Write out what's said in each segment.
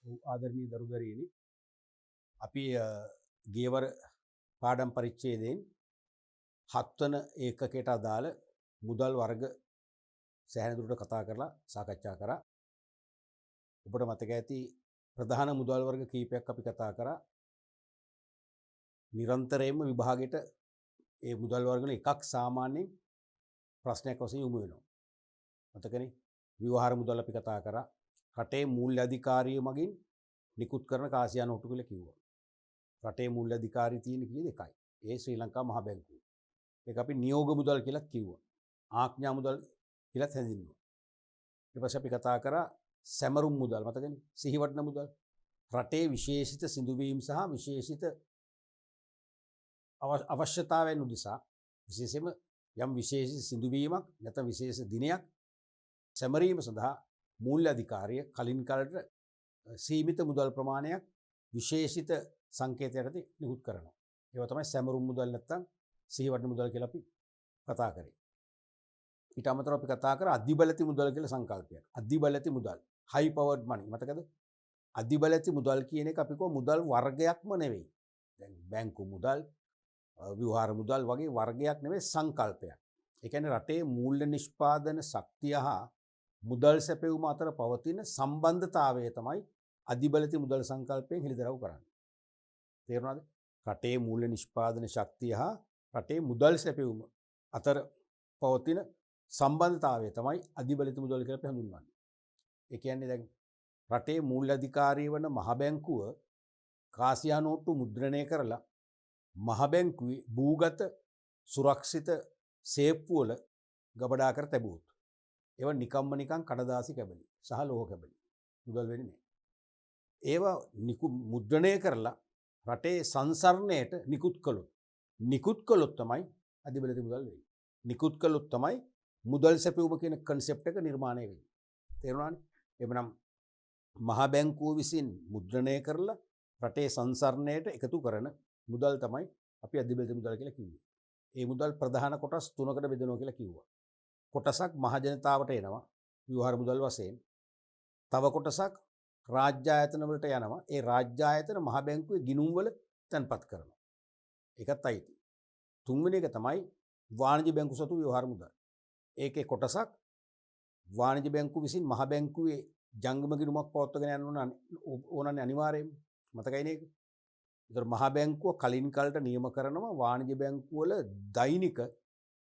ආදරණීය දරුදරියනි අපි ගියවර පාඩම් පරිච්ඡේදයෙන් 7 වන ඒකකයට අදාළ මුදල් වර්ග සෑහෙන දුරට කතා කරලා සාකච්ඡා කරා. ඔබට මතක ඇති ප්‍රධාන මුදල් වර්ග කීපයක් අපි කතා කරා. නිරන්තරයෙන්ම විභාගයට ඒ මුදල් වර්ග වල එකක් සාමාන්‍යයෙන් ප්‍රශ්නයක් වශයෙන් යොමු වෙනවා. මතකනේ? ව්‍යවහාර මුදල් අපි කතා කරා. රටේ මූල්‍ය අධිකාරිය මගින් නිකුත් කරන කාසියා නෝට්ටු කියලා කිව්වා. රටේ මූල්‍ය අධිකාරිය තියෙන කීයද? එකයි. ඒ ශ්‍රී ලංකා මහ බැංකුව. ඒක අපි නියෝග මුදල් කියලා කිව්වා. ආඥා මුදල් කියලාත් හැඳින්වුවා. ඊට පස්සේ අපි කතා කරා සැමරුම් මුදල්. මතකනේ? සිහිවටන මුදල්. රටේ විශේෂිත සිදුවීම් සහ විශේෂිත අවශ්‍යතාවයන් උදෙසා විශේෂයෙන්ම යම් විශේෂ සිදුවීමක් නැත්නම් විශේෂ දිනයක් සැමරීම සඳහා මූල්‍ය අධිකාරිය කලින් කලට සීමිත මුදල් ප්‍රමාණයක් විශේෂිත සංකේතයකට නිකුත් කරනවා. ඒවා තමයි සැමරුම් මුදල් නැත්නම් සිහිවටන මුදල් කියලා අපි කතා කරේ. ඊට අමතරව අපි කතා කරා අධිබලති මුදල් කියලා සංකල්පයක්. අධිබලති මුදල්, high powered money. මතකද? අධිබලති මුදල් කියන එක අපි කො මුදල් වර්ගයක්ම නෙවෙයි. දැන් බැංකු මුදල්, ව්‍යවහාර මුදල් වගේ වර්ගයක් නෙවෙයි, සංකල්පයක්. ඒ කියන්නේ රටේ මූල්‍ය නිෂ්පාදන ශක්තිය හා මුදල් සැපයුම අතර පවතින සම්බන්ධතාවය තමයි අධිබලති මුදල් සංකල්පයෙන් හෙළිදරව් කරන්නේ. තේරුණාද? රටේ මූල්‍ය නිෂ්පාදන ශක්තිය හා රටේ මුදල් සැපයුම අතර පවතින සම්බන්ධතාවය තමයි අධිබලති මුදල් කියලා අපි හඳුන්වන්නේ. ඒ කියන්නේ දැන් රටේ මූල්‍ය අධිකාරිය වන මහ බැංකුව කාසියා නෝට්ටු මුද්‍රණය කරලා මහ බැංකුවේ භූගත සුරක්ෂිත සේප්පු වල ගබඩා කර තිබුවොත් ඒවා නිකම්ම නිකන් කඩදාසි කැබලි සහ ලෝහ කැබලි මුදල් වෙන්නේ නැහැ. ඒවා මුද්‍රණය කරලා රටේ සංසරණයට නිකුත් කළොත් තමයි අධිබලති මුදල් වෙන්නේ. නිකුත් කළොත් තමයි මුදල් සැපයුම කියන කන්සෙප්ට් එක නිර්මාණය වෙන්නේ. තේරුණානේ? එබනම් මහ බැංකුව විසින් මුද්‍රණය කරලා රටේ සංසරණයට එකතු කරන මුදල් තමයි අපි අධිබලති මුදල් කියලා කිව්වේ. ඒ මුදල් ප්‍රධාන කොටස් 3කට බෙදෙනවා කියලා කිව්වා. කොටසක් මහ ජනතාවට එනවා ව්‍යවහාර මුදල් වශයෙන්. තව කොටසක් රාජ්‍ය ආයතන වලට යනවා. ඒ රාජ්‍ය ආයතන මහ බැංකුවේ ගිණුම් වල තැන්පත් කරනවා. ඒකත් අයිති. තුන්වෙනි එක තමයි වාණිජ්‍ය බැංකු සතු ව්‍යවහාර මුදල්. ඒකේ කොටසක් වාණිජ්‍ය බැංකුව විසින් මහ බැංකුවේ ජංගම ගිණුමක් පවත්වාගෙන යන්න ඕනනේ අනිවාර්යයෙන්ම. මතකයි නේද? ඒතර මහ බැංකුව කලින් කලට නියම කරනවා වාණිජ්‍ය බැංකුව වල දෛනික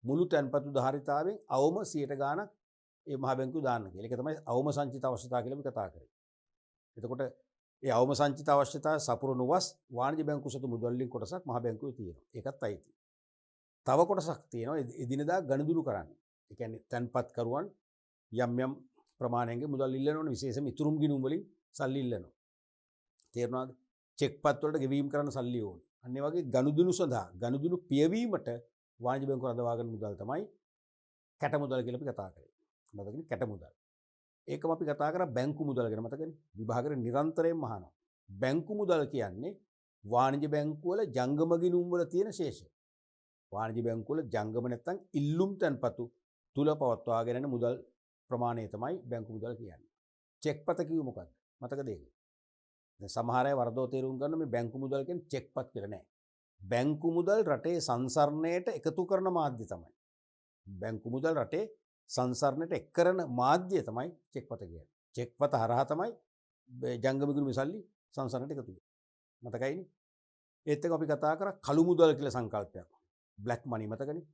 මුළු තැන්පතු ධාරිතාවෙන් අවම 100 ගාණක් ඒ මහ බැංකුව දාන්න කියලා. ඒක තමයි අවම සංචිත අවශ්‍යතාව කියලා අපි කතා කරේ. එතකොට ඒ අවම සංචිත අවශ්‍යතාව සපුරන වස් වාණිජ්‍ය බැංකුව සතු මුදල් වලින් කොටසක් මහ බැංකුවේ තියෙනවා. ඒකත් අයිති. තව කොටසක් තියෙනවා එදිනෙදා ගණදුණු කරන්න. ඒ කියන්නේ තැන්පත් කරුවන් යම් ප්‍රමාණයක මුදල් ඉල්ලනවනේ, විශේෂයෙන්ම ඉතුරුම් ගිණුම් වලින් සල්ලි ඉල්ලනවා. තේරුණාද? චෙක්පත් වලට ගෙවීම කරන්න සල්ලි ඕනේ. අන්න ඒ වගේ ගනුදෙනු සඳහා ගනුදෙනු පියවීමට වාණිජ්‍ය බැංකුව රඳවා ගන්න මුදල් තමයි කැට මුදල් කියලා අපි කතා කරේ. මතකනේ? කැට මුදල්. ඒකම අපි කතා කරා බැංකු මුදල් ගැන. මතකනේ? විභාගයේ නිරන්තරයෙන්ම අහනවා. බැංකු මුදල් කියන්නේ වාණිජ්‍ය බැංකුව වල ජංගම ගිණුම් වල තියෙන ශේෂය. වාණිජ්‍ය බැංකුව වල ජංගම නැත්තම් ඉල්ලුම් තැන්පතු තුල පවත්වාගෙන යන මුදල් ප්‍රමාණය තමයි බැංකු මුදල් කියන්නේ. චෙක්පත කිව්ව මොකක්ද? මතකද ඒක? දැන් සමහර අය වරදෝ තේරුම් ගන්න මේ බැංකු මුදල් කියන්නේ චෙක්පත් කියලා නෑ. බැංකු මුදල් රටේ සංසරණයට එකතු කරන මාධ්‍ය තමයි. බැංකු මුදල් රටේ සංසරණයට එක් කරන මාධ්‍ය තමයි චෙක්පත කියන්නේ. චෙක්පත හරහා තමයි ජංගම ගිණුමේ සල්ලි සංසරණයට එකතු වෙන්නේ. මතකයිනේ? ඒත් එක අපි කතා කරා කළු මුදල් කියලා සංකල්පයක්. බ්ලැක් මනි. මතකනේ?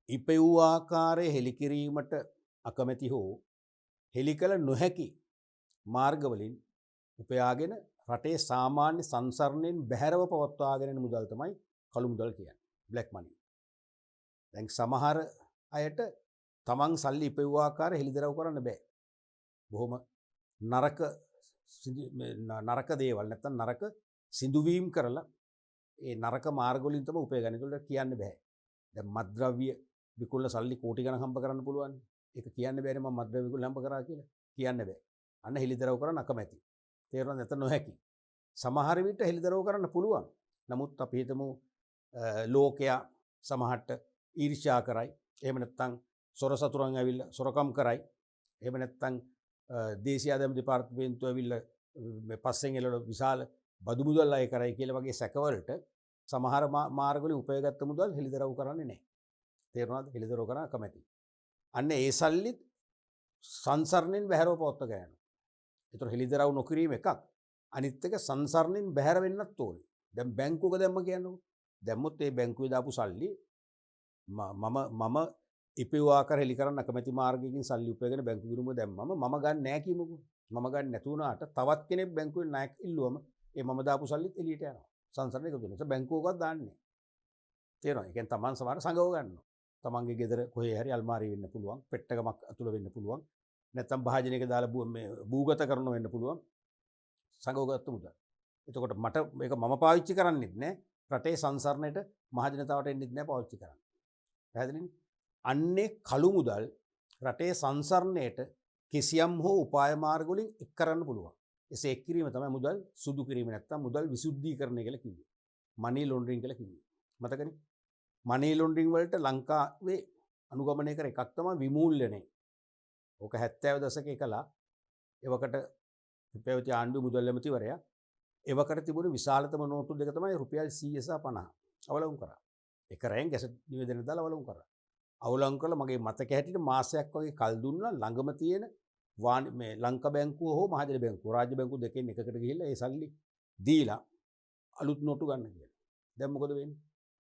ඉපෙව් ආකාරයේ හෙලිකිරීමට අකමැති හෝ හෙලි කළ නොහැකි මාර්ගවලින් උපයාගෙන රටේ සාමාන්‍ය සංසරණයෙන් බැහැරව පවත්වාගෙන යන මුදල් තමයි කළු මුදල් කියන්නේ. බ්ලැක් මනි. දැන් සමහර අයට තමන් සල්ලි ඉපෙව් ආකාරය හෙළිදරව් කරන්න බෑ. බොහොම නරක දේවල් නැත්තම් නරක සිදුවීම් කරලා ඒ නරක මාර්ග වලින් තමයි උපයගන්නේ. ඒකට කියන්න බෑ. දැන් මත්ද්‍රව්‍ය විකුණලා සල්ලි කෝටි ගණන් හම්බ කරන්න පුළුවන්. ඒක කියන්න බෑනේ මම මත්ද්‍රව්‍ය විකුණලා හම්බ කරා කියලා. කියන්න බෑ. අන්න හෙළිදරව් කරන්න අකමැති. තේරුණාද? නැත්නම් නොහැකි. සමහර විට හෙළිදරව් කරන්න පුළුවන්. නමුත් අපි හිතමු ලෝකයා සමහරට ඊර්ෂ්‍යා කරයි. එහෙම නැත්නම් සොර සතුරන් ඇවිල්ලා සොරකම් කරයි. එහෙම නැත්නම් දේශීය ආදායම් දෙපාර්තමේන්තුව ඇවිල්ලා පස්සෙන් එලට විශාල බදු මුදල් අය කරයි කියල වගේ සැකවලට සමහර මාර්ගල උපයගත්ත මුදල් හෙළිදරව් කරන්නේ නෑ. තේරුණාද? හෙළිදරව් කරන්න අකමැති. අන්න ඒ සල්ලිත් සංසරණයෙන් බැහැරව පවත්ත ගෑන. එතුර හෙළිදරව් නොකිරීම එකක්. අනිත් එක සංසරණයෙන් බැහැර වෙන්නත් ඕනේ. දැන් බැංකුවක දැම්ම කියන්නකො. දැම්මොත් ඒ බැංකුවේ දාපු සල්ලි මම ඉපවා හෙලි කරන්න කමැති මාර්ගකින් සල්ලි උපයගෙන බැංකු ගිණුම දැම්මම මම ගන්න නෑ කිමුකෝ. මම ගන්න නැති වුණාට තවත් කෙනෙක් බැංකුවේ ණයක් ඉල්ලුවම ඒ මම දාපු සල්ලිත් එළියට යනවා. සංසරණය එකතු වෙනවා. බැංකුවකවත් දාන්නේ. තේරෙනවද? ඒ කියන්නේ තමන් සමහර සංගව ගන්නවා. තමන්ගේ ගෙදර කොහේ හරි අල්මාරිය වෙන්න පුළුවන්, පෙට්ටකමක් අතුල වෙන්න පුළුවන්. නැත්නම් භාජනයක දාලා මේ භූගත කරන වෙන්න පුළුවන්. සංගවගත්තු මුදල්. එතකොට මට මේක මම පාවිච්චි කරන්නෙත් නෑ. රටේ සංසරණයට මහජනතාවට එන්නෙත් නෑ පාවිච්චි කරන්න. පැහැදිලිනේ? අන්නේ කළු මුදල් රටේ සංසරණයට කිසියම් හෝ උපාය මාර්ග වලින් එක් කරන්න පුළුවන්. එසේ එක් කිරීම තමයි මුදල් සුදු කිරීම නැත්නම් මුදල් විසුද්ධීකරණය කියලා කිව්වේ. මනි ලොන්ඩරින් කියලා කිව්වේ. මතකනේ? මනි ලොන්ඩරින් වලට ලංකාවේ අනුගමනය කර එකක් තමයි විමූල්‍යණය. ඕක 70 දශකයේ කළා. එවකට පැවති ආණ්ඩු මුදල් ඇමතිවරයා එවකට තිබුණු විශාලතම නෝට්ටු දෙක තමයි රුපියල් 100 සහ 50 අවලංගු කරා. එක රැයෙන් ගැසට් නිවේදනය දාලා අවලංගු කරා. අවලංගු කළා මගේ මතක හැටියට මාසයක් වගේ කල් දුන්නා ළඟම තියෙන මේ ලංකා බැංකුව හෝ මහජන බැංකුව රාජ්‍ය බැංකුව දෙකෙන් එකකට ගිහිල්ලා ඒ සල්ලි දීලා අලුත් නෝට්ටු ගන්න කියලා. දැන් මොකද වෙන්නේ?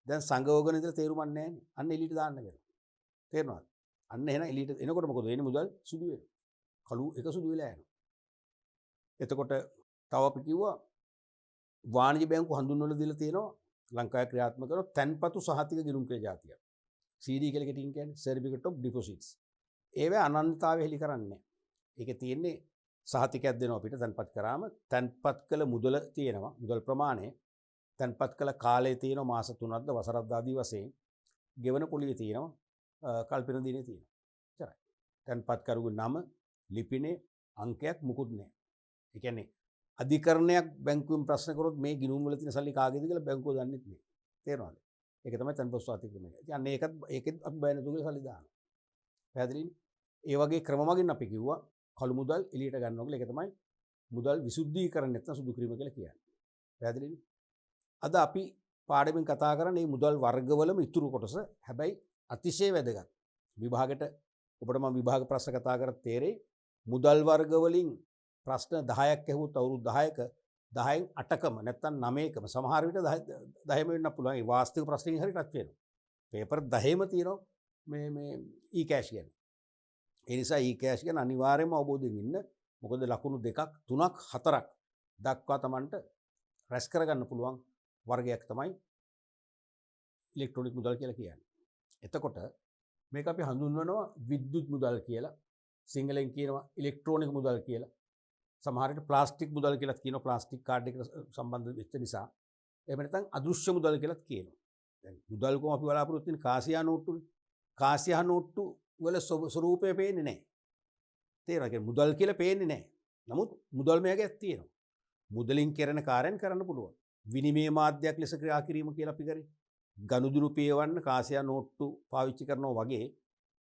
දැන් සංගවගෙන ඉඳලා තේරුමක් නැහැ නේ. අන්න එළියට දාන්න වෙනවා. තේරෙනවද? අන්න එහෙනම් එළියට එනකොට මොකද වෙන්නේ? මුදල් සුදු වෙනවා. කළු එක සුදු වෙලා යනවා. එතකොට තව අපි කිව්වා වාණිජ බැංකු හඳුන්වලා දීලා තියෙනවා ලංකාවේ ක්‍රියාත්මක කරන තැන්පතු සහතික ගිණුම් කියලා જાතියක්. CD කියලා කෙටින් කියන්නේ Certificate of Deposits. ඒවේ අනන්‍යතාවය හෙලි කරන්නේ. ඒකේ තියෙන්නේ සහතිකයක් දෙනවා අපිට තැන්පත් කරාම තැන්පත් කළ මුදල තියෙනවා. මුදල් ප්‍රමාණය තැන්පත් කළ කාලය තියෙනවා මාස 3ක්ද වසරක්ද ආදී වශයෙන්. ගෙවන පොලියේ තියෙනවා කල්පන දිනේ තියෙනවා. එච්චරයි. තැන්පත් කරුගේ නම ලිපිනේ අංකයක් මුකුත් නැහැ. ඒ කියන්නේ අධිකරණයක් බැංකුවෙන් ප්‍රශ්න කරොත් මේ ගිණුම් වල තියෙන සල්ලි කාගේද කියලා බැංකුව දන්නේ නැහැ. තේරෙනවද? ඒක තමයි තැන්පත් සහතික ක්‍රමය. ඉතින් ඒකත් අපි බය නැතුව සල්ලි දානවා. පැහැදිලිනේ? ඒ වගේ ක්‍රම මගින් අපි කිව්වා කළු මුදල් එළියට ගන්න ඕනේ. ඒක තමයි මුදල් විසුද්ධීකරණ නැත්නම් සුදු කිරීම කියලා කියන්නේ. පැහැදිලිනේ? අද අපි පාඩමින් කතා කරන්නේ මේ මුදල් වර්ගවලම ඉතුරු කොටස. හැබැයි අතිශය වැදගත්. විභාගෙට ඔබට මම විභාග ප්‍රශ්න කතා කරත් තේරෙයි මුදල් වර්ග වලින් ප්‍රශ්න 10ක් ඇහුවොත් අවුරුදු 10ක 10න් 8කම නැත්නම් 9කම සමහර විට 10ම වෙන්න පුළුවන්. ඒ වාස්තවික ප්‍රශ්نين හරි ටච් වෙනවා. පේපර් 10ම තියෙනවා මේ e-cash ගැන. ඒ නිසා e-cash ගැන අනිවාර්යයෙන්ම අවබෝධයෙන් ඉන්න. මොකද ලකුණු 2ක් 3ක් 4ක් දක්වා Tamanට රැස් කරගන්න පුළුවන් වර්ගයක් තමයි ඉලෙක්ට්‍රොනික මුදල් කියලා කියන්නේ. එතකොට මේක අපි හඳුන්වනවා විද්‍යුත් මුදල් කියලා. සිංහලෙන් කියනවා ඉලෙක්ට්‍රොනික මුදල් කියලා. සමහර විට ප්ලාස්ටික් මුදල් කියලාත් කියනවා ප්ලාස්ටික් කාඩ් එකට සම්බන්ධ වෙච්ච නිසා. එහෙම නැත්නම් අදෘශ්‍ය මුදල් කියලාත් කියනවා. දැන් මුදල් කොහොම අපි බලාපොරොත්තු වෙන්නේ කාසියා නෝට්ටුනේ. කාසියා නෝට්ටු වල ස්වරූපය පේන්නේ නැහැ. තේරෙනවද? කියන්නේ මුදල් කියලා පේන්නේ නැහැ. නමුත් මුදල් මේකයක් තියෙනවා. මුදලින් කරන කාර්යයන් කරන්න පුළුවන්. විනිමය මාධ්‍යයක් ලෙස ක්‍රියා කිරීම කියලා අපි කරේ. ගනුදෙනු පියවන්න කාසියා නෝට්ටු පාවිච්චි කරනවා වගේ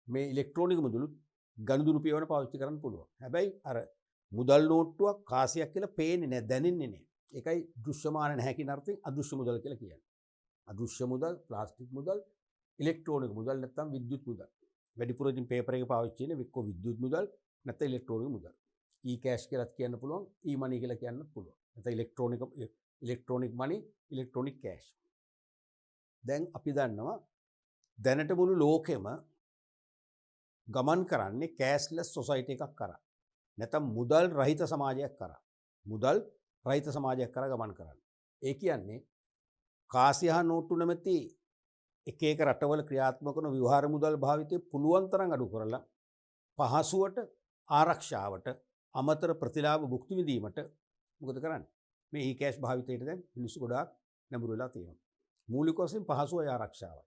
මේ ඉලෙක්ට්‍රොනික මුදලුත් ගනුදෙනු පියවන්න පාවිච්චි කරන්න පුළුවන්. හැබැයි අර මුදල් නෝට්ටුවක් කාසියක් කියලා පේන්නේ නැහැ, දැනෙන්නේ නැහැ. ඒකයි දෘශ්‍යමාන නැහැ කියන අර්ථයෙන් අදෘශ්‍ය මුදල් කියලා කියන්නේ. අදෘශ්‍ය මුදල්, ප්ලාස්ටික් මුදල්, ඉලෙක්ට්‍රොනික මුදල් නැත්නම් විද්‍යුත් මුදල්. වැඩිපුර ඉතින් පේපර් එක පාවිච්චි කරන්නේ එක්ක විද්‍යුත් මුදල් නැත්නම් ඉලෙක්ට්‍රොනික මුදල්. e-cash කියලාත් කියන්න පුළුවන්, e-money කියලා කියන්නත් පුළුවන්. නැත්නම් ඉලෙක්ට්‍රොනික money, ඉලෙක්ට්‍රොනික cash. දැන් අපි දන්නවා දැනට මුළු ලෝකෙම ගමන් කරන්නේ කෑෂ්ලස් සොසයිටි එකක් කරා. නැත්නම් මුදල් රහිත සමාජයක් කරා. මුදල් රහිත සමාජයක් කරා ගමන් කරන්නේ. ඒ කියන්නේ කාසියහ නෝට්ටු නැමැති එක එක රටවල ක්‍රියාත්මක කරන ව්‍යවහාර මුදල් භාවිතය පුළුවන් තරම් අඩු කරලා පහසුවට ආරක්ෂාවට අමතර ප්‍රතිලාභ භුක්ති විඳීමට මොකද කරන්නේ? මේ e-cash භාවිතයට දැන් මිනිස්සු ගොඩාක් නැඹුරු වෙලා තියෙනවා. මූලික වශයෙන් පහසුවයි ආරක්ෂාවයි.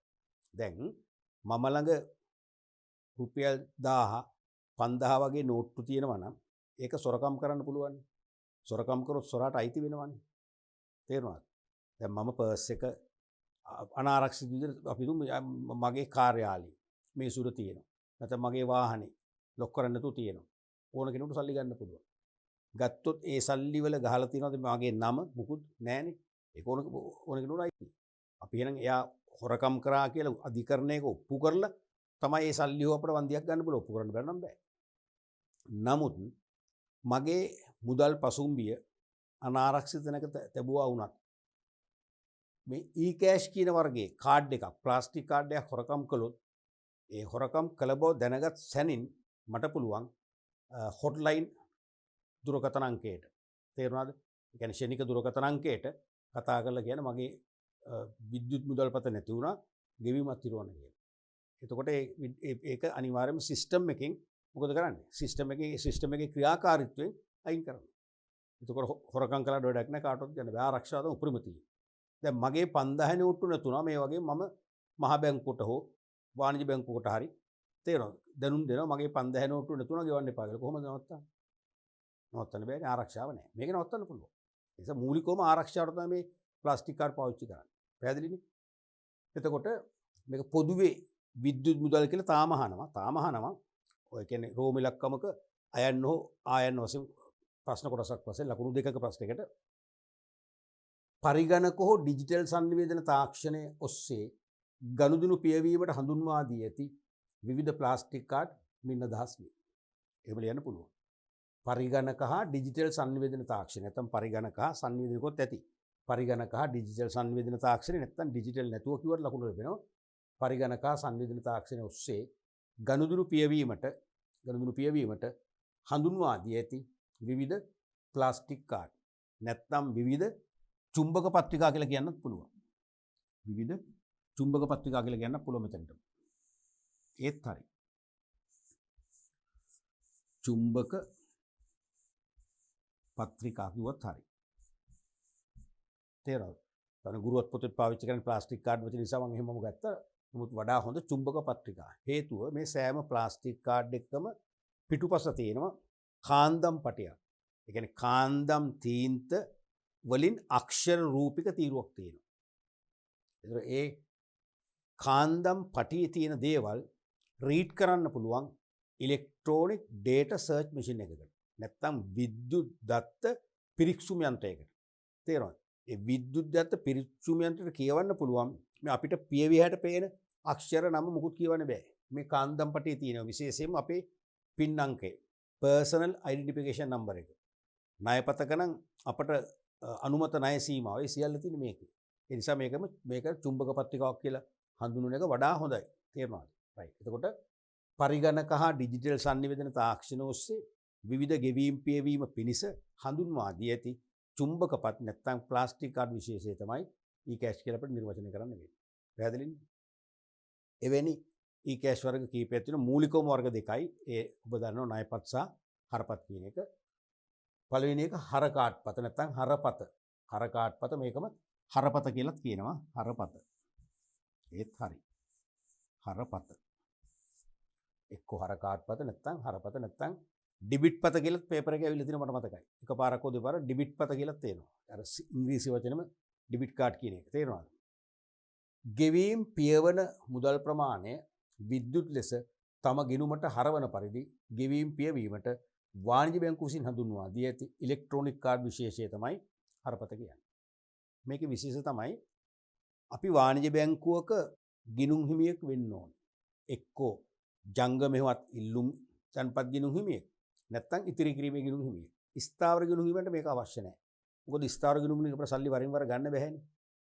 දැන් මම ළඟ රුපියල් 1000 5000 වගේ නෝට්ටු තියෙනවා නම් ඒක සොරකම් කරන්න පුළුවන්. සොරකම් කරොත් සොරාට අයිති වෙනවනේ. තේරුණාද? දැන් මම පර්ස් එක අනාරක්ෂිත විදිහට අපි මගේ කාර්යාලයේ මේ සුර තියෙනවා. නැත්නම් මගේ වාහනේ ලොක් කරන්න නැතුව තියෙනවා. ඕන කෙනෙකුට සල්ලි ගන්න පුළුවන්. ගත්තොත් ඒ සල්ලි වල ගහලා තියෙනවද මගේ නම මුකුත් නැහැනේ. ඒක ඕන කෙනෙකුට අයිති. අපි එහෙනම් එයා හොරකම් කරා කියලා අධිකරණයක ඔප්පු කරලා තමයි ඒ සල්ලි හො අපිට වන්දියක් ගන්න පුළුවන්. ඔප්පු කරන්න බැරි නම් බෑ. නමුත් මගේ මුදල් පසුම්බිය අනාරක්ෂිත තැනක තැබුවා වුණත් මේ e-cash කියන වර්ගයේ කාඩ් එකක් ප්ලාස්ටික් කාඩ් එකක් හොරකම් කළොත් ඒ හොරකම් කළ බව දැනගත් සැනින් මට පුළුවන් හොට්ලයින් දුරකථන අංකයට තේරුණාද? ඒ කියන්නේ ශනික දුරකථන අංකයට කතා කරලා කියන මගේ විද්‍යුත් මුදල් පත නැති වුණා ගෙවීමක් තිරවන්න කියලා. එතකොට ඒක අනිවාර්යයෙන්ම සිස්ටම් එකෙන් මොකද කරන්නේ? සිස්ටම් එකේ ක්‍රියාකාරීත්වයෙන් අයින් කරනවා. එතකොට හොරකම් කළාට වැඩක් නැහැ කාටවත් ගන්න බෑ. ආරක්ෂාව තමයි උපරිම තියෙන්නේ. දැන් මගේ 5000 නෝට්ටු නැතුණා මේ වගේ මම මහ බැංකුවට හෝ වාණිජ බැංකුවකට හරි තේරෙනවද? දැනුම් දෙනවා මගේ 5000 නෝට්ටු නැතුණා ගෙවන්න එපා කියලා. කොහොමද නවත්තන්නේ? නවත්තන්න බෑනේ ආරක්ෂාව නැහැ. මේක නවත්තන්න පුළුවන්. ඒ නිසා මූලිකවම ආරක්ෂාවට තමයි මේ ප්ලාස්ටික් කාඩ් පාවිච්චි කරන්නේ. පැහැදිලිනේ? එතකොට මේක පොදුවේ විද්‍යුත් මුදල් කියලා තාම අහනවා. ඔය කියන්නේ රෝම ඉලක්කමක අයන්න හෝ ආයන්න වශයෙන් ප්‍රශ්න කොටසක් වශයෙන් ලකුණු දෙකක ප්‍රශ්නයකට පරිගණක හෝ ඩිජිටල් සංනිවේදන තාක්ෂණය ඔස්සේ ගනුදෙනු පියවීමට හඳුන්වා දී ඇති විවිධ ප්ලාස්ටික් කාඩ් මින් අදහස් වේ. එහෙම ලියන්න පුළුවන්. පරිගණක හා ඩිජිටල් සංනිවේදන තාක්ෂණය නැත්නම් පරිගණක හා සංනිවේදනකොත් ඇති. පරිගණක හා ඩිජිටල් සංනිවේදන තාක්ෂණය නැත්නම් ඩිජිටල් නැතුව කිව්වට ලකුණු ලැබෙනවා. පරිගණක හා සංනිවේදන තාක්ෂණය ඔස්සේ ගනුදෙනු පියවීමට හඳුන්වා දී ඇති විවිධ ප්ලාස්ටික් කාඩ් නැත්නම් විවිධ චුම්බක පත්‍රිකා කියලා කියන්නත් පුළුවන්. විවිධ චුම්බක පත්‍රිකා කියලා කියන්නත් පුළුවන් මෙතනට. ඒත් හරි. චුම්බක පත්‍රිකා කිව්වත් හරි. තේරෙනවද? තන ගුරුවත් පොතේ පාවිච්චි කරන ප්ලාස්ටික් කාඩ් වචන නිසා මම එහෙමම ගත්තා. නමුත් වඩා හොඳ චුම්බක පත්‍රිකා. හේතුව මේ සෑම ප්ලාස්ටික් කාඩ් එකකම පිටුපස තියෙනවා කාන්දම් පටයක්. ඒ කියන්නේ කාන්දම් තීන්ත වලින් අක්ෂර රූපික තීරුවක් තියෙනවා. ඒතර ඒ කාන්දම් පටියේ තියෙන දේවල් රීඩ් කරන්න පුළුවන් ඉලෙක්ට්‍රොනික ඩේටා සර්ච් මැෂින් එකකට. නැත්නම් විද්‍යුත් දත්ත පිරික්සුම් යන්ත්‍රයකට. තේරෙනවද? ඒ විද්‍යුත් දත්ත පිරික්සුම් යන්ත්‍රයට කියවන්න පුළුවන් මේ අපිට පියවිහැට පේන අක්ෂර නම මුකුත් කියවන්න බෑ. මේ කාන්දම් පටියේ තියෙන විශේෂයෙන්ම අපේ පින් අංකය පර්සනල් අයිඩෙන්ටිෆිකේෂන් නම්බර් එක. ණයපතක නම් අපට අනුමත ණය සීමාව ඒ සියල්ල තියෙන මේකේ. ඒ නිසා මේක චුම්බක පත්‍රිකාවක් කියලා හඳුන්වන එක වඩා හොඳයි. තේරුණාද? රයිට්. එතකොට පරිගණක හා ඩිජිටල් සංනිවේදන තාක්ෂණ ඔස්සේ විවිධ ගෙවීම් පියවීම පිණිස හඳුන්වා දී ඇති චුම්බකපත් නැත්නම් ප්ලාස්ටික් කාඩ් විශේෂය තමයි e-cash කියලා අපිට නිර්වචනය කරන්න වෙන්නේ. පැහැදිලිද? එවැනි e-cash වර්ග කීපයක් තියෙනවා. මූලිකවම වර්ග දෙකයි. ඒ ඔබ දන්නවා ණයපත් සහ හරපත් කියන එක. පළවෙනි එක හර කාඩ් පත නැත්නම් හරපත. හර කාඩ් පත මේකම හරපත කියලාත් කියනවා. හරපත. ඒත් හරි. හරපත. එක්ක හර කාඩ් පත නැත්නම් හරපත නැත්නම් ඩිබිට් පත කියලාත් පේපර් එකේ ඇවිල්ලා තියෙනවා මට මතකයි. එකපාරක් හෝ දෙපාරක් ඩිබිට් පත කියලාත් තියෙනවා. අර ඉංග්‍රීසි වචනෙම ඩිබිට් කාඩ් කියන එක. තේරෙනවද? ගෙවීම් පියවන මුදල් ප්‍රමාණය විද්‍යුත් ලෙස තම ගිණුමට හරවන පරිදි ගෙවීම් පියවීමට වාණිජ බැංකුව විසින් හඳුන්වා දී ඇති ඉලෙක්ට්‍රොනික කාඩ් විශේෂය තමයි හරපත කියන්නේ. මේකේ විශේෂය තමයි අපි වාණිජ බැංකුවක ගිණුම් හිමියෙක් වෙන්න ඕනේ. එක්කෝ ජංගමෙහිවත් ඉල්ලුම් තන්පත් ගිණුම් හිමියෙක් නැත්නම් ඉතිරි කිරීමේ ගිණුම් හිමියෙක්. ස්ථාවර ගිණුම් හිමියන්ට මේක අවශ්‍ය නැහැ. මොකද ස්ථාවර ගිණුම් වලින් අපිට සල්ලි වරින් වර ගන්න බැහැනේ.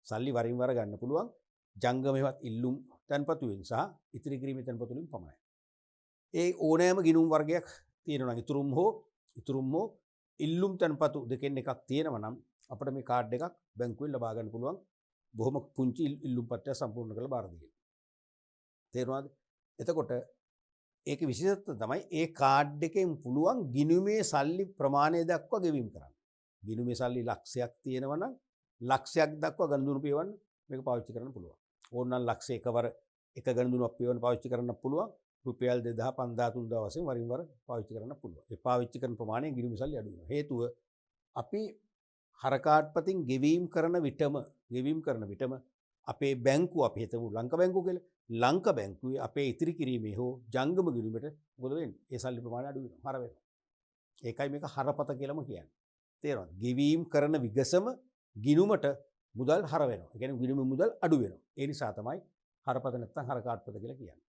සල්ලි වරින් වර ගන්න පුළුවන් ජංගමෙහිවත් ඉල්ලුම් තන්පතුෙන් සහ ඉතිරි කිරීමේ තන්පතු වලින් පමණයි. ඒ ඕනෑම ගිණුම් වර්ගයක් තියෙනවා නම් ඉතුරුම් හෝ ඉල්ලුම් තන්පතු දෙකෙන් එකක් තියෙනවා නම් අපිට මේ කාඩ් එකක් බැංකුවෙන් ලබා ගන්න පුළුවන්. බොහොම පුංචි ඉල්ලුම් පත්‍රයක් සම්පූර්ණ කරලා බාර දෙන්න. තේරුණාද? එතකොට ඒකේ විශේෂත්වය තමයි ඒ කාඩ් එකෙන් පුළුවන් ගිණුමේ සල්ලි ප්‍රමාණය දක්වා ගෙවීම කරන්න. ගිණුමේ සල්ලි ලක්ෂයක් තියෙනවා නම් ලක්ෂයක් දක්වා ගනුදෙනු පියවන්න මේක පාවිච්චි කරන්න පුළුවන්. ඕනනම් ලක්ෂ එකවර එක ගනුදෙනුවක් පියවන්න පාවිච්චි කරන්න පුළුවන්. රුපියල් 2000 5000 3000 වශයෙන් වරින් වර පාවිච්චි කරන්න පුළුවන්. ඒ පාවිච්චි කරන ප්‍රමාණය ගිණුමේ සල්ලි අඩු වෙනවා. හේතුව අපි හර කාඩ් පතින් ගෙවීම් කරන විටම අපේ බැංකුව අපි හිතමු ලංකා බැංකුව කියලා. ලංකා බැංකුවේ අපේ ඉතිරි කිරීමේ හෝ ජංගම ගිණුමට මොකද වෙන්නේ? ඒ සල්ලි ප්‍රමාණය අඩු වෙනවා. හර වෙනවා. ඒකයි මේක හරපත කියලාම කියන්නේ. තේරෙනවද? ගෙවීම් කරන විගසම ගිණුමට මුදල් හර වෙනවා. ඒ කියන්නේ ගිණුමේ මුදල් අඩු වෙනවා. ඒ නිසා තමයි හරපත නැත්නම් හරකාට්පත කියලා කියන්නේ.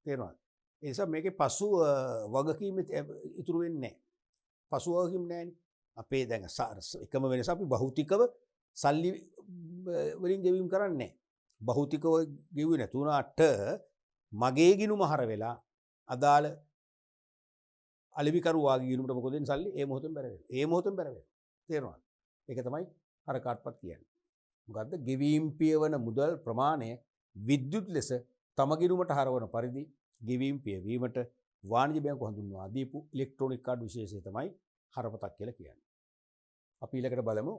තේරෙනවද? ඒ නිසා මේකේ පසු වගකීම් ඉතුරු වෙන්නේ නැහැ. පසු වගකීම් නැහැනේ. අපේ දැන් එකම වෙනස අපි භෞතිකව සල්ලි වලින් ගෙවීම් කරන්නේ නැහැ. භෞතිකව ගෙවුවේ නැතුණාට මගේ ගිණුම හර වෙලා අදාළ අලෙවිකරුවාගේ ගිණුමට මොකද වෙන්නේ සල්ලි ඒ මොහොතෙන් බැර වෙනවා. ඒ මොහොතෙන් බැර වෙනවා. තේරෙනවද? ඒක තමයි හරකාට්පත් කියන්නේ. මොකද්ද? ගෙවීම් පියවන මුදල් ප්‍රමාණය විද්‍යුත් ලෙස තම ගිණුමට හරවන පරිදි ගෙවීම් පියවීමට වාණිජ බැංකුව හඳුන්වා දීපු ඉලෙක්ට්‍රොනික කාඩ් විශේෂය තමයි හරපතක් කියලා කියන්නේ. අපි ඊළඟට බලමු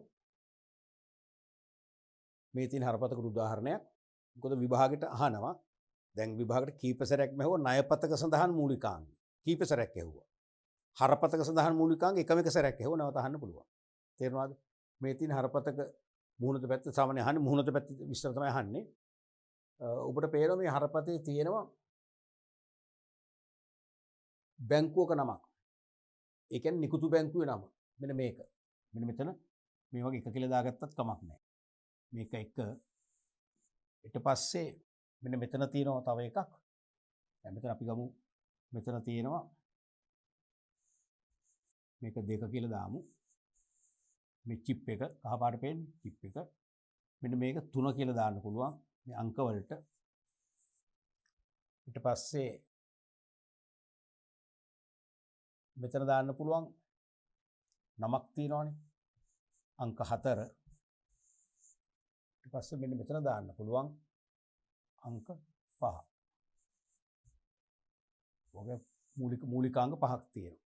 මේ තියෙන හරපතකට උදාහරණයක්. මොකද විභාගෙට අහනවා. දැන් විභාගෙට කීප සැරයක් ඇහුවා ණයපතක සඳහන් මූලිකාංග. කීප සැරයක් ඇහුවා. හරපතක සඳහන් මූලිකාංග එකම එක සැරයක් ඇහුවා නැවත අහන්න පුළුවන්. තේරෙනවද? මේ තියෙන හරපතක මුහුණත පැත්ත සාමාන්‍ය අහන්නේ මුහුණත පැත්ත විස්තර තමයි අහන්නේ. ඔබට පේනවා මේ හරපතේ තියෙනවා බැංකුවක නමක්. ඒ කියන්නේ නිකුතු බැංකුවේ නම. මෙන්න මේක. මෙන්න මෙතන මේ වගේ එක කියලා දාගත්තත් කමක් නැහැ. මේක එක ඊට පස්සේ මෙන්න මෙතන තියෙනවා තව එකක්. දැන් මෙතන අපි ගමු මෙතන තියෙනවා මේක දෙක කියලා දාමු. මේ චිප් එක කහ පාට පේන්නේ චිප් එක. මෙන්න මේක 3 කියලා දාන්න පුළුවන් මේ අංක වලට. ඊට පස්සේ මෙතන දාන්න පුළුවන් නමක් තියෙනවානේ අංක 4. ඊට පස්සේ මෙන්න මෙතන දාන්න පුළුවන් අංක 5. ඔගේ මූලිකාංග 5ක් තියෙනවා.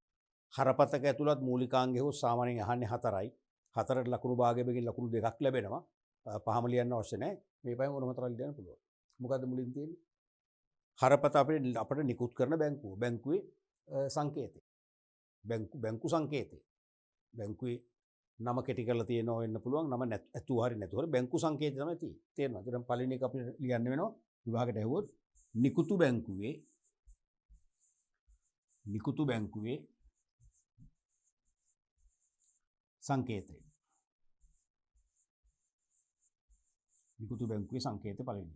හරපතක ඇතුළත් මූලිකාංගය හෝ සාමාන්‍යයෙන් අහන්නේ 4යි. 4ට ලකුණු භාගයකින් ලකුණු 2ක් ලැබෙනවා. 5ම ලියන්න අවශ්‍ය නැහැ. මේ පහෙන් ඕනම තරම් ලියන්න පුළුවන්. මොකද්ද මුලින් තියෙන්නේ? හරපත අපිට නිකුත් කරන බැංකුව. බැංකුවේ සංකේතය. බැංකු සංකේතය. බැංකුවේ නම කෙටි කරලා තියෙනවා වෙන්න පුළුවන්. නම ඇතුව හරි නැතුව හරි බැංකු සංකේතය තමයි තියෙන්නේ. තේරෙනවද? දැන් පළවෙනි එක අපිට ලියන්න වෙනවා විභාගයට ඇහුවොත් නිකුතු බැංකුවේ සංකේතය. නිකුතු බැංකුවේ සංකේතය පළවෙනි.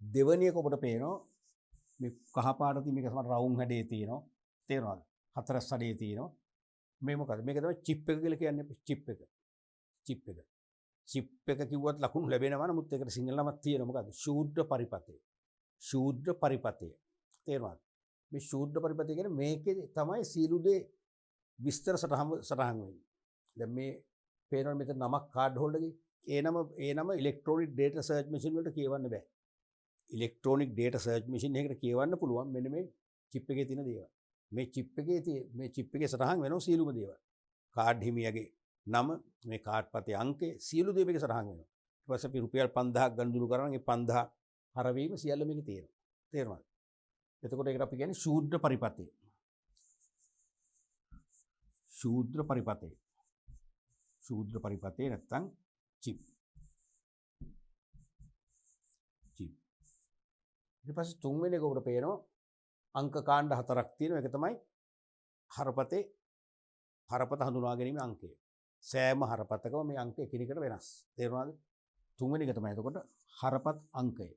දෙවෙනි එක ඔබට පේනවා මේ කහ පාට තියෙන මේක සමහර රවුම් හැඩයේ තියෙනවා. තේරෙනවද? හතරස් හැඩයේ තියෙනවා. මේ මොකද? මේක තමයි චිප් එක කියලා කියන්නේ. චිප් එක. චිප් එක කිව්වත් ලකුණු ලැබෙනවා. නමුත් ඒකට සිංහල නමක් තියෙනවා. මොකද්ද? ශූද්‍ර පරිපතය. තේරෙනවද? මේ ශූද්‍ර පරිපතය කියන්නේ මේකේ තමයි සීළු දේ විස්තර සටහන් වෙන්නේ. දැන් මේ පේනවනේ මෙතන නමක් කාඩ් හෝල්ඩර්ගේ. ඒ නම ඉලෙක්ට්‍රොනික ඩේටා සර්ච් මැෂින් වලට කියවන්න බෑ. ඉලෙක්ට්‍රොනික ඩේටා සර්ච් මැෂින් එකකට කියවන්න පුළුවන් මෙන්න මේ චිප් එකේ තියෙන දේවල්. මේ චිප් එකේ සටහන් වෙනවා සියලුම දේවල්. කාඩ් හිමියාගේ නම, මේ කාඩ් පතේ අංකය සියලු දේ මේකේ සටහන් වෙනවා. ඊට පස්සේ අපි රුපියල් 5000ක් ගනුදෙනු කරනවා. මේ 5000 හරවීම සියල්ල මේකේ තියෙනවා. තේරුණාද? එතකොට ඒකට අපි කියන්නේ ශූද්‍ර පරිපතය. ශූද්‍ර පරිපතේ නැත්තම් චිප්. ඊට පස්සේ තුන්වෙනි එක ඔබට පේනවා අංක කාණ්ඩ 4ක් තියෙනවා. ඒක තමයි හරපත හඳුනා ගැනීමේ අංකය. සෑම හරපතකම මේ අංක එකිනෙකට වෙනස්. තේරුණාද? තුන්වෙනි එක තමයි එතකොට හරපත් අංකය.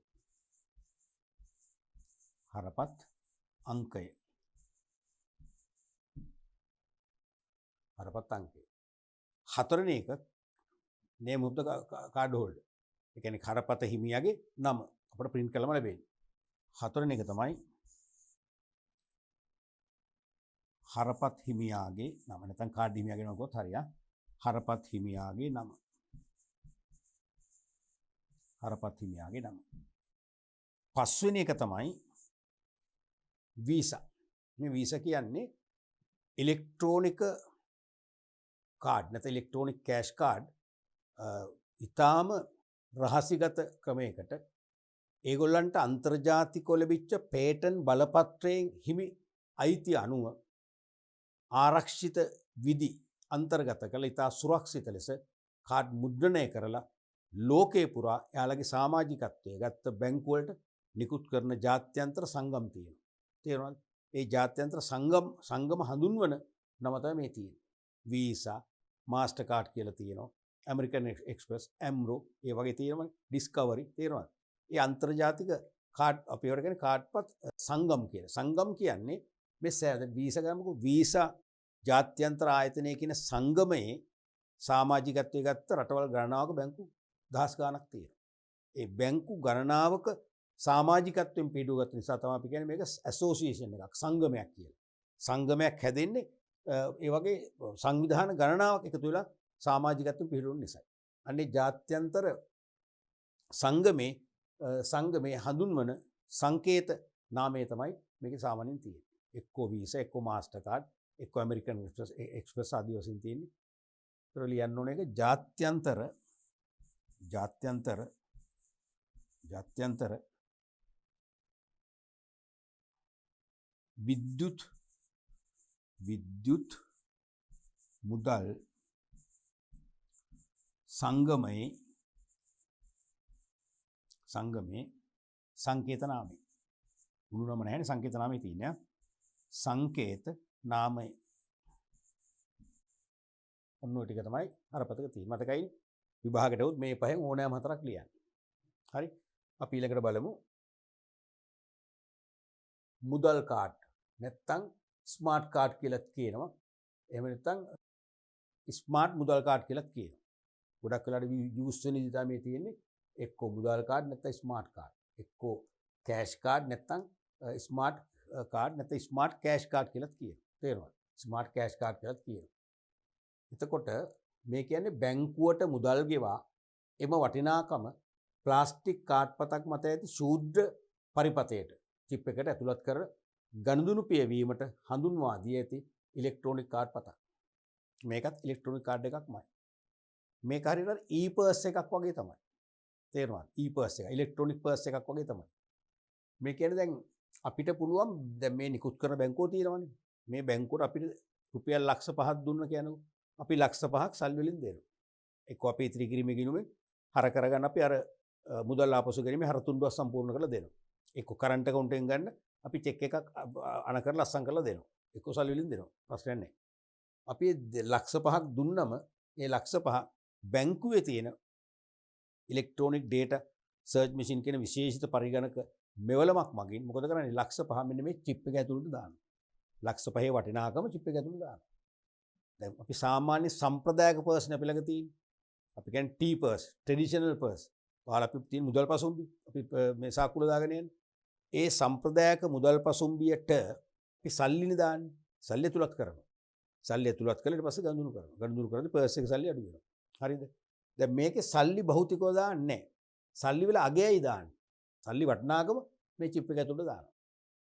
හතරවෙනි එක name of the card holder. ඒ කියන්නේ හරපත හිමියාගේ නම අපිට print කරලම ලැබෙන්නේ. හතරවෙනි එක තමයි හරපත් හිමියාගේ නම. නැත්නම් කාඩ් හිමියාගේ නම කොහොත් හරිය. හරපත් හිමියාගේ නම. පස්වෙනි එක තමයි වීසා. මේ වීසා කියන්නේ ඉලෙක්ට්‍රොනික කාඩ් නැත්නම් ඉලෙක්ට්‍රොනික කෑෂ් කාඩ් ඊටාම රහසිගත ක්‍රමයකට ඒගොල්ලන්ට අන්තර්ජාතිකව ලැබිච්ච පේටන් බලපත්‍රයෙන් හිමි අයිතිය අනුව ආරක්ෂිත විධි අන්තර්ගත කළ ඉතා සුරක්ෂිත ලෙස කාඩ් මුද්‍රණය කරලා ලෝකේ පුරා එයාලගේ සමාජිකත්වය ගත්ත බැංකු වලට නිකුත් කරන ජාත්‍යන්තර සංගම් තියෙනවා. තේරුණාද? ඒ ජාත්‍යන්තර සංගම හඳුන්වන නම තමයි මේ තියෙන්නේ. වීසා, මාස්ටර් කාඩ් කියලා තියෙනවා. ඇමරිකන් එක්ස්ප්‍රස්, ඇම්රෝ ඒ වගේ තියෙනවනේ. ඩිස්කවරි තේරෙනවද? ඒ අන්තර්ජාතික කාඩ් අපි ඒවට කියන්නේ කාඩ්පත් සංගම් කියලා. සංගම් කියන්නේ මේ වීසා ගන්නකො වීසා ජාත්‍යන්තර ආයතනය කියන සංගමයේ සමාජිකත්වයේ ගත්ත රටවල් ගණනාවක බැංකු දහස් ගාණක් තියෙනවා. ඒ බැංකු ගණනාවක සමාජිකත්වයෙන් පිටුගත් නිසා තමයි අපි කියන්නේ මේක ඇසෝසියේෂන් එකක්, සංගමයක් කියලා. සංගමයක් හැදෙන්නේ ඒ වගේ සංවිධාන ගණනාවක් එකතු වෙලා සමාජිකත්වයෙන් පිටුවන නිසා. අන්නේ ජාත්‍යන්තර සංගමේ හඳුන්වන සංකේත නාමය තමයි මේකේ සාමාන්‍යයෙන් තියෙන්නේ. එක්කෝ වීසා, එක්කෝ මාස්ටර් කාඩ්, එක්කෝ ඇමරිකන් එක්ස්ප්‍රස් ආදී වශයෙන් තියෙන්නේ. ඒතර ලියන්න ඕනේ එක ජාත්‍යන්තර විද්‍යුත් මුදල් සංගමයේ සංකේත නාමය. මුළු නම නැහැනේ, සංකේත නාමය තියෙන්නේ. සංකේත නාමය. ඔන්න ඔය ටික තමයි අර පතක තියෙන්නේ. මතකයි විභාගයට උත් මේ පහෙන් ඕනෑම හතරක් ලියන්න. හරි. අපි ඊළඟට බලමු මුදල් කාඩ් නැත්තම් ස්මාර්ට් කාඩ් කියලා කියනවා. එහෙම නැත්තම් ස්මාර්ට් මුදල් කාඩ් කියලා කියනවා. ගොඩක් වෙලාවට යූස් වෙන ඉදි තමයි තියෙන්නේ. එක්කෝ මුදල් කාඩ් නැත්තම් ස්මාර්ට් කාඩ්. එක්කෝ කෑෂ් කාඩ් නැත්තම් ස්මාර්ට් කාඩ් නැත්තම් ස්මාර්ට් කෑෂ් කාඩ් කියලා කියනවා. තේරෙනවද? ස්මාර්ට් කෑෂ් කාඩ් කියලා කියනවා. එතකොට මේ කියන්නේ බැංකුවට මුදල් ගෙවා එම වටිනාකම ප්ලාස්ටික් කාඩ් පතක් මත ඇති ශූද්‍ර පරිපතයට චිප් එකට ඇතුළත් කර ගනුදෙනු පියවීමට හඳුන්වා දී ඇති ඉලෙක්ට්‍රොනික කාඩ් පතක්. මේකත් ඉලෙක්ට්‍රොනික කාඩ් එකක්මයි. මේක හරියට ඊ-පර්ස් එකක් වගේ තමයි. තේරෙනවද? ඊ-පර්ස් එක ඉලෙක්ට්‍රොනික පර්ස් එකක් වගේ තමයි. මේ කියන්නේ දැන් අපිට පුළුවන් දැන් මේ නිකුත් කරන බැංකුව තියෙනවනේ. මේ බැංකුවට අපිට රුපියල් ලක්ෂ 5ක් දුන්න කියනකො අපි ලක්ෂ 5ක් සල්ලි වලින් දෙනවා. එක්ක අපි ඉතිරි කිරීමේ ගිණුමෙන් හර කරගන්න අපි අර මුදල් ආපසු ගැනීමේ හර තුන්ඩුවක් සම්පූර්ණ කරලා දෙනවා. එක්ක කරන්ට් account එකෙන් ගන්න අපි චෙක් එකක් අන කරලා අස්සම් කරලා දෙනවා. එක්ක සල්ලි වලින් දෙනවා. ප්‍රශ්නයක් නැහැ. අපි ලක්ෂ 5ක් දුන්නම ඒ ලක්ෂ 5 බැංකුවේ තියෙන ඉලෙක්ට්‍රොනික ඩේටා සර්ච් මැෂින් කියන විශේෂිත පරිගණක මෙවලමක් මගින් මොකද කරන්නේ? ලක්ෂ 5 මෙන්න මේ චිප් එක ඇතුළට දානවා. ලක්ෂ 5 වටිනාකම චිප් එක ඇතුළට දානවා. දැන් අපි සාමාන්‍ය සම්ප්‍රදායික පර්ස් නේ අපි ළඟ තියෙන්නේ. අපි කියන්නේ ටී පර්ස්, ට්‍රැඩිෂනල් පර්ස්. ඔයාලා අපි තියෙන මුදල් පසුම්බි අපි මේ සාකුල දාගෙන යන්නේ. ඒ සම්ප්‍රදායික මුදල් පසුම්බියට අපි සල්ලිනේ දාන්නේ. සල්ලි ඇතුළත් කරනවා. සල්ලි ඇතුළත් කළා ඊට පස්සේ ගනුදෙනු කරනවා. ගනුදෙනු කරද්දී පර්ස් එකේ සල්ලි අඩු වෙනවා. හරිද? දැන් මේකේ සල්ලි භෞතිකව දාන්නේ නැහැ. සල්ලි වල අගයයි දාන්නේ. සල්ලි වටිනාකම මේ චිප් එක ඇතුළට දානවා.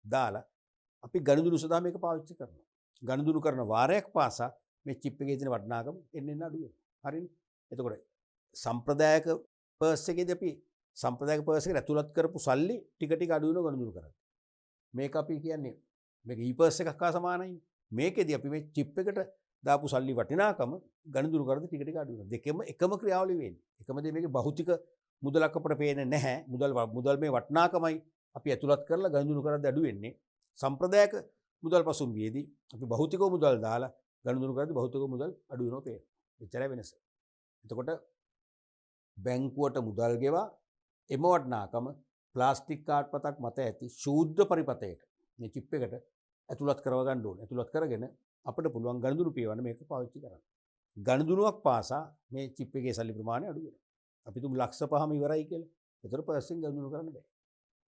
දාලා අපි ගනුදෙනු සඳහා මේක පාවිච්චි කරනවා. ගනුදෙනු කරන වාරයක් පාසා මේ චිප් එකේ තියෙන වටිනාකම එන්න අඩු වෙනවා. හරිනේ? එතකොට සම්ප්‍රදායික පර්ස් එකේදී අපි සම්ප්‍රදායික පර්ස් එකට ඇතුළත් කරපු සල්ලි ටික ටික අඩු වෙනවා ගනුදෙනු කරද්දී. මේක අපි කියන්නේ මේක ඊ-පර්ස් එකක් හා සමානයි. මේකෙදී අපි මේ චිප් එකට දාපු සල්ලි වටිනාකම ගනුදෙනු කරද්දී ටික ටික අඩු වෙනවා. දෙකම එකම ක්‍රියාවලිය වෙන්නේ. එකම දේ මේකේ භෞතික මුදලක් අපට පේන්නේ නැහැ. මුදල් මේ වටිනාකමයි අපි ඇතුළත් කරලා ගනුදෙනු කරද්දී අඩු වෙන්නේ. සම්ප්‍රදායික මුදල් පසුම්බියේදී අපි භෞතික මුදල් දාලා ගනුදෙනු කරද්දී භෞතික මුදල් අඩු වෙනවා පේනවා. එච්චරයි වෙනස. එතකොට බැංකුවට මුදල් ගෙවා එම වටිනාකම ප්ලාස්ටික් කාඩ් පතක් මත ඇති ශූද්‍ර පරිපතයට මේ චිප් එකට ඇතුළත් කරව ගන්න ඕනේ. ඇතුළත් කරගෙන අපිට පුළුවන් ගනුදෙනු පියවන්න මේක පාවිච්චි කරන්න. ගනුදෙනුවක් පාසා මේ චිප් එකේ සල්ලි ප්‍රමාණය අඩු වෙනවා. අපි තුමු ලක්ෂ 5ම ඉවරයි කියලා. ඒතර පර්ස් එකෙන් ගනුදෙනු කරන්න බෑ.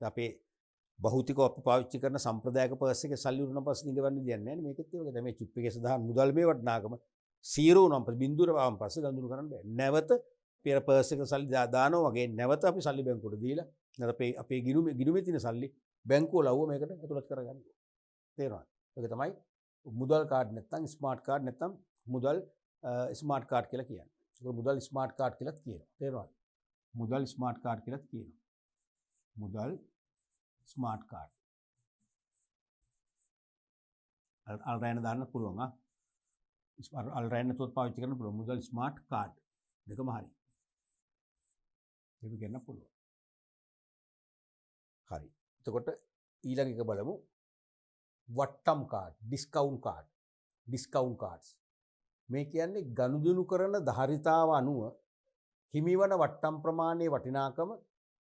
අපේ භෞතිකව අපි පාවිච්චි කරන සම්ප්‍රදායික පර්ස් එකේ සල්ලි උනන පස්සේ නිගවන්න දෙයක් නැහැ නේ. මේකෙත් ඒ වගේ තමයි චිප් එකේ සදාන මුදල් මේ වටිනාකම 0 වුණාම බිඳුවට ආවම පස්සේ ගනුදෙනු කරන්න බෑ. නැවත පෙර පර්ස් එකට සල්ලි දානවා වගේ නැවත අපි සල්ලි බැංකුවට දීලා නැත්නම් අපේ ගිණුමේ තියෙන සල්ලි බැංකුව ලව්ව මේකට ඇතුළත් කරගන්න ඕනේ. තේරෙනවද? ඒක තමයි මුදල් කාඩ් නැත්නම් ස්මාර්ට් කාඩ් නැත්නම් මුදල් ස්මාර්ට් කාඩ් කියලා කියන්නේ. ඒක මුදල් ස්මාර්ට් කාඩ් කියලාත් කියනවා. තේරෙනවද? මුදල් ස්මාර්ට් කාඩ් කියලාත් කියනවා. මුදල් ස්මාර්ට් කාඩ්. අල්රෑන දාන්න පුළුවන් ආ. අල්රෑන තොත් පාවිච්චි කරන්න පුළුවන් මුදල් ස්මාර්ට් කාඩ්. දෙකම හරි. ඒක ගන්න පුළුවන්. හරි. එතකොට ඊළඟ එක බලමු. වට්ටම් card, discount card. Discount cards. මේ කියන්නේ ගනුදෙනු කරන ධාරිතාව අනුව හිමිවන වට්ටම් ප්‍රමාණයේ වටිනාකම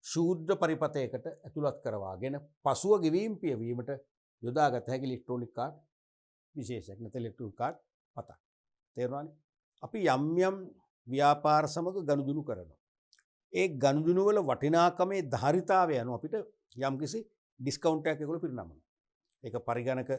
ශූද්‍ර පරිපතයකට ඇතුළත් කරවාගෙන පසුව ගෙවීම් පියවීමට යොදාගත හැකි ඉලෙක්ට්‍රොනික කාඩ් විශේෂයක් නැත්නම් ඉලෙක්ට්‍රොනික කාඩ් පතක්. තේරුණානේ? අපි යම් යම් ව්‍යාපාර සමග ගනුදෙනු කරනවා. ඒ ගනුදෙනු වල වටිනාකමේ ධාරිතාවය අනුව අපිට යම්කිසි ඩිස්කවුන්ට් එකක් ඒගොල්ලෝ පිරිනමනවා. ඒක පරිගණක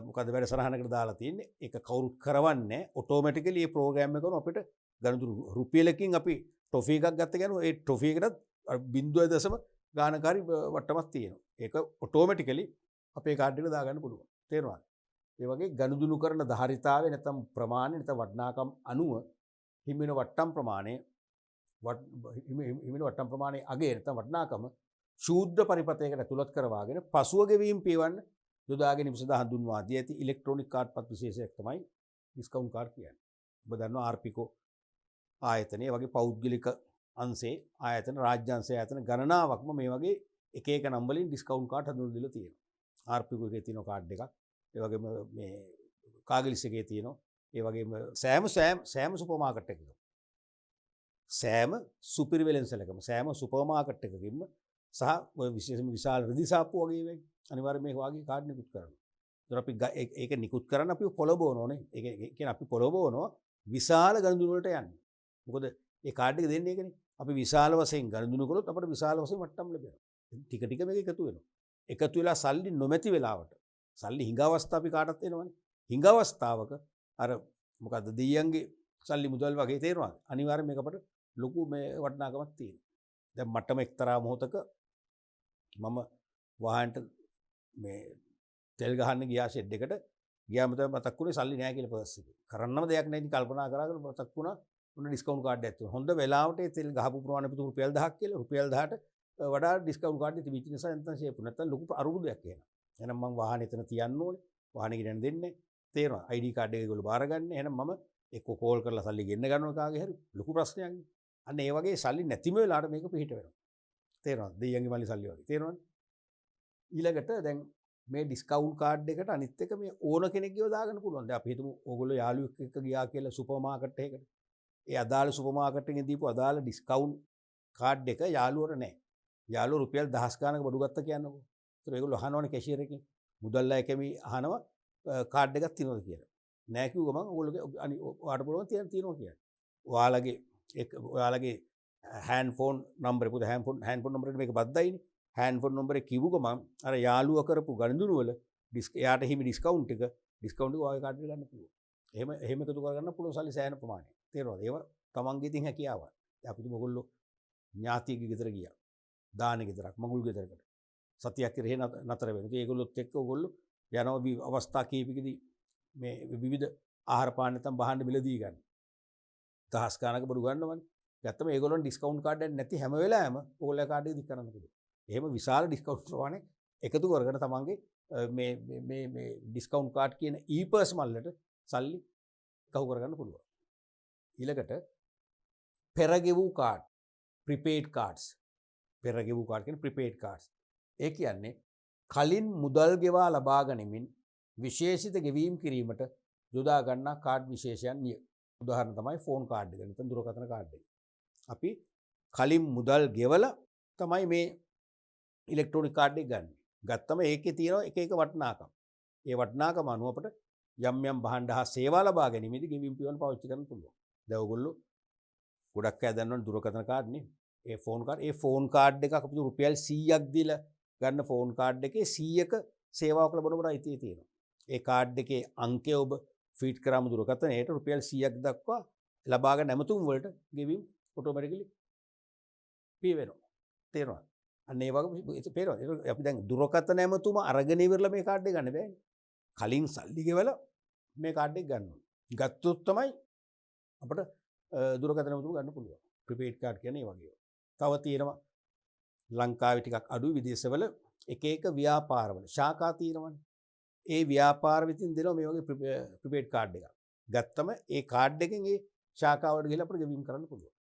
මොකද වැඩසටහනකට දාලා තියෙන්නේ. ඒක කවුරුත් කරවන්නේ ඔටෝමැටිකලි මේ ප්‍රෝග්‍රෑම් එක කරන අපිට ගනුදෙනු රුපියලකින් අපි ටොෆි එකක් ගත්ත කියනවා ඒ ටොෆි එකටත් 0.0 ගානකාරී වට්ටමක් තියෙනවා. ඒක ඔටෝමැටිකලි අපේ කාඩ් එකට දාගන්න පුළුවන්. තේරුණාද? ඒ වගේ ගනුදෙනු කරන ධාරිතාවය නැත්නම් ප්‍රමාණය නැත්නම් වටිනාකම් අනුව හිමින වට්ටම් ප්‍රමාණය හිමින වට්ටම් ප්‍රමාණයේ අගය නැත්නම් වටිනාකම ශූද්‍ර පරිපතයකට ඇතුළත් කරවාගෙන පසුව ගෙවීම් පියවන්න යොදා ගැනීම සඳහා හඳුන්වා දී ඇති ඉලෙක්ට්‍රොනික කාඩ් පත් විශේෂයක් තමයි ඩිස්කවුන්ට් කාඩ් කියන්නේ. ඔබ දන්නවා ආර්පිකෝ ආයතනයේ වගේ පෞද්ගලික අංශේ ආයතන රාජ්‍ය අංශේ ආයතන ගණනාවක්ම මේ වගේ එක එක නම් වලින් ඩිස්කවුන්ට් කාඩ් හඳුන්වලා දීලා තියෙනවා. ආර්පිකෝ එකේ තියෙන කාඩ් එකක්. ඒ වගේම මේ කාගලිස් එකේ තියෙනවා. ඒ වගේම සෑම සුපර් මාකට් එකකම සෑම සුපිරිවෙලෙන්සලකම සෑම සුපර් මාකට් එකකින්ම සහ ඔය විශේෂම විශාල රෙදි සාප්පු වගේ වෙයි අනිවාර්යයෙන් මේ වගේ කාඩ් නිකුත් කරනවා. ඒතර අපි ඒක නිකුත් කරන්න අපි පොළඹවනෝනේ. ඒක කියන්නේ අපි පොළඹවනවා විශාල ගනුදෙනු වලට යන්නේ. මොකද ඒ කාඩ් එක දෙන්නේ ඒකනේ. අපි විශාල වශයෙන් ගනුදෙනු කළොත් අපිට විශාල වශයෙන් වට්ටම් ලැබෙනවා. ටික ටික මේක එකතු වෙනවා. එකතු වෙලා සල්ලි නොමැති වෙලාවට සල්ලි හිඟ අවස්ථා අපි කාටත් එනවනේ. හිඟ අවස්ථාවක අර මොකද්ද දෙයියන්ගේ සල්ලි මුදල් වගේ තේරෙනවද? අනිවාර්යයෙන් මේක අපිට ලොකු මේ වටිනාකමක් තියෙනවා. දැන් මට්ටම එක්තරා මොහොතක මම වාහනට මේ තෙල් ගහන්න ගියා ෂෙඩ් එකට ගියාම තමයි මතක් වුණේ සල්ලි නැහැ කියලා පර්ස් එකේ. කරන්නම දෙයක් නැහැ ඉතින් කල්පනා කරාගෙන මතක් වුණා උන්න ඩිස්කවුන්ට් කාඩ් එකක් තියෙනවා. හොඳ වෙලාවට ඒ තෙල් ගහපු ප්‍රමාණය පිටු රුපියල් 1000ක් කියලා රුපියල් 10ට වඩා ඩිස්කවුන්ට් කාඩ් එක තිබිච්ච නිසා නැත්නම් ෂේප් නැත්නම් ලොකු අරුබුදයක් එනවා. එහෙනම් මම වාහනේ එතන තියන්න ඕනේ. වාහනේ ගෙනන්න දෙන්නේ. තේරෙනවා. ID කාඩ් එක ඒගොල්ලෝ බාරගන්නේ. එහෙනම් මම එක්ක කෝල් කරලා සල්ලි ගෙන්න ගන්නවා කාගේ හරි ලොකු ප්‍රශ්නයක් නේ. අන්න ඒ වගේ සල්ලි නැතිම වෙලාවට මේක පිට වෙනවා. තේරෙනවද? දෙයියන්ගේ මල්ලි සල්ලි වගේ. තේරෙනවද? ඊළඟට දැන් මේ ඩිස්කවුන්ට් කාඩ් එකට අනිත් එක මේ ඕන කෙනෙක්ගේව දාගන්න පුළුවන්. දැන් අපි හිතමු ඕගොල්ලෝ යාළුවෙක් එක්ක ගියා කියලා සුපර් මාකට් එකකට. ඒ අදාළ සුපර් මාකට් එකෙන් දීපු අදාළ ඩිස්කවුන්ට් කාඩ් එක යාළුවර නැහැ. යාළුවෝ රුපියල් 10 ගානක බඩු ගත්ත කියන්නකෝ. ඒතර ඒගොල්ලෝ අහනවනේ කැෂියර් එකෙන්. මුදල් අය කැමි අහනවා කාඩ් එකක් තියෙනවද කියලා. නැහැ කිව්ව ගමන් ඕගොල්ලෝගේ ඔයාලට පුළුවන් තියෙනවා කියලා. ඔයාලගේ හෑන්ඩ් ෆෝන් නම්බරේ පුත හෑන්ඩ් ෆෝන් නම්බරේට මේක බද්දයිනේ. හෑන්ඩ් ෆෝන් නම්බරේ කිව්ව ගමන් අර යාළුවා කරපු ගණදුණු වල එයාට හිමි ඩිස්කවුන්ට් එක ඔය කාඩ් එක ගන්න පුළුවන්. එහෙම එකතු කරගන්න පුළුවන් සල්ලි සෑහෙන ප්‍රමාණයක්. තේරෙනවද? ඒව තමන්ගේ ඉතින් හැකියාවක්. අපි තුමු ඔයගොල්ලෝ ඥාතියෙක්ගේ ගෙදර ගියා. දානේ ගෙදරක් මඟුල් ගෙදරකට. සතියක් ඉරේ නතර වෙනවා. ඉතින් ඒගොල්ලොත් එක්ක ඔයගොල්ලෝ යනවා අවස්ථා කීපකදී මේ විවිධ ආහාර පාන නැත්නම් බහන්න මිලදී ගන්න. 10 ගානක බඩු ගන්නවනේ. ගත්තම ඒගොල්ලන් ඩිස්කවුන්ට් කාඩ් එක නැති හැම වෙලාවෙම ඕගොල්ලෝ කාඩ් එක දික් කරන්න පුළුවන්. එහෙම විශාල ඩිස්කවුන්ට් ප්‍රමාණයක් එකතු කරගෙන තමන්ගේ මේ ඩිස්කවුන්ට් කාඩ් කියන ඊපර්ස් මල්ලට සල්ලි කහු කරගන්න පුළුවන්. ඊළඟට පෙරගෙවූ කාඩ් ප්‍රිපේඩ් කාඩ්ස්. පෙරගෙවූ කාඩ් කියන්නේ ප්‍රිපේඩ් කාඩ්ස්. ඒ කියන්නේ කලින් මුදල් ගෙවා ලබා ගනිමින් විශේෂිත ගෙවීම් කිරීමට යොදා ගන්නා කාඩ් විශේෂයන් නිය. උදාහරණ තමයි ෆෝන් කාඩ් එක. නැත්නම් දුරකථන කාඩ් එක. අපි කලින් මුදල් ගෙවලා තමයි මේ ඉලෙක්ට්‍රොනික කාඩ් එක ගන්න. ගත්තම ඒකේ තියෙන එක එක වටිනාකම්. ඒ වටිනාකම අනුව අපිට යම් යම් භාණ්ඩ හා සේවා ලබා ගැනීමේදී ගෙවීම් පියවන්න පාවිච්චි කරන්න පුළුවන්. දැන් ඔයගොල්ලෝ ගොඩක් අය දන්නවනේ දුරකථන කාඩ් නේ. ඒ ෆෝන් කාඩ් එක අපි රුපියල් 100ක් දීලා ගන්න ෆෝන් කාඩ් එකේ 100ක සේවාවක් ලැබෙනවට අයිතිය තියෙනවා. ඒ කාඩ් එකේ අංකය ඔබ ෆීඩ් කරාම දුරකථනයට රුපියල් 100ක් දක්වා ලබා ගන්න ඇමතුම් වලට ගෙවීම් ඔටෝමැටිකලි පිය වෙනවා. තේරෙනවද? අන්න ඒ වගේ පේනවා. අපි දැන් දුරකථන ඇමතුම අරගෙන ඉවරලා මේ කාඩ් එක ගන්න බෑනේ. කලින් සල්ලි ගෙවලා මේ කාඩ් එක ගන්න ඕනේ. ගත්තොත් තමයි අපිට දුරකථන ඇමතුම ගන්න පුළුවන්. ප්‍රිපේඩ් කාඩ් කියන්නේ ඒ වගේ. තව තියෙනවා ලංකාවේ ටිකක් අඩුයි විදේශවල එක එක ව්‍යාපාරවල ශාඛා තියෙනවනේ. ඒ ව්‍යාපාර විසින් දෙනවා මේ වගේ ප්‍රිපේඩ් කාඩ් එකක්. ගත්තම ඒ කාඩ් එකෙන් ඒ ශාඛාවට ගිහලා අපිට ගෙවීම් කරන්න පුළුවන්.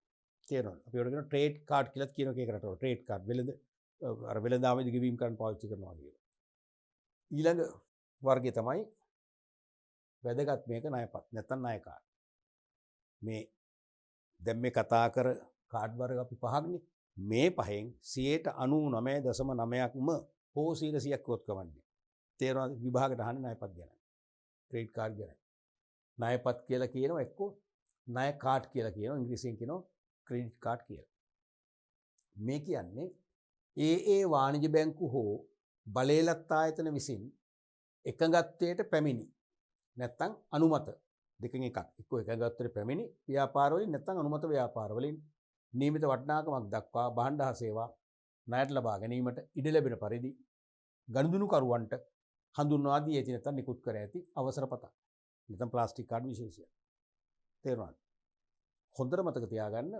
තේරෙනවද? අපි ඒකට කියන ට්‍රේඩ් කාඩ් කියලාත් කියන එක රටවල ට්‍රේඩ් කාඩ් වෙළඳාමේදී ගෙවීම් කරන්න පාවිච්චි කරනවා කියලා. ඊළඟ වර්ගය තමයි වැදගත් මේක ණයපත් නැත්නම් ණය කාඩ්. මේ දැන් මේ කතා කර කාඩ් වර්ග අපි පහක්නේ. මේ පහෙන් 99.9%ක්ම හෝ 100ක් වත් කවන්නේ. තේරෙනවද? විභාගයට අහන්නේ ණයපත් ගැන. ක්‍රෙඩිට් කාඩ් ගැන. ණයපත් කියලා කියනවා එක්කෝ ණය කාඩ් කියලා කියනවා ඉංග්‍රීසියෙන් කියනවා ක්‍රෙඩිට් කාඩ් කියලා. මේ කියන්නේ ඒ වාණිජ බැංකු හෝ බලයලත් ආයතන විසින් එකඟත්වයට පැමිණි නැත්නම් අනුමත දෙකෙන් එකක්. එක්කෝ එකඟත්වයට පැමිණි ව්‍යාපාර වලින් නැත්නම් අනුමත ව්‍යාපාර වලින් නියමිත වටිනාකමක් දක්වා භාණ්ඩ හා සේවා ණයට ලබා ගැනීමට ඉඩ ලැබෙන පරිදි ගනුදෙනුකරුවන්ට හඳුන්වා දී ඇති නැත්නම් නිකුත් කර ඇති අවසර පතක්. නැත්නම් ප්ලාස්ටික් කාඩ් විශේෂය. තේරුණාද? හොඳට මතක තියාගන්න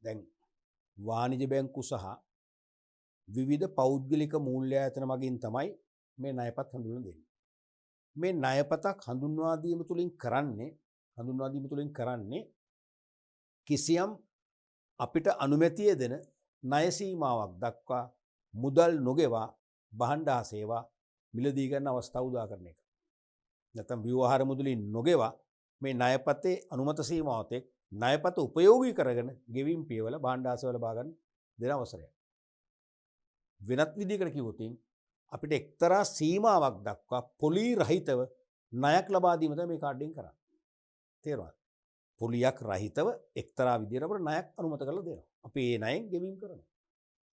දැන් වාණිජ බැංකු සහ විවිධ පෞද්ගලික මූල්‍ය ආයතන මගින් තමයි මේ ණයපත් හඳුන්වලා දෙන්නේ. මේ ණයපතක් හඳුන්වා දීම තුලින් කරන්නේ කිසියම් අපිට අනුමැතිය දෙන ණය සීමාවක් දක්වා මුදල් නොගෙවා භාණ්ඩ හා සේවා මිලදී ගන්න අවස්ථාව උදා කරන එක. නැත්නම් ව්‍යවහාර මුදලින් නොගෙවා මේ ණයපතේ අනුමත සීමාවත් එක්ක ණයපත උපයෝගී කරගෙන ගෙවීම් පියවල භාණ්ඩ හා සේවා ලබා ගන්න දෙන අවසරය. වෙනත් විදිහකට කිව්වොත් අපිට එක්තරා සීමාවක් දක්වා පොලී රහිතව ණයක් ලබා දීම තමයි මේ කාඩ් එකෙන් කරන්නේ. තේරුණාද? පොලියක් රහිතව එක්තරා විදිහකට අපිට ණයක් අනුමත කරලා දෙනවා. අපි ඒ ණයෙන් ගෙවීම් කරනවා.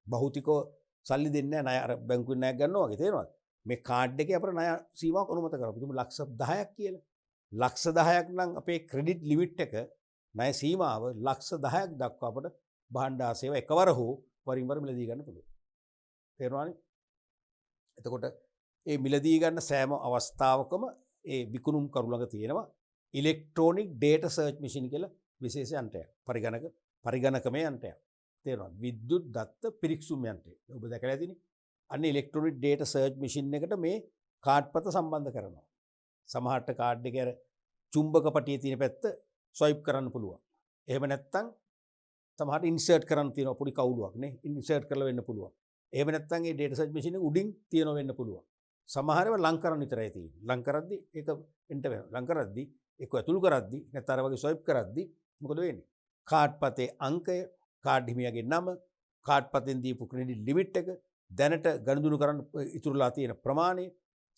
භෞතිකව සල්ලි දෙන්නේ නැහැ ණය අර බැංකුවෙන් ණයක් ගන්නවා වගේ. තේරුණාද? මේ කාඩ් එකේ අපිට ණය සීමාවක් අනුමත කරනවා. තුමු ලක්ෂ 10ක් කියලා. ලක්ෂ 10ක් නම් අපේ ක්‍රෙඩිට් ලිමිට් එක ණය සීමාව ලක්ෂ 10ක් දක්වා අපිට භාණ්ඩ හා සේවා එකවර හෝ වරින් වර මිලදී ගන්න පුළුවන්. තේරුණානේ? එතකොට ඒ මිලදී ගන්න සෑම අවස්ථාවකම ඒ විකුණුම් කරු ළඟ තියෙනවා ඉලෙක්ට්‍රොනික ඩේටා සර්ච් මැෂින් කියලා විශේෂ යන්ත්‍රයක්. පරිගණකමය යන්ත්‍රයක්. තේරුණාද? විද්‍යුත් දත්ත පිරික්සුම් යන්ත්‍රය. ඔබ දැකලා ඇතිනේ. අන්න ඉලෙක්ට්‍රොනික ඩේටා සර්ච් මැෂින් එකට මේ කාඩ් පත සම්බන්ධ කරනවා. සමහරට කාඩ් එකේ අර චුම්බක පටියේ තියෙන පැත්ත ස්වයිප් කරන්න පුළුවන්. එහෙම නැත්නම් සමහරට ඉන්සර්ට් කරන්න තියෙන පොඩි කවුලුවක් නේ. ඉන්සර්ට් කරලා වෙන්න පුළුවන්. එහෙම නැත්නම් ඒ ඩේටා සර්ච් මැෂින් එක උඩින් තියන වෙන්න පුළුවන්. සමහරව ලං කරන්න විතරයි තියෙන්නේ. ලං කරද්දි ඒක එන්ටර් වෙනවා. ලං කරද්දි ඒක ඇතුල් කරද්දි නැත්නම් අර වගේ ස්වයිප් කරද්දි මොකද වෙන්නේ? කාඩ් පතේ අංකය, කාඩ් හිමියාගේ නම, කාඩ් පතෙන් දීපු ක්‍රෙඩිට් ලිමිට් එක, දැනට ගනුදෙනු කරන්න ඉතුරුලා තියෙන ප්‍රමාණය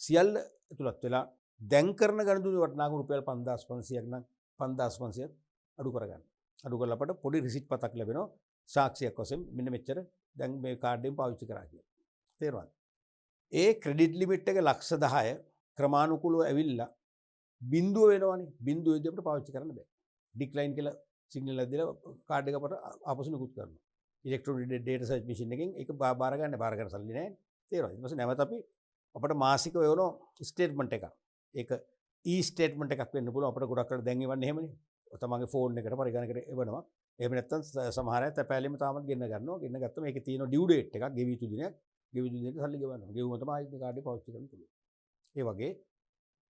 සියල්ල ඇතුළත් වෙලා දැන් කරන ගනුදෙනු වටිනාකම රුපියල් 5500ක් නම් 5500ක් අඩු කරගන්න. අඩු කරලා අපට පොඩි රිසිට් පතක් ලැබෙනවා. සාක්ෂියක් වශයෙන් මෙන්න මෙච්චර දැන් මේ කාඩ් එකෙන් පාවිච්චි කරා කියලා. තේරුණාද? ඒ ක්‍රෙඩිට් ලිමිට් එක ලක්ෂ 10 ක්‍රමානුකූලව ඇවිල්ලා බිඳුව වෙනවනේ. බිඳුව වෙද්දී අපිට පාවිච්චි කරන්න බෑ. ඩික්ලයින් කියලා සිග්නල් එකක් දීලා කාඩ් එක අපට ආපසු නිකුත් කරනවා. ඉලෙක්ට්‍රොනික ඩේටා සර්ච් මැෂින් එකෙන් ඒක බාර ගන්න සල්ලි නැහැ. තේරුණාද? ඊට පස්සේ නැවත අපි අපිට මාසිකව එවන ස්ටේට්මන්ට් එකක්. ඒක ඊ ස්ටේට්මන්ට් එකක් වෙන්න පුළුවන්. අපිට ගොඩක් කරලා දැන් එවන්නේ එහෙමනේ. තමන්ගේ ෆෝන් එකට පරිගණකයට එවනවා. එහෙම නැත්නම් සමහර අය තැපෑලෙම තාමත් ගෙන්න ගන්නවා. ගෙන්න ගත්තම ඒකේ තියෙන ඩියු ඩේට් එකක් ගෙවිය යුතු දිනයක්. ගෙවිය යුතු දිනේට සල්ලි ගෙවනවා. ගෙවුවම තමයි මේ කාඩ් එක පාවිච්චි කරන්න පුළුවන්. ඒ වගේ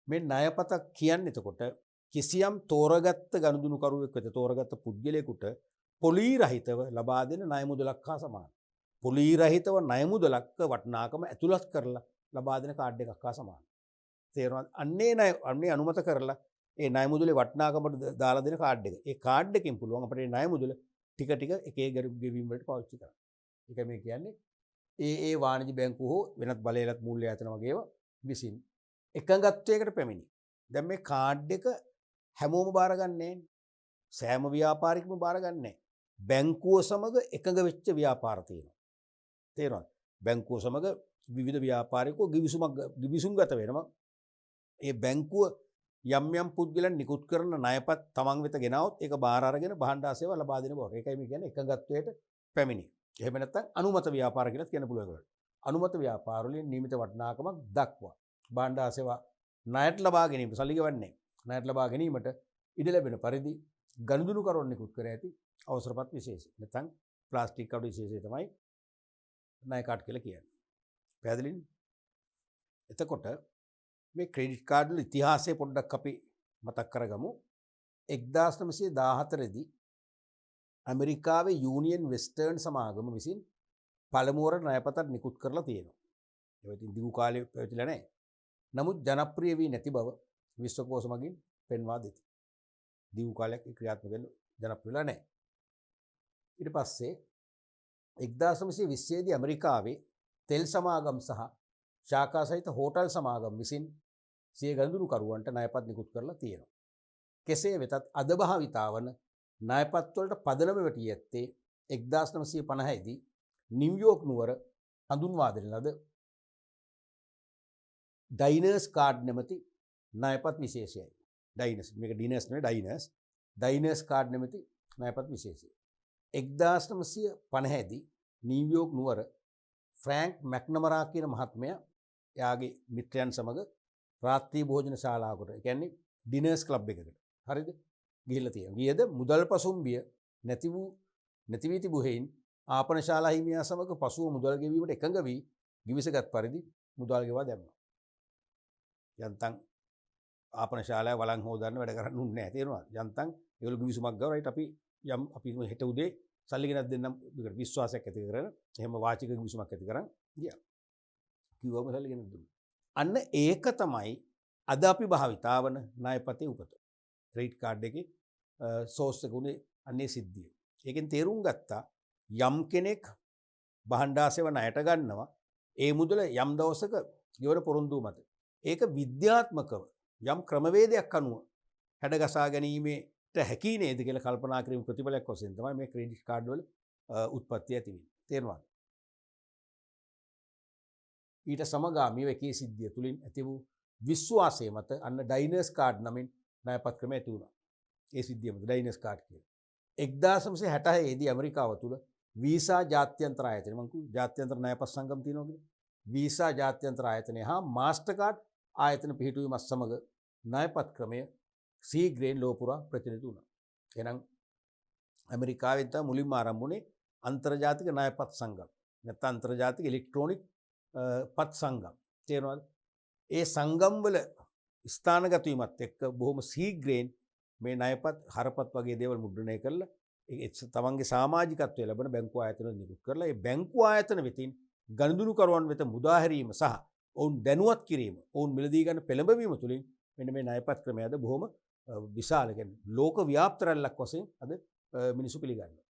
මේ ණයපතක් කියන්නේ එතකොට කිසියම් තෝරගත්ත ගනුදෙනුකරුවෙක් වෙත තෝරගත්ත පුද්ගලයෙකුට පොලී රහිතව ලබා දෙන ණය මුදලක් හා සමානයි. පොලී රහිතව ණය මුදලක් වටිනාකම ඇතුළත් කරලා ලබා දෙන කාඩ් එකක් හා සමානයි. තේරුණාද? අන්නේ අනුමත කරලා ඒ ණය මුදලේ වටිනාකමට දාලා දෙන කාඩ් එක. ඒ කාඩ් එකෙන් පුළුවන් අපිට මේ ණය මුදල ටික ටික එක එක ගෙවීම් වලට පාවිච්චි කරන්න. ඒක මේ කියන්නේ ඒ වාණිජ බැංකු හෝ වෙනත් බලයලත් මූල්‍ය ආයතන වගේ ඒවා විසින් එකඟත්වයකට පැමිණි. දැන් මේ කාඩ් එක හැමෝම බාරගන්නේ නැහැ. සෑම ව්‍යාපාරිකම බාරගන්නේ නැහැ. බැංකුව සමග එකඟ වෙච්ච ව්‍යාපාර තියෙනවා. තේරුණාද? බැංකුව සමග විවිධ ව්‍යාපාරිකෝ ගිවිසුම්ගත වෙනවා. ඒ බැංකුව යම් යම් පුද්ගලයන් නිකුත් කරන ණයපත් තමන් වෙත ගෙනවොත් ඒක බාර අරගෙන භාණ්ඩ හා සේවා ලබා දෙන බව. ඒකයි මේ කියන්නේ එකඟත්වයට පැමිණි. එහෙම නැත්නම් අනුමත ව්‍යාපාර කියලා කියන්න පුළුවන් ඒකට. අනුමත ව්‍යාපාර වලින් නියමිත වටිනාකමක් දක්වා භාණ්ඩ හා සේවා ණයට ලබා ගැනීම සල්ලි ගෙවන්නේ. ණයට ලබා ගැනීමට ඉඩ ලැබෙන පරිදි ගනුදෙනු කරන නිකුත් කර ඇති අවසරපත් විශේෂය. නැත්නම් ප්ලාස්ටික් කාඩ් විශේෂය තමයි ණය කාඩ් කියලා කියන්නේ. පැහැදිලිද? එතකොට මේ ක්‍රෙඩිට් කාඩ් වල ඉතිහාසය පොඩ්ඩක් අපි මතක් කරගමු. 1914 දී ඇමරිකාවේ යූනියන් වෙස්ටර්න් සමාගම විසින් පළමුවර ණයපතක් නිකුත් කරලා තියෙනවා. ඒක ඉතින් දිගු කාලයක් පැවතිලා නැහැ. නමුත් ජනප්‍රිය වී නැති බව විශ්වකෝෂ මගින් පෙන්වා දෙති. දීර්ඝ කාලයක් ක්‍රියාත්මක වෙන ජනප්‍රිය වෙලා නැහැ. ඊට පස්සේ 1920 දී ඇමරිකාවේ තෙල් සමාගම් සහ ශාඛා සහිත හෝටල් සමාගම් විසින් සිය ගනුදෙනුකරුවන්ට ණයපත් නිකුත් කරලා තියෙනවා. කෙසේ වෙතත් අද භාවිතා වන ණයපත් වලට පදනම වැටී ඇත්තේ 1950 දී නිව්යෝර්ක් නුවර හඳුන්වා දෙන ලද ඩයිනර්ස් කාඩ් නැමැති ණයපත් විශේෂයයි. ඩයිනර්ස් මේක ඩිනර්ස් නෙවෙයි ඩයිනර්ස් කාඩ් නැමැති ණයපත් විශේෂය. 1950 දී නිව්යෝර්ක් නුවර ෆ්‍රැන්ක් මැක්නමරා කියන මහත්මයා එයාගේ මිත්‍රයන් සමග රාත්‍රී භෝජන ශාලාවකට, ඒ කියන්නේ ඩිනර්ස් ක්ලබ් එකකට, හරිද? ගිහිල්ලා තියෙනවා. ගියද මුදල් පසුම්බිය නැති වී තිබු හේයින් ආපන ශාලා හිමියා සමග පසුව මුදල් ගෙවීමට එකඟ වී ගිවිසගත් පරිදි මුදල් ගෙවා දැම්මා. යන්තම් ආපන ශාලාව වළං හොදන්න වැඩ කරන්න උන්නේ නැහැ. තේරුණාද? යන්තම් ඒගොල්ලෝ ගිවිසුමක් ගාව රයිට් අපි හෙට උදේ සල්ලි ගෙනත් දෙන්නම් විශ්වාසයක් ඇති කරගෙන එහෙම වාචික ගිවිසුමක් ඇති කරන් ගියා. කිව්වම සල්ලි ගෙනත් දුන්නා. අන්න ඒක තමයි අද අපි භාවිතා වන ණයපතේ උපත. ක්‍රෙඩිට් කාඩ් එකේ සෝස් එක උනේ අන්නේ සිද්ධිය. ඒකෙන් තේරුම් ගත්තා යම් කෙනෙක් භාණ්ඩාසේව ණයට ගන්නවා ඒ මුදල යම් දවසක ගෙවන පොරොන්දු මත ඒක විද්‍යාත්මකව යම් ක්‍රමවේදයක් අනුව හැඩගසා ගැනීමට හැකි නේද කියලා කල්පනා කිරීම ප්‍රතිඵලයක් වශයෙන් තමයි මේ ක්‍රෙඩිට් කාඩ් වල උත්පත්තිය ඇති වෙන්නේ. තේරුණාද? ඊට සමගාමීව එකී සිද්ධිය තුලින් ඇති වූ විශ්වාසය මත අන්න ඩයිනර්ස් කාඩ් නමින් ණයපත් ක්‍රමය ඇති වුණා. ඒ සිද්ධිය මත ඩයිනර්ස් කාඩ් කියලා. 1966 දී ඇමරිකාව තුල වීසා ජාත්‍යන්තර ආයතනය මං කිව්වා ජාත්‍යන්තර ණයපත් සංගම් තියෙනවා කියලා. වීසා ජාත්‍යන්තර ආයතනය හා මාස්ටර්කාඩ් ආයතන පිහිටුවීමත් සමග ණයපත් ක්‍රමය සීග්‍රේන් ලෝ පුරා ප්‍රචලිත වුණා. එහෙනම් ඇමරිකාවෙන් තමයි මුලින්ම ආරම්භ වුණේ අන්තර්ජාතික ණයපත් සංගම්. නැත්නම් අන්තර්ජාතික ඉලෙක්ට්‍රොනික පත් සංගම්. තේරෙනවද? ඒ සංගම් වල ස්ථානගත වීමත් එක්ක බොහොම සීග්‍රේන් මේ ණයපත් හරපත් වගේ දේවල් මුද්‍රණය කරලා තමන්ගේ සමාජිකත්වය ලැබෙන බැංකු ආයතන නිකුත් කරලා ඒ බැංකු ආයතන වෙතින් ගනුදෙනුකරුවන් වෙත මුදා හැරීම සහ ඔවුන් දැනුවත් කිරීම, ඔවුන් මිලදී ගන්න පෙළඹවීම තුළින් මෙන්න මේ ණයපත් ක්‍රමය අද බොහොම විශාල කියන්නේ ලෝක ව්‍යාප්ත රැල්ලක් වශයෙන් අද මිනිසු පිළිගන්නවා.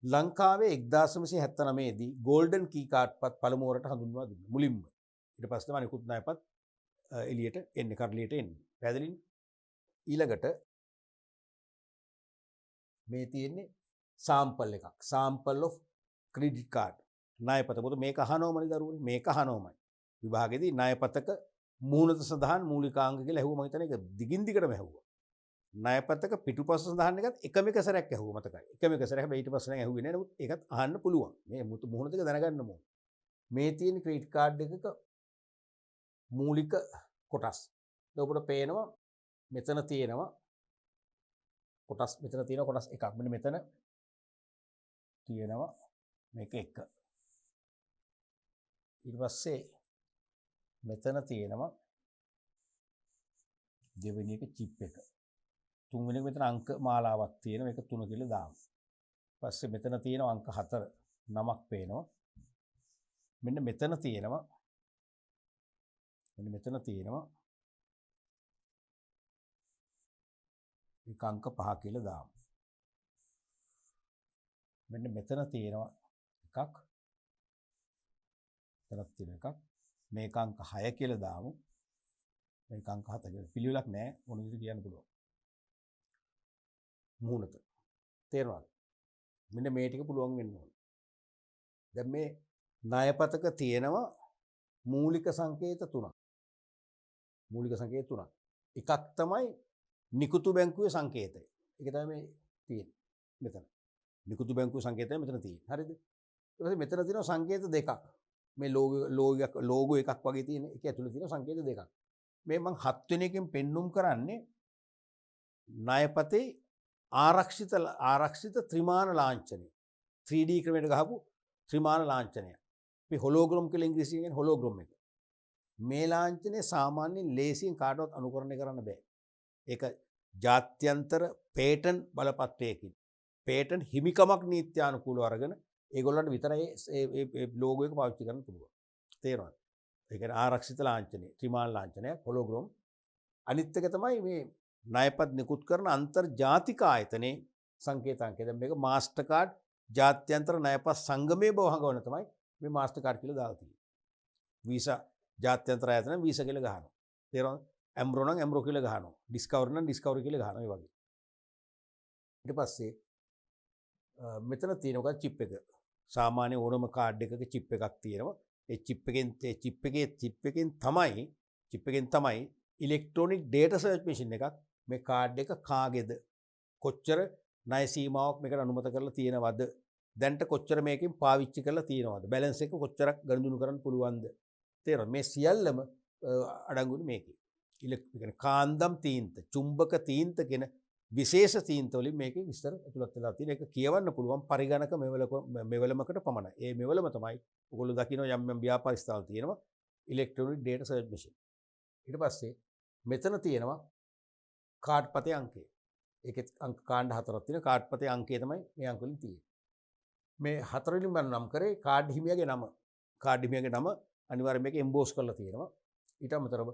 ලංකාවේ 1979 දී ගෝල්ඩන් කී කාඩ් පත් පළමුවරට හඳුන්වා දුන්නා මුලින්ම. ඊට පස්සේ තමයි නිකුත් ණයපත් එළියට එන්නේ, කරලියට එන්නේ. පැහැදිලිද? ඊළඟට මේ තියෙන්නේ සාම්පල් එකක්. Sample of credit card. ණයපත. පොත මේක අහනවමනේ දරුවනේ. මේක අහනවමයි. විභාගෙදී ණයපතක මූලත සඳහන් මූලිකාංග කියලා ඇහුවා. මම හිතන්නේ ඒක දිගින් දිගටම ඇහුවා. ණයපතක පිටුපස සඳහන් එකත් එකම එක සැරයක් ඇහුවා මතකයි. එකම එක සැරයක්. හැබැයි ඊට පස්සේ නම් ඇහුවේ නෑ. නමුත් ඒකත් අහන්න පුළුවන්. මේ මුහුණ දෙක දැනගන්න ඕන. මේ තියෙන ක්‍රෙඩිට් කාඩ් එකක මූලික කොටස්. ඔබට පේනවා මෙතන තියෙනවා කොටස් එකක්. මෙන්න මෙතන තියෙනවා මේක එක. ඊට පස්සේ මෙතන තියෙනවා දෙවෙනි එක චිප් එක. තුන්වෙනි එක මෙතන අංක මාලාවක් තියෙනවා. මේක 3 කියලා දාමු. ඊපස්සේ මෙතන තියෙනවා අංක 4 නමක් පේනවා. මෙන්න මෙතන තියෙනවා එක අංක 5 කියලා දාමු. මෙන්න මෙතන තියෙනවා එකක්. මෙතනක් තියෙන එකක්. මේක අංක 6 කියලා දාමු. මේක අංක 7 කියලා. පිළිවෙලක් නැහැ. මොන විදිහට කියන්න පුළුවන්. මූලත. තේරෙනවද? මෙන්න මේ ටික පුළුවන් වෙන්න ඕනේ. දැන් මේ ණයපතක තියෙනවා මූලික සංකේත 3ක්. එකක් තමයි නිකුතු බැංකුවේ සංකේතය. ඒක තමයි මේ තියෙන්නේ. මෙතන. නිකුතු බැංකුවේ සංකේතය මෙතන තියෙන්නේ. හරිද? ඊට පස්සේ මෙතන තියෙනවා සංකේත දෙකක්. මේ ලෝගෝ එකක් වගේ තියෙන එක ඇතුලේ තියෙන සංකේත දෙකක්. මේ මම 7 වෙනි එකෙන් පෙන්눔 කරන්නේ ණයපතේ ආරක්ෂිත ත්‍රිමාන ලාංඡනය. 3D ක්‍රමයට ගහපු ත්‍රිමාන ලාංඡනය. අපි හොලෝග්‍රෑම් කියලා ඉංග්‍රීසියෙන් කියන හොලෝග්‍රෑම් එක. මේ ලාංඡනය සාමාන්‍යයෙන් ලේසියෙන් කාටවත් අනුකරණය කරන්න බෑ. ඒක ජාත්‍යන්තර පේටන්ට් බලපත්‍රයකින් පේටන්ට් හිමිකමක් නීත්‍යානුකූලව අරගෙන ඒගොල්ලන්ට විතරයි ඒ ලෝගෝ එක පාවිච්චි කරන්න පුළුවන්. තේරෙනවද? ඒ කියන්නේ ආරක්ෂිත ලාංඡනය, ත්‍රිමාන ලාංඡනයක් හොලෝග්‍රෑම් අනිත් එක තමයි මේ ණයපත් නිකුත් කරන අන්තර්ජාතික ආයතනයේ සංකේතාංකය. දැන් මේක මාස්ටර්කාඩ් ජාත්‍යන්තර ණයපත් සංගමයේ බව හඟවන තමයි මේ මාස්ටර්කාඩ් කියලා දාලා තියෙන්නේ. වීසා ජාත්‍යන්තර ආයතන වීසා කියලා ගහනවා. තේරෙනවද? ඇම්රෝ නම් ඇම්රෝ කියලා ගහනවා. ඩිස්කවරි නම් ඩිස්කවරි කියලා ගහනවා. ඒ වගේ. ඊට පස්සේ මෙතන තියෙනවා චිප් එක. සාමාන්‍ය ඕනම කාඩ් එකක චිප් එකක් තියෙනවා. ඒ චිප් එකෙන් තමයි ඉලෙක්ට්‍රොනික ඩේටා සර්ච් මැෂින් එකක් මේ කාඩ් එක කාගේද කොච්චර ණය සීමාවක් මේකට අනුමත කරලා තියෙනවද දැන්ට කොච්චර මේකෙන් පාවිච්චි කරලා තියෙනවද බැලන්ස් එක කොච්චරක් ගණන් කරන්න පුළුවන්ද තේරෙනවද මේ සියල්ලම අඩංගුනේ මේකේ ඉලෙක්ට්‍රික කාන්දම් තීන්ත චුම්බක තීන්ත කියන විශේෂ තීන්ත වලින් මේකේ විස්තර ඇතුළත් වෙලා තියෙන එක කියවන්න පුළුවන් පරිගණක මෙවලමකට පමණයි. ඒ මෙවලම තමයි ඔයගොල්ලෝ දකින්න යම් ව්‍යාපාර ස්ථාවල තියෙනවා ඉලෙක්ට්‍රොනික ඩේටා සර්ච් මැෂින්. ඊට පස්සේ මෙතන තියෙනවා කාඩ් පතේ අංකය. ඒකෙත් අංක කාණ්ඩ හතරක් තියෙනවා. කාඩ් පතේ අංකය තමයි මේ අංක වලින් තියෙන්නේ. මේ හතරෙන් මම නම් කරේ කාඩ් හිමියාගේ නම. කාඩ් හිමියාගේ නම අනිවාර්යයෙන් මේක එම්බෝස් කරලා තියෙනවා. ඊට අමතරව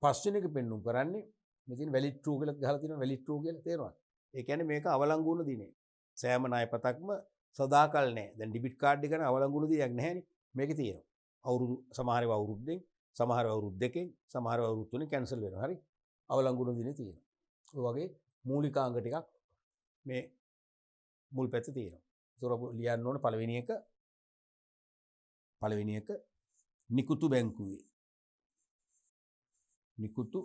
පස්වෙනි එක පෙන්වුම් කරන්නේ මෙතන වැලිඩ් ට්‍රූ කියලා ගහලා තියෙනවා වැලිඩ් ට්‍රූ කියලා තේරෙනවද? ඒ කියන්නේ මේක අවලංගු වුණ දිනේ. සෑම ණයපතක්ම සදාකල් නැහැ. දැන් ඩෙබිට් කාඩ් එක ගැන අවලංගු වුණ දිනයක් නැහැනේ. මේකේ තියෙනවා. අවුරුදු සමහර ඒවා අවුරුද්දෙන් සමහර අවුරුදු දෙකෙන් සමහර අවුරුදු තුනෙන් කැන්සල් වෙනවා. හරි. අවලංගු වුණ දිනේ තියෙනවා. ඔය වගේ මූලිකාංග ටිකක් මේ මුල් පැත්තේ තියෙනවා. ඒතර ලියන්න ඕන පළවෙනි එක නිකුතු බැංකුවේ නිකුතු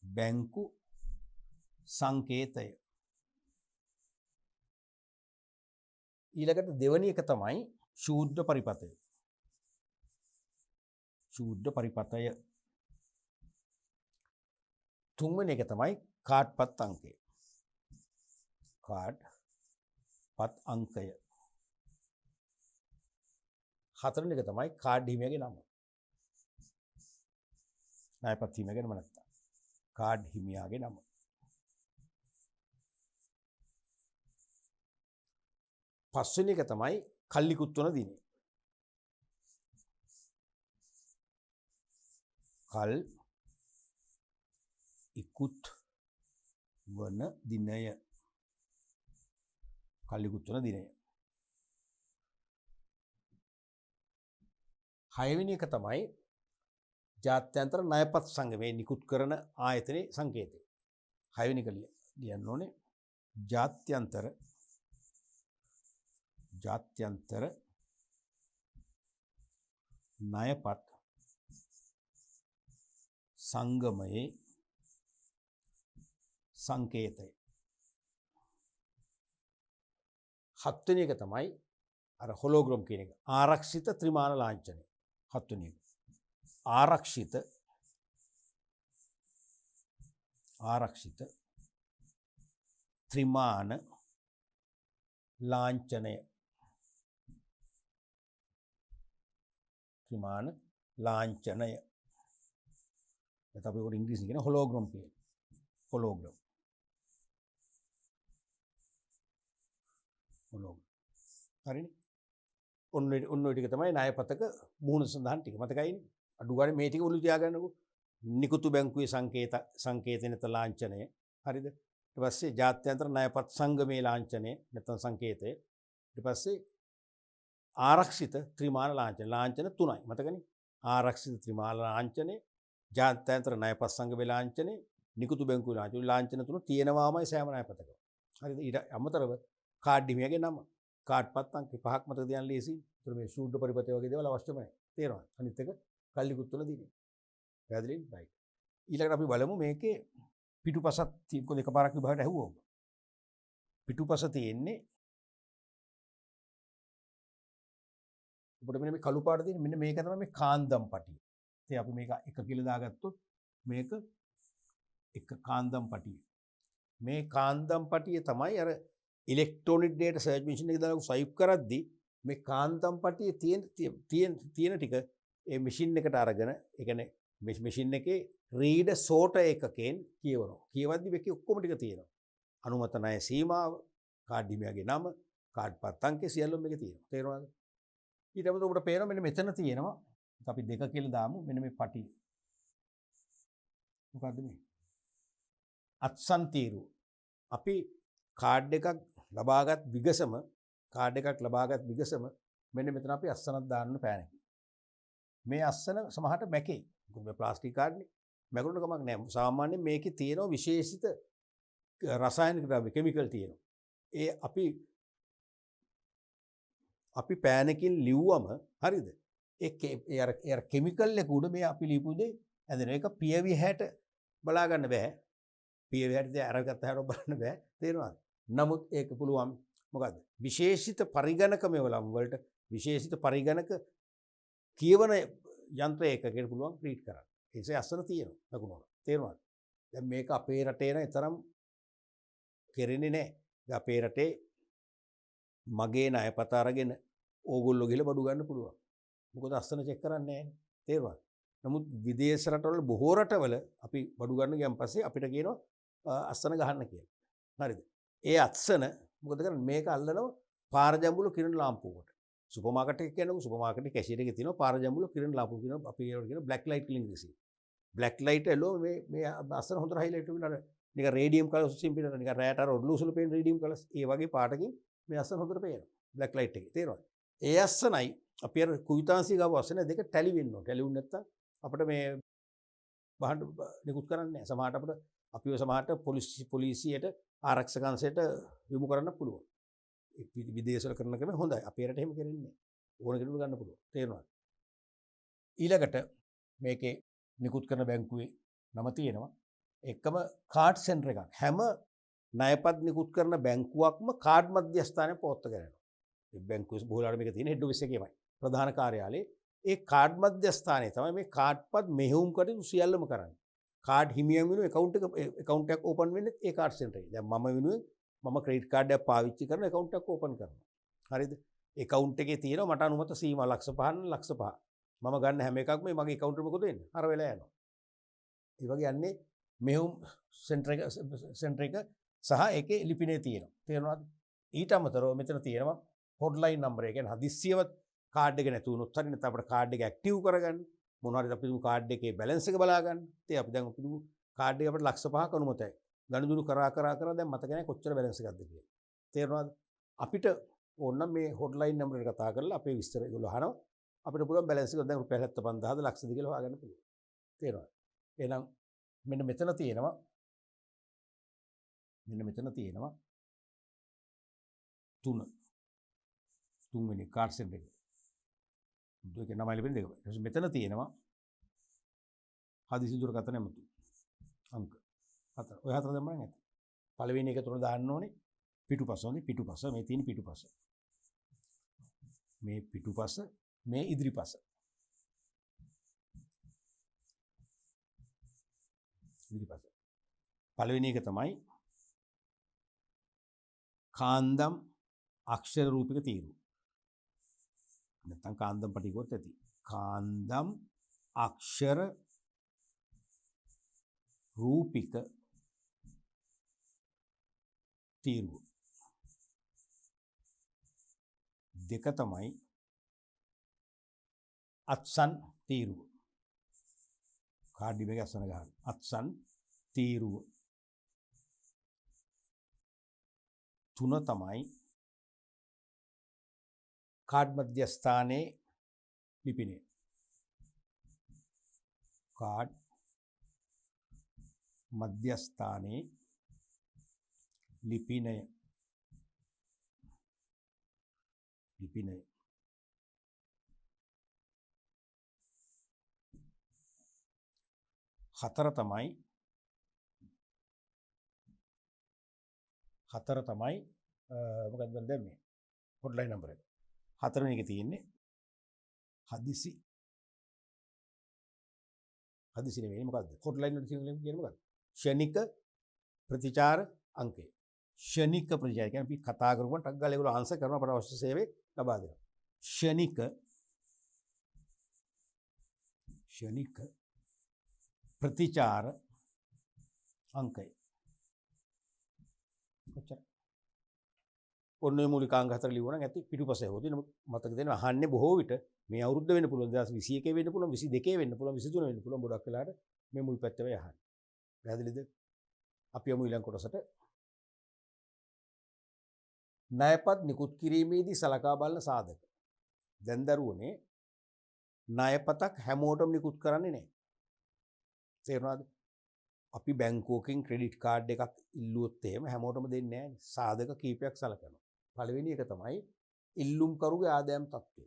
බැංකු සංකේතය. ඊළඟට දෙවැනි එක තමයි ශූද්‍ර පරිපතය. ශූද්‍ර පරිපතය. තුන්වෙනි එක තමයි කාඩ් පත් අංකය. කාඩ් පත් අංකය. හතරවෙනි එක තමයි කාඩ් හිමියාගේ නම. ණයපත් හිමියාගේ නම නැත්තම් කාඩ් හිමියාගේ නම. පස්වෙනි එක තමයි කල්ලිකුත් වන දිනේ. කල් ඉකුත් වන දිනය. කල්ලිකුත් වන දිනය. හයවෙනි එක තමයි ජාත්‍යන්තර ණයපත් සංගමයේ නිකුත් කරන ආයතනයේ සංකේතය. හයවෙනි එක ලියන්න ඕනේ ජාත්‍යන්තර ණයපත් සංගමයේ සංකේතය. හත්වෙනි එක තමයි අර හොලෝග්‍රෑම් කියන එක. ආරක්ෂිත ත්‍රිමාන ලාංඡනය. හත්වෙනි එක. ආරක්ෂිත ත්‍රිමාන ලාංඡනය. ත්‍රිමාන ලාංඡනය. අපි ඔකට ඉංග්‍රීසියෙන් කියන හොලෝග්‍රෑම් කියන. හොලෝග්‍රෑම්. හරිනේ. ඔන්න ඔය ටික තමයි ණයපතක මුහුණ සඳහන් ටික. මතකයිනේ. අඩු ගානේ මේ ටික ඔලු තියාගන්නකෝ. නිකුතු බැංකුවේ සංකේත නැත ලාංඡනය. හරිද? ඊට පස්සේ ජාත්‍යන්තර ණයපත් සංගමයේ ලාංඡනය නැත්නම් සංකේතය. ඊට පස්සේ ආරක්ෂිත ත්‍රිමාන ලාංඡන තුනයි. මතකනේ? ආරක්ෂිත ත්‍රිමාන ලාංඡනය, ජාත්‍යන්තර ණයපත් සංගමයේ ලාංඡනය, නිකුතු බැංකුවේ ලාංඡන තුන තියෙනවාමයි සෑම ණයපතකම. හරිද? ඊට අමතරව කාඩ් හිමියාගේ නම, කාඩ් පත් අංක පහක් මතක තියාගන්න ලේසියි. ඒතර මේ ශූද්‍ර පරිපතය වගේ දේවල් අවශ්‍යම නැහැ. තේරෙනවද? අනිත් එක කල්ලිකුත් වල දිනේ. පැහැදිලිද? රයිට්. ඊළඟට අපි බලමු මේකේ පිටුපසක් තියෙන එකපාරක් විභාගයට ඇහුවොත්. පිටුපස තියෙන්නේ ඔබට මෙන්න මේ කළු පාට තියෙන මෙන්න මේක තමයි මේ කාන්දම් පටිය. ඉතින් අපි මේක එක කියලා දාගත්තොත් මේක එක කාන්දම් පටිය. මේ කාන්දම් පටිය තමයි අර ඉලෙක්ට්‍රොනික ඩේටා සර්ච් මැෂින් එකේ දාලා ස්වයිප් කරද්දී මේ කාන්දම් පටියේ තියෙන ටික ඒ මැෂින් එකට අරගෙන ඒ කියන්නේ මැෂින් එකේ රීඩර් සෝටර් එකකින් කියවනවා. කියවද්දි මේකේ ඔක්කොම ටික තියෙනවා. අනුමත ණය සීමාව, කාඩ් හිමියාගේ නම, කාඩ් පත් අංකය සියල්ලම මේකේ තියෙනවා. තේරුණාද? ඊට පස්සේ ඔබට පේනවා මෙන්න මෙතන තියෙනවා. අපි 2 කියලා දාමු. මෙන්න මේ පටිය. මොකද්ද මේ? අත්සන් තීරුව. අපි කාඩ් එකක් ලබාගත් විගසම මෙන්න මෙතන අපි අස්සනක් දාන්න පෑනකි. මේ අස්සන සමහරට මැකේ. මොකද ප්ලාස්ටික් කාඩ්නේ. මැකුණට කමක් නැහැ. සාමාන්‍යයෙන් මේකේ තියෙනවා විශේෂිත රසායනික ද්‍රව්‍ය කෙමිකල් තියෙනවා. ඒ අපි පෑනකින් ලිව්වම හරිද? ඒ අර කෙමිකල් එක උඩ මේ අපි ලියපු දේ ඇදෙන එක පියවි හැට බලා ගන්න බෑ. පියවි හැට දේ අරගත්ත හැට බලන්න බෑ. තේරෙනවද? නමුත් ඒක පුළුවන් මොකද්ද? විශේෂිත පරිගණක මෙවලම් වලට විශේෂිත පරිගණක කියවන යන්ත්‍රයකකට පුළුවන් ක්‍රියේට් කරන්න. ඒ නිසා අස්සන තියෙනවා ලකුණවල. තේරුණාද? දැන් මේක අපේ රටේ නම් තරම් කෙරෙන්නේ නැහැ. අපේ රටේ මගේ ණයපත අරගෙන ඕගොල්ලෝ ගිහලා බඩු ගන්න පුළුවන්. මොකද අස්සන චෙක් කරන්නේ නැහැ. තේරුණාද? නමුත් විදේශ රටවල බොහෝ රටවල අපි බඩු ගන්න ගියන් පස්සේ අපිට කියනවා අස්සන ගහන්න කියලා. හරිද? ඒ අත්සන මොකද කරන්නේ? මේක අල්ලනවා පාරජම්බුල කිරණ ලාම්පුවකට. සුපර් මාකට් එකේ කියනකො සුපර් මාකට් එකේ කැෂියර් එකේ තියෙනවා පාරජම්බුල කිරණ ලාම්පුව කියනවා අපි ඒවට කියනවා බ්ලැක් ලයිට් කිලින් රිසීවර්. බ්ලැක් ලයිට් එළෝ මේ අස්සන හොඳට හයිලයිට් වෙලා නිකන් රේඩියම් කලර්ස් වලින් පිටන නිකන් රැයට අර ඔඩ්ලූසුළු පේන රේඩියම් කලර්ස් ඒ වගේ පාටකින් මේ අස්සන හොඳට පේනවා බ්ලැක් ලයිට් එකේ. තේරෙනවද? ඒ අස්සනයි අපි අර කුයිතාංශී ගාව අස්සන දෙක ටැලි වෙන්න ඕන. ටැලි වුනේ නැත්තම් අපිට මේ බහන්න නිකුත් කරන්නේ නැහැ. සමහරට අපිට අපිව සමහරට පොලිසියට ආරක්ෂක අංශයට යොමු කරන්න පුළුවන්. විදේශවල කරන ක්‍රම හොඳයි. අපේ රටේ එහෙම කරන්නේ නැහැ. ඕන කෙනෙකුට ගන්න පුළුවන්. තේරෙනවද? ඊළඟට මේකේ නිකුත් කරන බැංකුවේ නම තියෙනවා. එකම කාඩ් සෙන්ටර් එකක්. හැම ණයපත් නිකුත් කරන බැංකුවක්ම කාඩ් මධ්‍යස්ථානය පවත්වාගෙන යනවා. මේ බැංකුවේ බොහෝලාට මේක තියෙන හෙඩ් ඔෆිස් එකේමයි. ප්‍රධාන කාර්යාලයේ ඒ කාඩ් මධ්‍යස්ථානයේ තමයි මේ කාඩ්පත් මෙහෙයුම් කටයුතු සියල්ලම කරන්නේ. කාඩ් හිමියන් වෙනුවෙන් account එකක් ඕපන් වෙන්නේ ඒ කාඩ් සෙන්ටර් එකේ. දැන් මම වෙනුවෙන් මම ක්‍රෙඩිට් කාඩ් එකක් පාවිච්චි කරන account එකක් ඕපන් කරනවා. හරිද? account එකේ තියෙනවා මට අනුමත සීමා ලක්ෂ 5 ලක්ෂ 5. මම ගන්න හැම එකක්ම මගේ account එකට මොකද වෙන්නේ? අර වෙලා යනවා. ඒ වගේ යන්නේ මෙහෙයුම් සෙන්ටර් එක සහ ඒකේ ලිපිනේ තියෙනවා. තේරුණාද? ඊට අමතරව මෙතන තියෙනවා හොට්ලයින් නම්බර් එක. කියන්නේ හදිස්සියවත් කාඩ් එක නැති වුණොත් හරි නැත්නම් අපිට කාඩ් එක ඇක්ටිව් කරගන්න මොනවා හරි අපි කාඩ් එකේ බැලන්ස් එක බලා ගන්න. ඉතින් අපි දැන් අපි කාඩ් එක අපිට ලක්ෂ 5ක අනුමතයි. ගණදුරු කරා දැන් මතක නැහැ කොච්චර බැලන්ස් එකක්ද කියලා. තේරුණාද? අපිට ඕනනම් මේ හොට්ලයින් නම්බර් එක කතා කරලා අපේ විස්තර ඒගොල්ලෝ අහනවා. අපිට පුළුවන් බැලන්ස් එක දැන් රුපියල් 75000ද ලක්ෂද කියලා හොයාගන්න පුළුවන්. තේරුණාද? එහෙනම් මෙන්න මෙතන තියෙනවා තුන්වෙනි කාඩ් සෙන්ටර් එක. දෙකේ නමයි ලැබෙන දෙක. මෙතන තියෙනවා හදිසි දුරකථන ඇමතුම් අංක 4. ඔය 4 දැම්මම ඇති. පළවෙනි එක තුන දාන්න ඕනේ පිටුපස. පිටුපස මේ තියෙන පිටුපස. මේ පිටුපස මේ ඉදිරිපස. පළවෙනි එක තමයි කාන්දම් අක්ෂර රූපික තීරුව. නැත්නම් කාන්දම් පටිකොත් ඇති. කාන්දම් අක්ෂර රූපික තීරුව. දෙක තමයි අත්සන් තීරුව. කාඩ් එකේ අත්සන ගන්න. අත්සන් තීරුව. තුන තමයි කාඩ් මධ්‍යස්ථානයේ ලිපිනය. කාඩ් මධ්‍යස්ථානයේ ලිපිනය. හතර තමයි මොකක්ද දැම්මේ හොට්ලයින් නම්බර එක. හතරවෙනි එක තියෙන්නේ හදිසි නෙවෙයි මොකද්ද? හොට්ලයින් වල කියන්නේ මොකද්ද? ෂණික ප්‍රතිචාර අංකය. ෂණික ප්‍රතිචාර කියන්නේ අපි කතා කරපුවා ටක් ගාලා ඒගොල්ලෝ ආන්සර් කරනවා අපට අවශ්‍ය සේවය ලබා දෙනවා. ෂණික ප්‍රතිචාර අංකය. කොච්චර? ඔන්නේ මූලිකාංග 4 ලියුවා නම් ඇති පිටුපසේ හොදි. නමුත් මතක දෙන්න අහන්නේ බොහෝ විට මේ අවුරුද්ද වෙන්න පුළුවන් 2021 වෙන්න පුළුවන් 22 වෙන්න පුළුවන් 23 වෙන්න පුළුවන් ගොඩක් වෙලාට මේ මුල් පැත්තේ අහන්නේ. පැහැදිලිද? අපි යමු ඊළඟ කොටසට. ණයපත් නිකුත් කිරීමේදී සලකා බලන සාධක. දැන් දරුවනේ ණයපතක් හැමෝටම නිකුත් කරන්නේ නැහැ. තේරුණාද? අපි බැංකුවකින් ක්‍රෙඩිට් කාඩ් එකක් ඉල්ලුවොත් එහෙම හැමෝටම දෙන්නේ නැහැ. සාධක කීපයක් සලකනවා. පළවෙනි එක තමයි ඉල්ලුම්කරුගේ ආදායම් තත්ත්වය.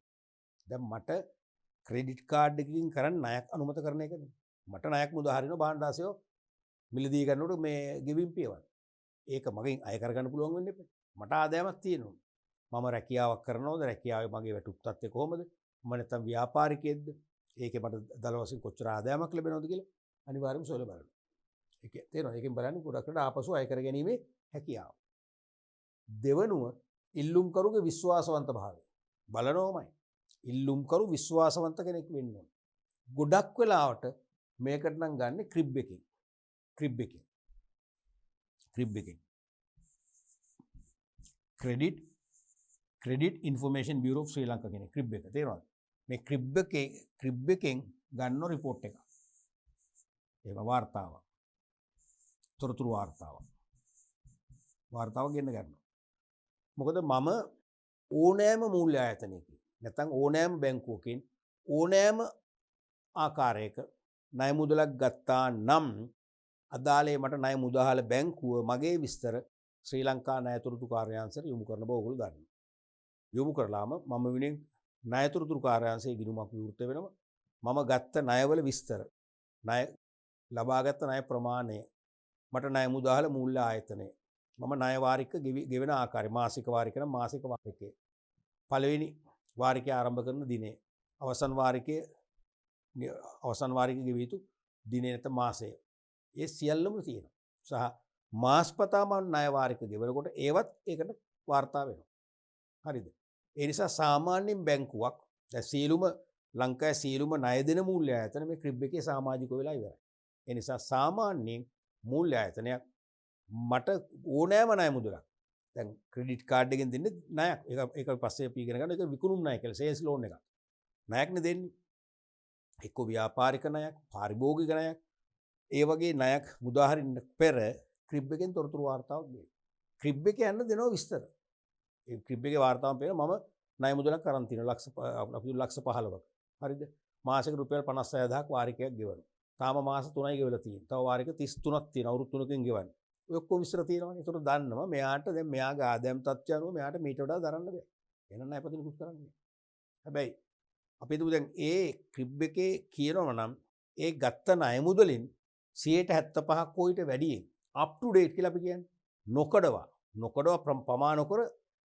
දැන් මට ක්‍රෙඩිට් කාඩ් එකකින් කරන්න ණයක් අනුමත කරන එකනේ. මට ණයක් මුදා හරිනවා භාණ්ඩාසයෝ මිලදී ගන්නකොට මේ ගෙවින් පියවන්න. ඒක මගෙන් අය කරගන්න පුළුවන් වෙන්නේ නැහැ. මට ආදායමක් තියෙනවා. මම රැකියාවක් කරනවද? රැකියාවේ මගේ වැටුප් තත්ත්වය කොහොමද? මම නැත්තම් ව්‍යාපාරිකයෙක්ද? ඒකේ මට දල වශයෙන් කොච්චර ආදායමක් ලැබෙනවද කියලා අනිවාර්යයෙන්ම සොයලා බලන්න. ඒක තේරෙනවද? ඒකෙන් බලන්නේ ගොඩකට ආපසු අය කර ගැනීමේ හැකියාව. දෙවනුව ඉල්ලුම්කරුගේ විශ්වාසවන්ත භාවය. බලනෝමයි. ඉල්ලුම්කරු විශ්වාසවන්ත කෙනෙක් වෙන්න ඕන. ගොඩක් වෙලාවට මේකට නම් ගන්න ක්‍රිබ් එකකින්. ක්‍රෙඩිට් ඉන්ෆර්මේෂන් බියුරෝ ඔෆ් ශ්‍රී ලංකා කියන ක්‍රිබ් එක. තේරෙනවද? මේ ක්‍රිබ් එකෙන් ගන්න රිපෝට් එක. ඒක වාර්තාවක්. තොරතුරු වාර්තාව ගෙන්න ගන්නවා. මොකද මම ඕනෑම මූල්‍ය ආයතනයකින් නැත්නම් ඕනෑම බැංකුවකින් ඕනෑම ආකාරයක ණය මුදලක් ගත්තා නම් අදාළේ මට ණය මුදහල බැංකුව මගේ විස්තර ශ්‍රී ලංකා ණය තොරතුරු කාර්යාංශයට යොමු කරන බව ඔයගොල්ලෝ දන්නවා. යොමු කරලාම මම විනින් ණය තොරතුරු කාර්යාංශයේ ගිණුමක් විවෘත වෙනවා. මම ගත්ත ණයවල විස්තර, ණය ලබාගත් ණය ප්‍රමාණය, මට ණය මුදහල මූල්‍ය ආයතනය, මම ණය වාරික ගෙවෙන ආකාරය, මාසික වාරික නම් මාසික වාරිකය, පළවෙනි වාරිකය ආරම්භ කරන දිනය, අවසන් වාරිකය ගෙවිය යුතු දිනය නැත්නම් මාසය. ඒ සියල්ලම තියෙනවා. සහ මාස්පතා මම ණය වාරික ගෙවනකොට ඒවත් ඒකට වාර්තා වෙනවා. හරිද? ඒ නිසා සාමාන්‍යයෙන් බැංකුවක් දැන් සියලුම ලංකාවේ සියලුම ණය දෙන මූල්‍ය ආයතන මේ ක්‍රිබ් එකේ සමාජිකව වෙලා ඉවරයි. ඒ නිසා සාමාන්‍යයෙන් මූල්‍ය ආයතනයක් මට ඕනෑම ණය මුදලක් දැන් ක්‍රෙඩිට් කාඩ් එකෙන් දෙන්නේ ණයක්. ඒක පස්සේ අපි ඉගෙන ගන්න ඒක විකුණුම් ණය කියලා සේල්ස් ලෝන් එකක්. ණයක්නේ දෙන්නේ. එක්ක ව්‍යාපාරික ණයක්, පාරිභෝගික ණයක්, ඒ වගේ ණයක් මුදා හරින්න පෙර ක්‍රිබ් එකෙන් තොරතුරු වාර්තාවක් දෙනවා. ක්‍රිබ් එක යන්න දෙනවා විස්තර. ඒ ක්‍රිබ් එකේ වාර්තාවෙන් පේන මම ණය මුදලක් කරන් තියෙනවා ලක්ෂ 15ක. හරිද? මාසෙක රුපියල් 56000ක් වාරිකයක් ගෙවනවා. තාම මාස 3යි ගෙවලා තියෙනවා. තව වාරික 33ක් තියෙනවා. අවුරුදු 3කින් ගෙවන්නේ. ඔය ඔක්කොම විස්තර තියෙනවානේ. ඒතර දන්නවා මෙයාට දැන් මෙයාගේ ආදායම් තත්ත්වය අනුව මෙයාට මීට වඩා දරන්න බෑ. එහෙනම් ණය පදින කුස් කරන්නේ. හැබැයි අපි හිතමු දැන් ඒ ක්‍රිබ් එකේ කියනවා නම් ඒ ගත්ත ණය මුදලින් 75ක් කොයිට වැඩියෙන් අප් ටු ඩේට් කියලා අපි කියන්නේ. නොකඩවා ප්‍රමාණ නොකර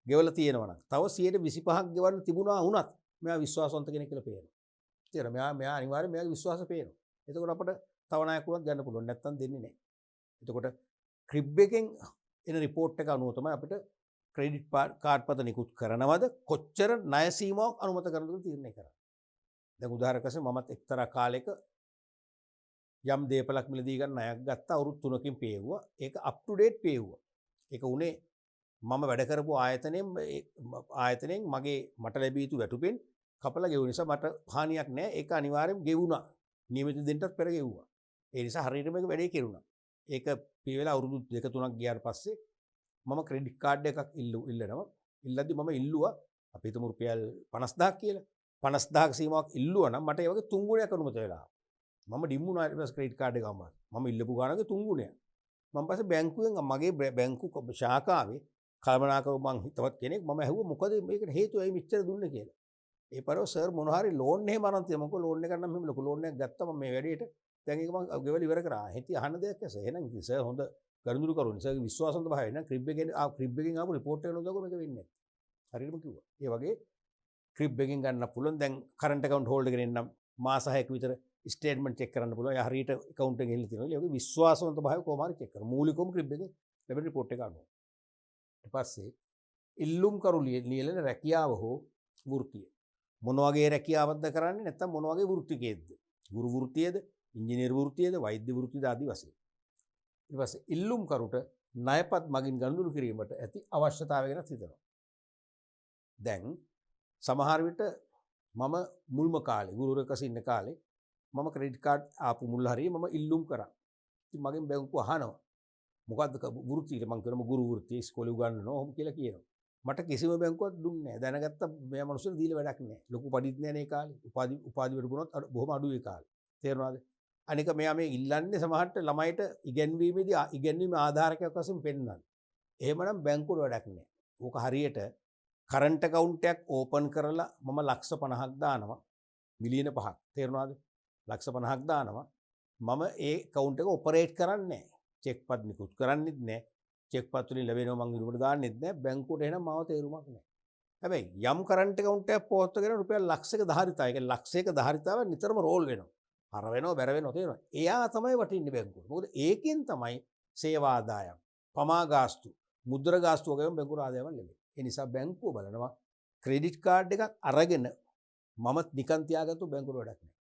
ගෙවලා තියෙනවා නම් තව 125ක් ගෙවන්න තිබුණා වුණත් මෙයා විශ්වාසවන්ත කෙනෙක් කියලා පේනවා. තේරෙනවද? මෙයා අනිවාර්යයෙන් මෙයාගේ විශ්වාසය පේනවා. එතකොට අපිට තව ණයක් උනත් ගන්න පුළුවන්. නැත්තම් දෙන්නේ නැහැ. එතකොට ක්‍රිබ් එකෙන් එන රිපෝට් එක අනුව තමයි අපිට ක්‍රෙඩිට් කාඩ් පත නිකුත් කරනවද කොච්චර ණය සීමාවක් අනුමත කරනවද තීරණය කරන්නේ. දැන් උදාහරණයක් වශයෙන් මමත් එක්තරා කාලයක යම් දේපලක් මිලදී ගන්න ණයක් ගත්තා අවුරුදු 3කින් පේවුවා. ඒක අප් ටු ඩේට් පේවුවා. ඒක උනේ මම වැඩ කරපු ආයතනයෙන් මට ලැබිය යුතු වැටුපෙන් කපලා ගෙවුව නිසා මට හානියක් නැහැ. ඒක අනිවාර්යයෙන් ගෙවුණා. නියමිත දෙන්නත් පෙර ගෙවුවා. ඒ නිසා හරියටම මේක වැඩේ කෙරුණා. ඒක පියවෙලා අවුරුදු 2-3ක් ගියාට පස්සේ මම ක්‍රෙඩිට් කාඩ් එකක් ඉල්ලනවා. ඉල්ලද්දි මම ඉල්ලුවා අපි හිතමු රුපියල් 50000ක් කියලා. 50000ක සීමාවක් ඉල්ලුවා නම් මට ඒ වගේ 3 ගුණයක් අනුමත වෙලා. මම ඩිම්මුණා ඊට පස්සේ ක්‍රෙඩිට් කාඩ් එක අම්මා. මම ඉල්ලපු ගානක 3 ගුණයක්. මම පස්සේ බැංකුවෙන් මගේ බැංකු ශාඛාවේ කල්පනාකරු මං හිතවත් කෙනෙක් මම ඇහුවා මොකද මේකට හේතුව ඇයි මෙච්චර දුන්නේ කියලා. ඒ පරව සර් මොන හරි ලෝන් එහෙම අරන් තියෙනවා. මොකද ලෝන් එකක් නම් මෙහෙම ලොකු ලෝන් එකක් ගත්තා මම මේ වැඩේට. දැන් ඒක මම ගෙවල ඉවර කරා. හිතේ අහන්න දෙයක් නැස. එහෙනම් ඉතින් සර් හොඳ ගනුදෙනු කරුවනේ. සර්ගේ විශ්වාසවන්ත භාවය නම් ක්‍රිබ් එකෙන් ආපු රිපෝට් එක නෝදගො මේක වෙන්නේ නැහැ. හරියටම කිව්වා. ඒ වගේ ක්‍රිබ් එකෙන් ගන්න පුළුවන්. දැන් කරන්ට් account holder කෙනෙක් නම් මාස 6ක විතර ස්ටේට්මන්ට් චෙක් කරන්න පුළුවන්. යා හරියට account එක ගිහින් තියෙනවා. ඒ වගේ විශ්වාසවන්ත භාවය කොහොම හරි චෙක් කරමු. මූලිකවම ක්‍රිබ් එකෙන් ලැබෙන රිපෝට් එක අනුව. ඊට පස්සේ ඉල්ලුම් කරු ලියලන රැකියාව හෝ වෘත්තිය. මොන වගේ රැකියාවක්ද කරන්නේ නැත්නම් මොන වගේ වෘත්තිකයේද? ගුරු වෘත්තියේද, ඉංජිනේරු වෘත්තියේද, වෛද්‍ය වෘත්තියද ආදී වශයෙන්. ඊට පස්සේ ඉල්ලුම් කරුට ණයපත් මගින් ගනුදෙනු කිරීමට ඇති අවශ්‍යතාවය ගැන හිතනවා. දැන් සමහර විට මම මුල්ම කාලේ ගුරුවරයෙක් ඉන්න කාලේ මම ක්‍රෙඩිට් කාඩ් ආපු මුල් හරියේ මම ඉල්ලුම් කරා. ඉතින් මගෙන් බැංකුව අහනවා මොකද්ද වෘත්තියට මම කරම ගුරු වෘත්තිය ඉස්කෝලේ උගන්වනවා ඔහොම කියලා කියනවා. මට කිසිම බැංකුවක් දුන්නේ නැහැ. දැනගත්ත මේ මනුස්සයෝ දීලා වැඩක් නැහැ. ලොකු පඩිත් නැහැ නේ කාලේ. උපාධි වලුණොත් බොහොම අඩුයි කාලේ. තේරුණාද? අනික මෙයා මේ ඉල්ලන්නේ සමහරට ළමයිට ඉගෙනීමේදී ඉගෙනීම ආධාරකයක් වශයෙන් පෙන්වන්න. එහෙමනම් බැංකුවල වැඩක් නැහැ. ඕක හරියට කරන්ට් account එකක් ඕපන් කරලා මම ලක්ෂ 50ක් දානවා. මිලියන 5ක්. තේරුණාද? ලක්ෂ 50ක් දානවා. මම ඒ account එක ඔපරේට් කරන්නේ නැහැ. චෙක් පත් නිකුත් කරන්නෙත් නැහැ. චෙක් පත් වලින් ලැබෙනවා මං ඉරුවට දාන්නෙත් නැහැ. බැංකුවට එහෙනම් මාව තේරුමක් නැහැ. හැබැයි යම් කරන්ට් account එකක් පොවත්වගෙන රුපියල් ලක්ෂයක ධාරිතාවය. ඒ කියන්නේ ලක්ෂයක ධාරිතාවය නිතරම රෝල් වෙනවා. හර වෙනවා බැර වෙනවා තේරෙනවද? එයා තමයි වටින්නේ බැංකුවට. මොකද ඒකෙන් තමයි සේවා ආදායම්, පමා ගාස්තු, මුද්‍ර ගාස්තු වගේම බැංකුවට ආදායම් ලැබෙන්නේ. ඒ නිසා බැංකුව බලනවා ක්‍රෙඩිට් කාඩ් එකක් අරගෙන මම නිකන් තියාගත්තු බැංකුවට වැඩක් නැහැ.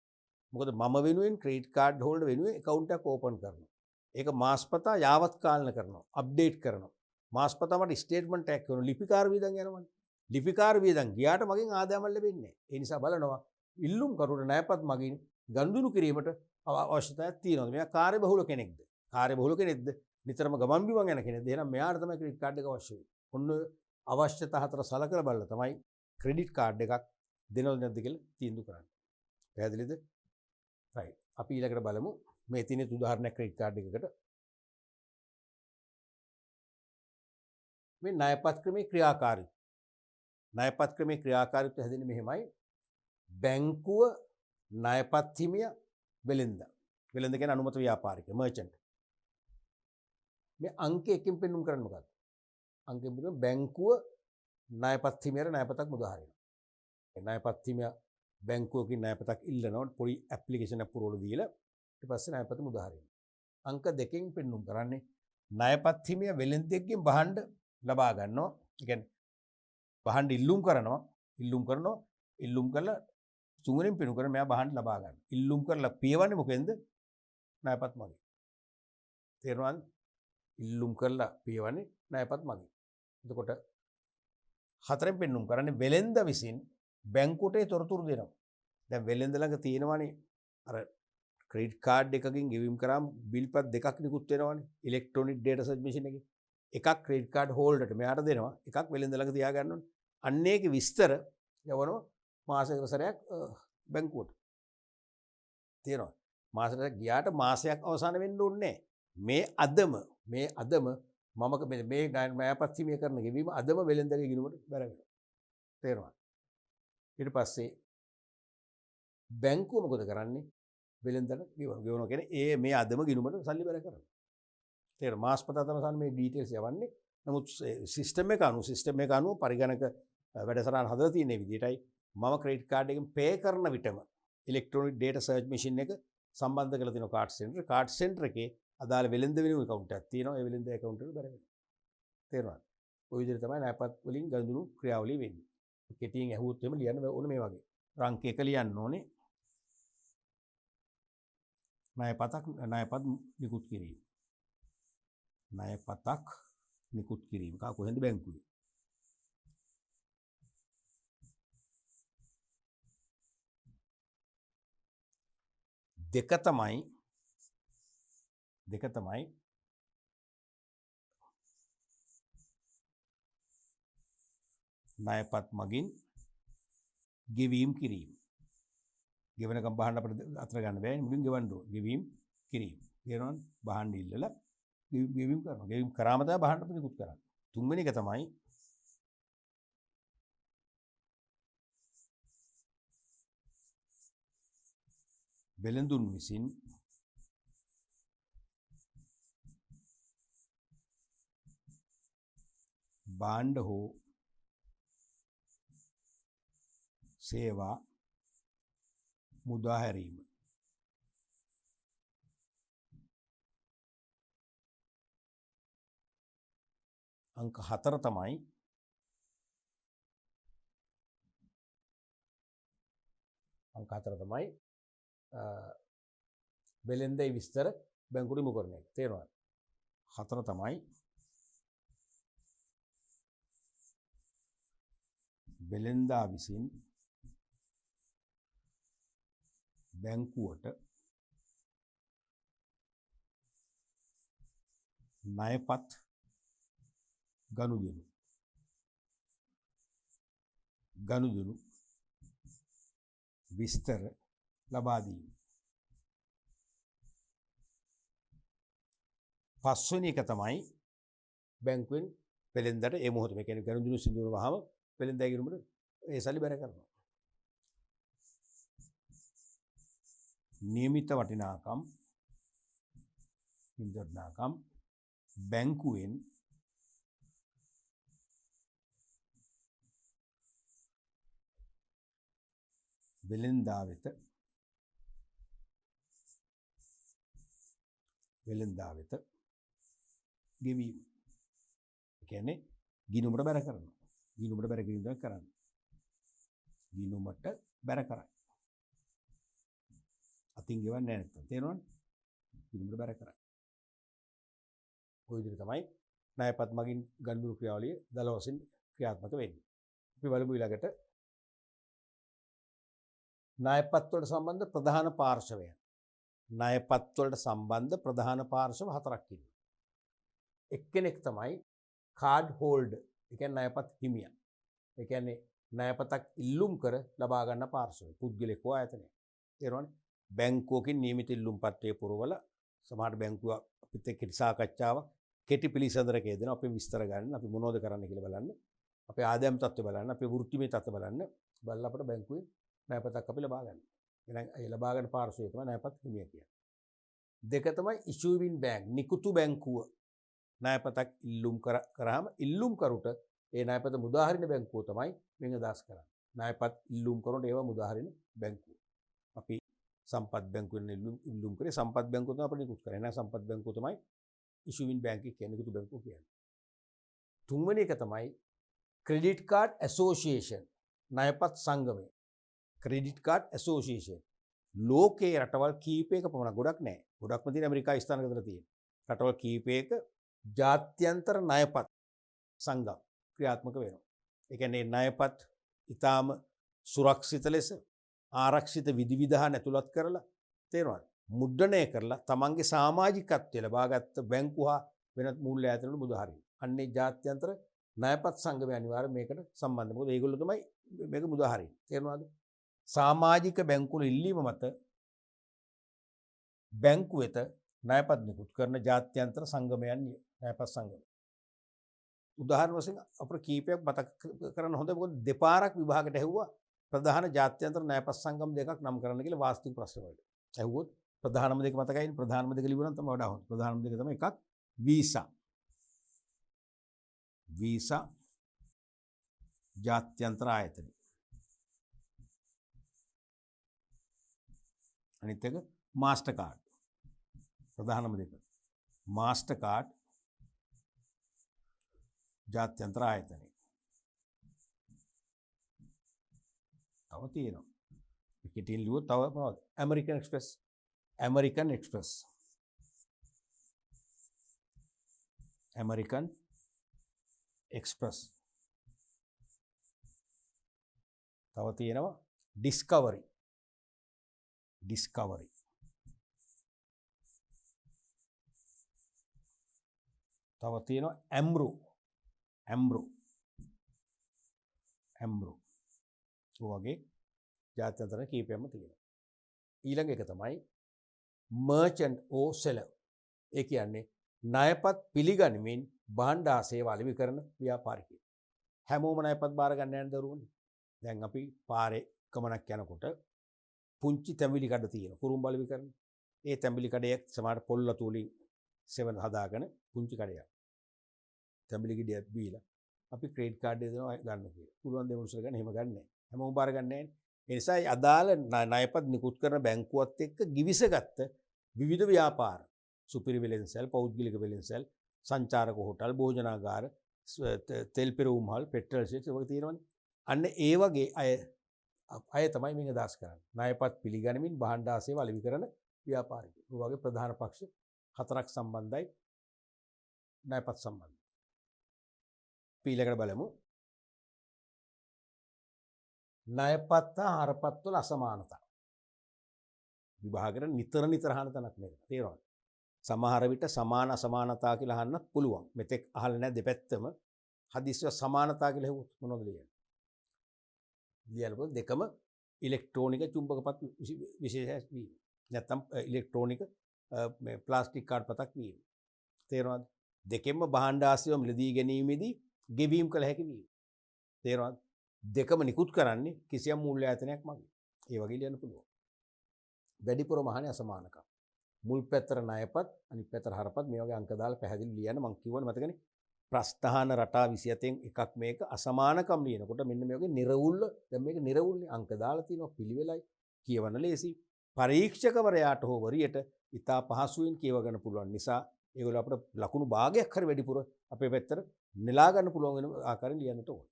මොකද මම වෙනුවෙන් ක්‍රෙඩිට් කාඩ් හෝල්ඩර් වෙනුවෙන් account එකක් ඕපන් කරනවා. ඒක මාස්පතා යාවත් කාලන කරනවා, අප්ඩේට් කරනවා. මාස්පතා මට ස්ටේට්මන්ට් එකක් කරනවා. ලිපිකාර වියදම් යනවනේ. ලිපිකාර වියදම් ගියාට මගෙන් ආදායම් ලැබෙන්නේ නැහැ. ඒ නිසා බලනවා ඉල්ලුම් කරුට ණයපත් මගින් ගනුදෙනු කිරීමට අවශ්‍යතාවයක් තියෙනවා. මෙයා කාර්යබහුල කෙනෙක්ද? කාර්යබහුල කෙනෙක්ද? නිතරම ගමන් බිමන් යන කෙනෙක්ද? එහෙනම් මෙයාට තමයි ක්‍රෙඩිට් කාඩ් එක අවශ්‍ය වෙන්නේ. ඔන්න අවශ්‍යතා හතර සලකලා බලලා තමයි ක්‍රෙඩිට් කාඩ් එකක් දෙනවද නැද්ද කියලා තීන්දුව කරන්නේ. පැහැදිලිද? රයිට්. අපි ඊළඟට බලමු මේ තියෙන උදාහරණයක් ක්‍රෙඩිට් කාඩ් එකකට. මේ ණයපත් ක්‍රමේ ක්‍රියාකාරීත්වය. ණයපත් ක්‍රමේ ක්‍රියාකාරීත්වය හැදෙන්නේ මෙහෙමයි. බැංකුව ණයපත් හිමිය වෙළෙන්ද. වෙළෙන්ද කියන්නේ අනුමත ව්‍යාපාරික මර්චන්ට්. මේ අංක එකකින් පෙන්වුම් කරන්නේ මොකක්ද? අංකෙන් පෙන්වුම් බැංකුව ණයපත් හිමියට ණයපතක් මුදා හරිනවා. ඒ ණයපත් හිමිය බැංකුවකින් ණයපතක් ඉල්ලනවා පොඩි ඇප්ලිකේෂන් එකක් පුරවලා දීලා ඊට පස්සේ ණයපත මුදා හරිනවා. අංක දෙකෙන් පෙන්වුම් කරන්නේ ණයපත් හිමිය වෙළෙන්දෙක්ගෙන් භාණ්ඩ ලබා ගන්නවා. ඒ කියන්නේ භාණ්ඩ ඉල්ලුම් කරනවා. ඉල්ලුම් කරලා තුන්වෙනින් පෙන්වුම් කරන මෙයා භාණ්ඩ ලබා ගන්න. ඉල්ලුම් කරලා පියවන්නේ මොකෙන්ද? ණයපත් මගින්. තේරුණාද? ඉල්ලුම් කරලා පියවන්නේ ණයපත් මගින්. එතකොට හතරෙන් පෙන්වුම් කරන්නේ වෙළෙන්ද විසින් බැංකුවට තොරතුරු දෙනවා. දැන් වෙළෙන්ද ළඟ තියෙනවානේ අර ක්‍රෙඩිට් කාඩ් එකකින් ගෙවීම් කරාම බිල්පත් දෙකක් නිකුත් වෙනවානේ ඉලෙක්ට්‍රොනික ඩේටා සබ්මිෂන් එකේ. එකක් ක්‍රෙඩිට් කාඩ් හෝල්ඩර්ට මෙයාට දෙනවා. එකක් වෙළෙන්ද ළඟ තියා ගන්න ඕනේ. අන්න ඒකේ විස්තර යවනවා මාසයකට සැරයක් බැංකුවට. තේරෙනවද? මාසෙකට ගියාට මාසයක් අවසන් වෙන්න ඕනේ නැහැ. මේ අදම මම මේ ණයපත් හිමිය කරන ගෙවීම අදම වෙළෙන්දගේ ගිණුමට බැර වෙනවා. තේරෙනවද? ඊට පස්සේ බැංකුව මොකද කරන්නේ? වෙළෙන්දට ගෙවනවා කියන්නේ ඒ මේ අදම ගිණුමට සල්ලි බැර කරනවා. තේරෙනවද? මාස්පතා තමයි මේ ඩීටේල්ස් යවන්නේ. නමුත් සිස්ටම් එක අනුව පරිගණක වැඩසටහන හදලා තියෙන විදිහටයි මම ක්‍රෙඩිට් කාඩ් එකෙන් පේ කරන විටම ඉලෙක්ට්‍රොනික ඩේටා සර්ච් මැෂින් එක සම්බන්ධ කරලා තියෙනවා කාඩ් සෙන්ටර්. කාඩ් සෙන්ටර් එකේ අදාළ වෙළෙන්ද වෙනුම account එකක් තියෙනවා. ඒ වෙළෙන්ද account එකට බැර වෙනවා. තේරුණාද? ওই විදිහට තමයි ණයපත් වලින් ගනුදෙනු ක්‍රියාවලිය වෙන්නේ. කෙටියෙන් ඇහුවොත් එහෙම ලියන්න ඕනේ මේ වගේ. රංක එක ලියන්න ඕනේ. ණයපත් නිකුත් කිරීම. ණයපතක් නිකුත් කිරීම. කොහෙන්ද? බැංකුවේ. දෙක තමයි ණයපත් මගින් ගෙවීම් කිරීම. ගෙවනකම් බහන්න අපිට අතර ගන්න බෑනේ. මුලින් ගෙවන්න ඕන. ගෙවීම් කිරීම. තේරෙනවද? බහන්න ඉල්ලලා ගෙවීම් කරනවා. ගෙවීම් කරාම තමයි බහන්න අපිට නිකුත් කරන්නේ. තුන්වෙනි එක තමයි වෙළඳුන් විසින් භාණ්ඩ හෝ සේවා මුදා හැරීම. අංක 4 තමයි වෙළෙන්දේ විස්තර බැංකුවට යොමු කරන එක. තේරෙනවද? 4 තමයි වෙළෙන්දා විසින් බැංකුවට ණයපත් ගනුදෙනු විස්තර ලබා දීම. පස්වෙනි එක තමයි බැංකුවෙන් වෙළෙන්දට ඒ මොහොතේ මේ කියන්නේ ගනුදෙනු සිදු වුණාම වෙළෙන්දා ගිරුමට ඒ සල්ලි බැර කරනවා. නියමිත වටිනාකම් බැංකුවෙන් වෙළෙන්දා වෙත ගෙවීම. ඒ කියන්නේ ගිණුමට බැර කරනවා. ගිණුමට බැර කිරීම තමයි කරන්නේ. ගිණුමට බැර කරන්නේ. අතින් ගෙවන්නේ නැහැ නැත්තම්. තේරෙනවද? ගිණුමට බැර කරන්නේ. ඔය විදිහට තමයි ණයපත් මගින් ගනුදෙනු ක්‍රියාවලිය දල වශයෙන් ක්‍රියාත්මක වෙන්නේ. අපි බලමු ඊළඟට ණයපත් වලට සම්බන්ධ ප්‍රධාන පාර්ශවයන්. ණයපත් වලට සම්බන්ධ ප්‍රධාන පාර්ශව හතරක් ඉන්නවා. එක්කෙනෙක් තමයි කාඩ් හෝල්ඩර්. ඒ කියන්නේ ණයපත් හිමියා. ඒ කියන්නේ ණයපතක් ඉල්ලුම් කර ලබා ගන්න පාර්ශවය. පුද්ගලික හෝ ආයතනය. තේරුණානේ? බැංකුවකින් නියමිත ඉල්ලුම් පත්‍රය පුරවල සමහර බැංකුව අපිත් එක්ක සාකච්ඡාවක් කෙටි පිළිසඳරක යෙදෙන අපි විස්තර ගන්න අපි මොනවද කරන්න කියලා බලන්න. අපේ ආදායම් තත්ත්වය බලන්න, අපේ වෘත්තිමය තත්ත්වය බලන්න. බලලා අපිට බැංකුවේ ණයපතක් අපි ලබා ගන්න. එහෙනම් ඒ ලබා ගන්න පාර්ශවය තමයි ණයපත් හිමියා කියන්නේ. දෙක තමයි ඉෂුවින් බැංක්, නිකුතු බැංකුව. ණයපතක් ඉල්ලුම් කරාම ඉල්ලුම් කරුට ඒ ණයපත මුදා හරින බැංකුව තමයි මෙන් අදහස් කරන්නේ. ණයපත් ඉල්ලුම් කරනකොට ඒවා මුදා හරින බැංකුව. අපි සම්පත් බැංකුවෙන් ඉල්ලුම් කරේ සම්පත් බැංකුව තමයි අපිට නිකුත් කරන්නේ. නෑ සම්පත් බැංකුව තමයි ඉෂුවින් බැංක් කියන්නේ නිකුතු බැංකුව කියන්නේ. තුන්වෙනි එක තමයි ක්‍රෙඩිට් කාඩ් ඇසෝසියේෂන් ණයපත් සංගමය. ක්‍රෙඩිට් කාඩ් ඇසෝසියේෂන් ලෝකයේ රටවල් කීපයක පමණ ගොඩක් නෑ. ගොඩක්ම තියෙන ඇමරිකා ස්ථානගතලා තියෙන. රටවල් කීපයක ජාත්‍යන්තර ණයපත් සංගම් ක්‍රියාත්මක වෙනවා. ඒ කියන්නේ ණයපත් ඊටාම සුරක්ෂිත ලෙස ආරක්ෂිත විධිවිධාන ඇතුළත් කරලා තේරෙනවද? මුද්‍රණය කරලා තමන්ගේ සමාජිකත්වය ලබාගත් බැංකු හා වෙනත් මූල්‍ය ආයතන වල මුදා හරින. අන්නේ ජාත්‍යන්තර ණයපත් සංගමය අනිවාර්යයෙන් මේකට සම්බන්ධයි. මොකද ඒගොල්ලෝ තමයි මේක මුදා හරින්නේ. තේරෙනවද? සමාජික බැංකුවල ඉල්ලීම මත බැංකු වෙත ණයපත් නිකුත් කරන ජාත්‍යන්තර සංගමයන් ණයපත් සංගම. උදාහරණ වශයෙන් අපිට කීපයක් මතක් කරන්න හොඳයි. මොකද දෙපාරක් විභාගයට ඇහුවා ප්‍රධාන ජාත්‍යන්තර ණයපත් සංගම් දෙකක් නම් කරන්න කියලා වාස්තුවික ප්‍රශ්න වලට. ඇහුවොත් ප්‍රධානම දෙක මතකයිනේ. ප්‍රධානම දෙක ලියුවා නම් තමයි වඩා හොඳ. ප්‍රධානම දෙක තමයි එකක් වීසා. වීසා ජාත්‍යන්තර ආයතනය. අනිත් එක මාස්ටර් කාඩ්. ප්‍රධානම දෙක. මාස්ටර් කාඩ් ජාත්‍යන්තර ආයතනය. තව තියෙනවා. පිටින් ලියුවොත් තව මොනවද? American express. American express. American express. තව තියෙනවා ඩිස්කවරි. ඩිස්කවරි. තව තියෙනවා ඇම්බ්‍රෝ. ඇම්බ්‍රෝ. ඇම්බ්‍රෝ. ඔයගේ ජාත්‍යන්තර කීපයක්ම තියෙනවා. ඊළඟ එක තමයි මර්චන්ට් ඕ සෙලර්. ඒ කියන්නේ ණයපත් පිළිගනිමින් භාණ්ඩ සේවා අලෙවි කරන ව්‍යාපාරිකයෙක්. හැමෝම ණයපත් බාර ගන්න යන දරුවනේ. දැන් අපි පාරේ ගමනක් යනකොට පුංචි තැඹිලි කඩ තියෙනවා. කුරුම්බ අලෙවි කරන. ඒ තැඹිලි කඩේ සමහර පොල්ලතු වලින් සෙවන හදාගෙන පුංචි කඩයක්. තැඹිලි ගෙඩියක් බීලා අපි ක්‍රෙඩිට් කාඩ් එක දෙනවා ගන්න කියලා. පුළුවන් දේ මොනසල ගන්න එහෙම ගන්න නැහැ. හැමෝම බාර ගන්න නැහැ. ඒ නිසා අදාළ ණයපත් නිකුත් කරන බැංකුවත් එක්ක ගිවිසගත්ත විවිධ ව්‍යාපාර සුපිරි වෙළෙන්සැල්, පෞද්ගලික වෙළෙන්සැල්, සංචාරක හෝටල්, භෝජනාගාර, තෙල් පෙරවුම්හල්, පෙට්‍රල් ෂෙඩ්ස් වගේ තියෙනවනේ. අන්න ඒ වගේ අය තමයි මේක අදහස් කරන්නේ. ණයපත් පිළිගනිමින් භාණ්ඩ සේවා අලෙවි කරන ව්‍යාපාරිකයෝ. ඒ වගේ ප්‍රධාන පක්ෂ හතරක් සම්බන්ධයි ණයපත් සම්බන්ධ. ඊළඟට බලමු ණයපත් හා හරපත් වල අසමානතා. විභාගයට නිතර අහන තැනක් මේක. තේරෙනවද? සමහර විට සමාන අසමානතා කියලා අහන්නත් පුළුවන්. මෙතෙක් අහලා නැහැ දෙපැත්තම හදිස්සිය සමානතා කියලා හෙව්වොත් මොනවද ලියන්නේ? ලියනකොට දෙකම ඉලෙක්ට්‍රෝනික චුම්බකපත් විශේෂයක් වීම. නැත්නම් ඉලෙක්ට්‍රෝනික මේ ප්ලාස්ටික් කාඩ් පතක් වීම. තේරෙනවද? දෙකෙන්ම භාණ්ඩ ආශ්‍රයව මිලදී ගැනීමේදී ගෙවීම් කළ හැකි වීම. තේරෙනවද? දෙකම නිකුත් කරන්නේ කිසියම් මූල්‍ය ආයතනයක් මගින්. ඒ වගේ ලියන්න පුළුවන්. වැඩිපුර මහානේ අසමානකම්. මුල් පැත්තට ණයපත් අනිත් පැත්තට හරපත් මේ වගේ අංක දාලා පැහැදිලි ලියන්න මම කියවනේ මතකනේ. ප්‍රස්ථාන රටා 27න් එකක් මේක අසමානකම් ලියනකොට මෙන්න මේ වගේ නිර්වුල්ල දැන් මේක නිර්වුල්නේ අංක දාලා තියෙනවා පිළිවෙලයි කියවන ලේසි පරීක්ෂකවරයාට හෝ වරියට ඉතා පහසුවෙන් කියව ගන්න පුළුවන් නිසා ඒගොල්ලෝ අපිට ලකුණු භාගයක් හරි වැඩිපුර අපේ පැත්තට නෙලා ගන්න පුළුවන් වෙන ආකාරයෙන් ලියන්නට ඕන.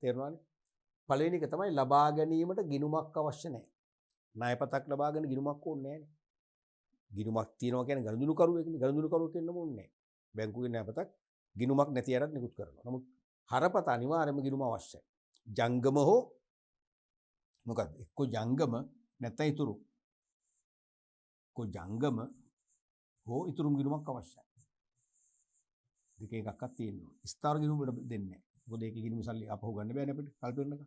තේරුණානේ? පළවෙනි එක තමයි ලබා ගැනීමට ගිණුමක් අවශ්‍ය නැහැ. ණයපතක් ලබා ගන්න ගිණුමක් ඕනේ නැහැ. ගිණුමක් තියනවා කියන්නේ ගනුදෙනු කරුවෙක්නේ. ගනුදෙනු කරුවෙක් වෙන්න ඕනේ නැහැ. බැංකුවේ ණයපතක් ගිණුමක් නැති අයටත් නිකුත් කරනවා. නමුත් හරපත අනිවාර්යයෙන්ම ගිණුම අවශ්‍යයි. ජංගම හෝ මොකක්ද? එක්ක ජංගම නැත්නම් ඉතුරු. එක්ක ජංගම හෝ ඉතුරුම් ගිණුමක් අවශ්‍යයි. දෙක එකක්වත් තියෙනවා. ස්ථාවර ගිණුම දෙන්නේ නැහැ. මොකද ඒකේ ගිණුම සල්ලි අපහු ගන්න බෑනේ අපිට කල්පිරනක.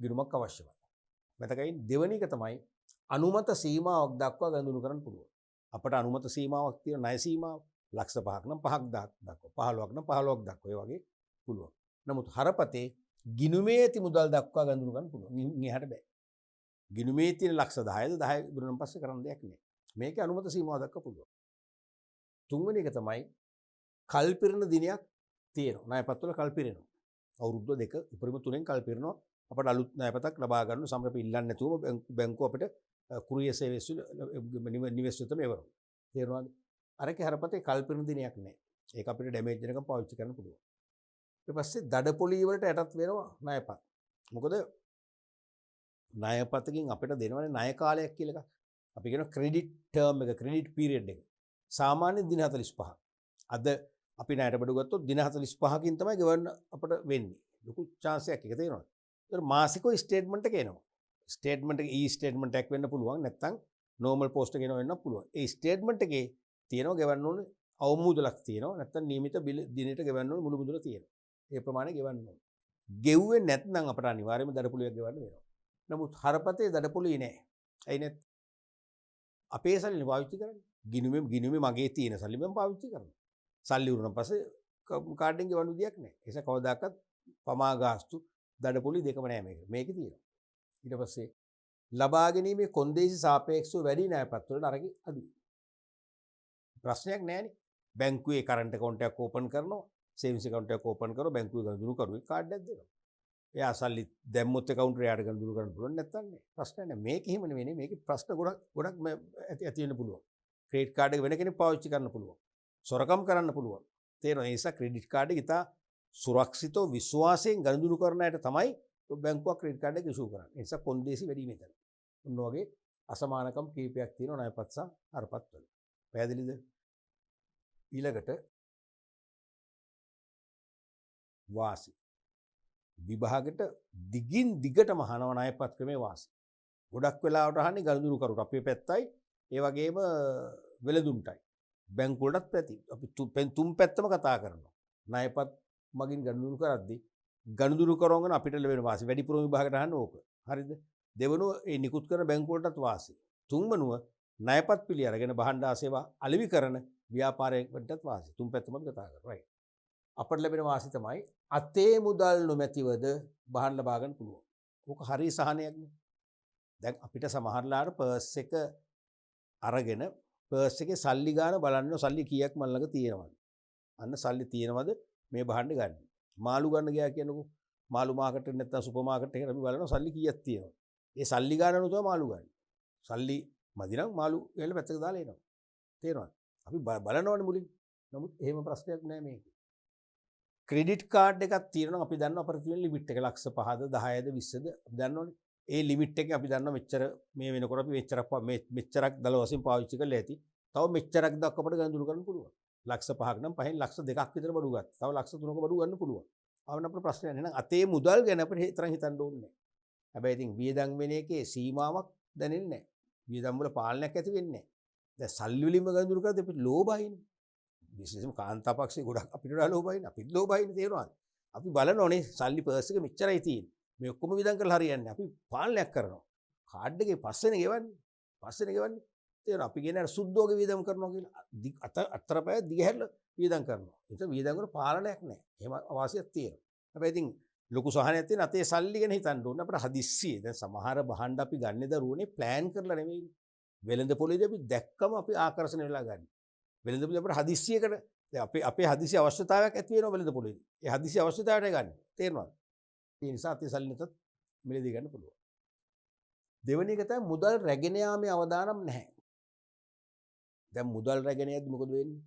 ගිණුමක් අවශ්‍යයි. මෙතකයි දෙවෙනි එක තමයි අනුමත සීමාවක් දක්වා ගනුදෙනු කරන්න පුළුවන්. අපට අනුමත සීමාවක් තියෙන ණය සීමාව ලක්ෂ 5ක් නම් 5ක් දක්වා 15ක් නම් 15ක් දක්වා ඒ වගේ පුළුවන්. නමුත් හරපතේ ගිණුමේ ඇති මුදල් දක්වා ගනුදෙනු කරන්න පුළුවන්. මෙහාට බෑ. ගිණුමේ තියෙන ලක්ෂ 10ද 10 ඉවරනම් පස්සේ කරන්න දෙයක් නෑ. මේකේ අනුමත සීමාව දක්වා පුළුවන්. තුන්වෙනි එක තමයි කල්පිරන දිනයක් තියෙනවා. ණයපත්වල කල්පිරෙනවා. අවුරුදු දෙක උපරිම 3න් කල්පිරනවා. අපට අලුත් ණයපතක් ලබා ගන්න සමහර අපි ඉල්ලන්නේ නැතුව බැංකුව අපිට කුරියර් සර්විස් නිවෙස්වලට මෙවරනවා. තේරුණාද? අරකේ හරපතේ කල්පිරන දිනයක් නැහැ. ඒක අපිට ඩැමේජ් වෙනකම් පාවිච්චි කරන්න පුළුවන්. ඊට පස්සේ දඩපොලි වලට යටත් වෙනවා ණයපත්. මොකද ණයපතකින් අපිට දෙනවනේ ණය කාලයක් කියලා එකක්. අපි කියන ක්‍රෙඩිට් ටර්ම් එක ක්‍රෙඩිට් පීරියඩ් එක. සාමාන්‍යයෙන් දින 45ක්. අද අපි ණයට බඩු ගත්තොත් දින 45කින් තමයි ගෙවන්න අපිට වෙන්නේ. ලොකු chance එකක් එක තේරෙනවද? ඒතර මාසිකව ස්ටේට්මන්ට් එක එනවා. ස්ටේට්මන්ට් එක ස්ටේට්මන්ට් එකක් වෙන්න පුළුවන් නැත්නම් නෝමල් පෝස්ට් එක එනවා වෙන්න පුළුවන්. ඒ ස්ටේට්මන්ට් එකේ තියෙනවා ගෙවන්න ඕනේ අවම මුදලක් තියෙනවා නැත්නම් නියමිත බිල දිනයට ගෙවන්න ඕනේ මුළු මුදල තියෙනවා. ඒ ප්‍රමාණය ගෙවන්න ඕනේ. ගෙව්වේ නැත්නම් අපට අනිවාර්යයෙන්ම දඩපොලියක් ගෙවන්න වෙනවා. නමුත් හරපතේ දඩපොලිය නෑ. ඇයි නැත්? අපේ සල්ලි පාවිච්චි කරන්නේ. ගිණුමේ මගේ තියෙන සල්ලි මම පාවිච්චි කරනවා. සල්ලි උරුණන් පස්සේ කාඩ් එකෙන් ගෙවන්න විදියක් නෑ. ඒ නිසා කවදාකවත් පමා ගාස්තු දඩපොලි දෙකම නෑ මේක. මේකේ තියෙනවා. ඊට පස්සේ ලබා ගැනීමේ කොන්දේසි සාපේක්ෂව වැඩි ණයපත් වලට අරගෙන අඩුයි. ප්‍රශ්නයක් නෑනේ. බැංකුවේ කරන්ට් account එකක් ඕපන් කරනවා, සේවිංස් account එකක් ඕපන් කරනවා, බැංකුවේ ගනුදෙනු කරුවෙක් කාඩ් එකක් දෙනවා. එයා සල්ලි දැම්මොත් account එකට ගනුදෙනු කරන්න පුළුවන් නැත්නම් නෑ. ප්‍රශ්නයක් නෑ. මේක එහෙම නෙවෙයි. මේකේ ප්‍රශ්න ගොඩක් ඇති වෙන්න පුළුවන්. ක්‍රෙඩිට් කාඩ් එක වෙන කෙනෙක් පාවිච්චි කරන්න පුළුවන්. සොරකම් කරන්න පුළුවන්. තේරෙනවද? ඒ නිසා ක්‍රෙඩිට් කාඩ් එක ඉතා සුරක්ෂිතව විශ්වාසයෙන් ගනුදෙනු කරන අයට තමයි බැංකුවක් ක්‍රෙඩිට් කාඩ් එක ඉෂුව කරන්නේ. ඒ නිසා කොන්දේසි වැඩි මෙතන. ඔන්න වගේ අසමානකම් කීපයක් තියෙනවා ණයපත් සහ හරපත් වල. පැහැදිලිද? ඊළඟට වාසි. විභාගෙට දිගින් දිගටම අහනවා ණයපත් ක්‍රමේ වාසි. ගොඩක් වෙලාවට අහන්නේ ගනුදෙනු කරුට අපේ පැත්තයි ඒ වගේම වෙළඳුන්ටයි. බැංකු වලටත් පැති. අපි තුන් පැත්තම කතා කරනවා. ණයපත් මගින් ගනුදෙනු කරද්දී ගනුදෙනු කරවගෙන අපිට ලැබෙන වාසි වැඩිපුරම විභාගයට අහන්නේ ඕක. හරිද? දෙවනුව ඒ නිකුත් කරන බැංකු වලටත් වාසි. තුන්වනුව ණයපත් පිළි අරගෙන භාණ්ඩ සේවා අලෙවි කරන ව්‍යාපාරයකටත් වාසි. තුන් පැත්තම කතා කරනවා. රයිට්. අපට ලැබෙන වාසි තමයි අතේ මුදල් නොමැතිවද භාණ්ඩ ලබා ගන්න පුළුවන්. ඕක හරි සහනයක්නේ. දැන් අපිට සමහරලාට පර්ස් එක අරගෙන පර්ස් එකේ සල්ලි ගාන බලන්න සල්ලි කීයක් මන් ළඟ තියෙනවද? අන්න සල්ලි තියෙනවද මේ භාණ්ඩ ගන්න. මාළු ගන්න ගියා කියනකො මාළු මාකට් එක නැත්නම් සුපර් මාකට් එකකට අපි බලනවා සල්ලි කීයක් තියෙනවද? ඒ සල්ලි ගානන තමයි මාළු ගන්න. සල්ලි මදි නම් මාළු එහෙල පැත්තක දාලා එනවා. තේරෙනවද? අපි බලනවනේ මුලින්. නමුත් එහෙම ප්‍රශ්නයක් නෑ මේකේ. ක්‍රෙඩිට් කාඩ් එකක් තියෙනවා අපි දන්නවා ප්‍රතිදින ලිමිට් එක ලක්ෂ 5ද 10ද 20ද අපි දන්නවනේ. ඒ ලිමිට් එක අපි දන්නවා මෙච්චර මේ වෙනකොට අපි මෙච්චරක් දල වශයෙන් පාවිච්චි කරලා ඇති. තව මෙච්චරක් දක්වා අපිට ගනුදෙනු කරන්න පුළුවන්. ලක්ෂ 5ක් නම් පහෙන් ලක්ෂ 2ක් විතර බඩු ගත්තා. තව ලක්ෂ 3ක බඩු ගන්න පුළුවන්. ආවන අපේ ප්‍රශ්නයක් නෑ. අතේ මුදල් ගැන අපිට තරම් හිතන්න ඕනේ නෑ. හැබැයි ඉතින් වියදම් වෙන එකේ සීමාවක් දැනෙන්නේ නෑ. වියදම් වල පාලනයක් ඇති වෙන්නේ නෑ. දැන් සල්ලි වලින්ම ගනුදෙනු කරද්දී අපි ලෝභයිනේ. විශේෂයෙන්ම කාන්තා පක්ෂේ ගොඩක් අපිට වඩා ලෝභයිනේ. අපිත් ලෝභයිනේ තේරෙනවද? අපි බලනෝනේ සල්ලි පර්ස් එක මෙච්චරයි තියෙන්නේ. මේ ඔක්කොම වියදම් කරලා හරියන්නේ නැහැ. අපි පාලනයක් කරනවා. කාඩ් එකේ පස්සේනේ ගෙවන්නේ. පස්සේනේ ගෙවන්නේ. තේරෙනවද? අපි කියන්නේ අර සුද්ධෝගේ වියදම් කරනවා කියලා. අතරපය දිගහැරලා වියදම් කරනවා. ඒක වියදම් වල පාලනයක් නැහැ. එහෙම අවාසියක් තියෙනවා. හැබැයි ඉතින් ලොකු සහනයක් තියෙන අතේ සල්ලි ගැන හිතන්න ඕනේ. අපිට හදිස්සියේ දැන් සමහර භාණ්ඩ අපි ගන්නේ දරුවනේ ප්ලෑන් කරලා නෙමෙයි. වෙළඳ පොලේදී අපි දැක්කම අපි ආකර්ෂණය වෙලා ගන්න. වෙළඳ පොලේ අපිට හදිස්සියකට දැන් අපේ හදිසි අවශ්‍යතාවයක් ඇති වෙනවා වෙළඳ පොලේදී. ඒ හදිසි අවශ්‍යතාවයට ගන්න. තේරෙනවද? ඒ නිසා අතේ සල්ලි නැතත් මිලදී ගන්න පුළුවන්. දෙවෙනි එක තමයි මුදල් රැගෙන යාමේ අවදානම් නැහැ. දැන් මුදල් රැගෙන යද්දි මොකද වෙන්නේ?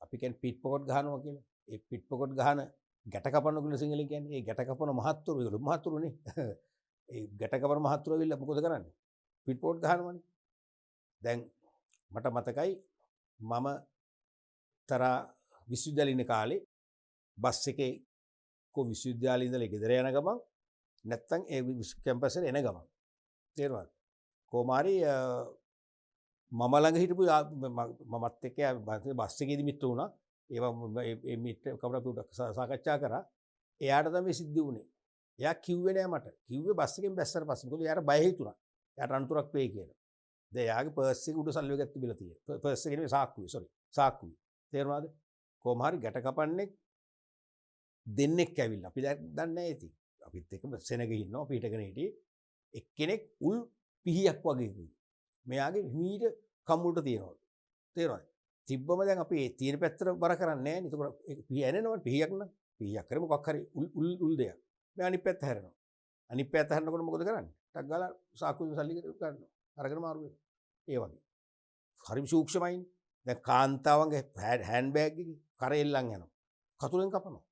අපි කියන්නේ පිට් පොකට් ගහනවා කියලා. ඒ පිට් පොකට් ගහන ගැට කපන කියලා සිංහලෙන් කියන්නේ. ඒ ගැට කපන මහත්තුරු ඒගොල්ලෝ මහත්තුරුනේ. ඒ ගැට කපන මහත්තුරු ඇවිල්ලා මොකද කරන්නේ? පිට් පොකට් ගහනවනේ. දැන් මට මතකයි මම තරා විශ්වවිද්‍යාලේ ඉන්න කාලේ බස් එකේ විශ්වවිද්‍යාලේ ඉඳලා ගෙදර යන ගමන් නැත්තම් ඒ කැම්පස් එකට එන ගමන් තේරුණාද? කොමාරි මම ළඟ හිටපු මමත් එක්ක බස් එකේදී මිත්‍ර වුණා. ඒවා මේ මිත්‍ර කවුරුත් සාකච්ඡා කරා. එයාට තමයි සිද්ධ වුණේ. එයා කිව්වේ නෑ මට. කිව්වේ බස් එකෙන් බැස්සට පස්සේ. මොකද එයාට බය හිතුණා. එයාට අනතුරක් වෙයි කියලා. දැන් එයාගේ පර්ස් එක උඩ සල්ලි එකක් තිබිලා තියෙනවා. පර්ස් එකේ නෙමෙයි සාක්කුවේ. සෝරි. සාක්කුවේ. තේරුණාද? කොහොම හරි ගැට කපන්නේ දෙන්නෙක් ඇවිල්ලා. අපි දන්නේ නැහැ ඉතින්. අපිත් එක්ක සෙනග ඉන්නවා පිටගෙන හිටියේ. එක්කෙනෙක් උල් පිහියක් වගේ කිව්වා. මෙයාගේ හිමීට කම්මුලට තියනවා. තේරුණාද? තිබ්බම දැන් අපි ඒ තියෙන පැත්තට බර කරන්නේ නැහැ නේ. ඒකට පිහිය ඇනෙනවනේ. පිහියක් නම්. පිහියක් කරේ මොකක් හරි උල් දෙයක්. මෙයා අනිත් පැත්ත හැරෙනවා. අනිත් පැත්ත හැරෙනකොට මොකද කරන්නේ? ටක් ගාලා සාක්කුවෙන් සල්ලි ගන්නවා. අරගෙන මාරු වෙනවා. ඒ වගේ. හරිම සූක්ෂමයි. දැන් කාන්තාවන්ගේ හෑන්ඩ් බෑග් එකේ කරෙල්ලන් යනවා. කතුරෙන් කපනවා.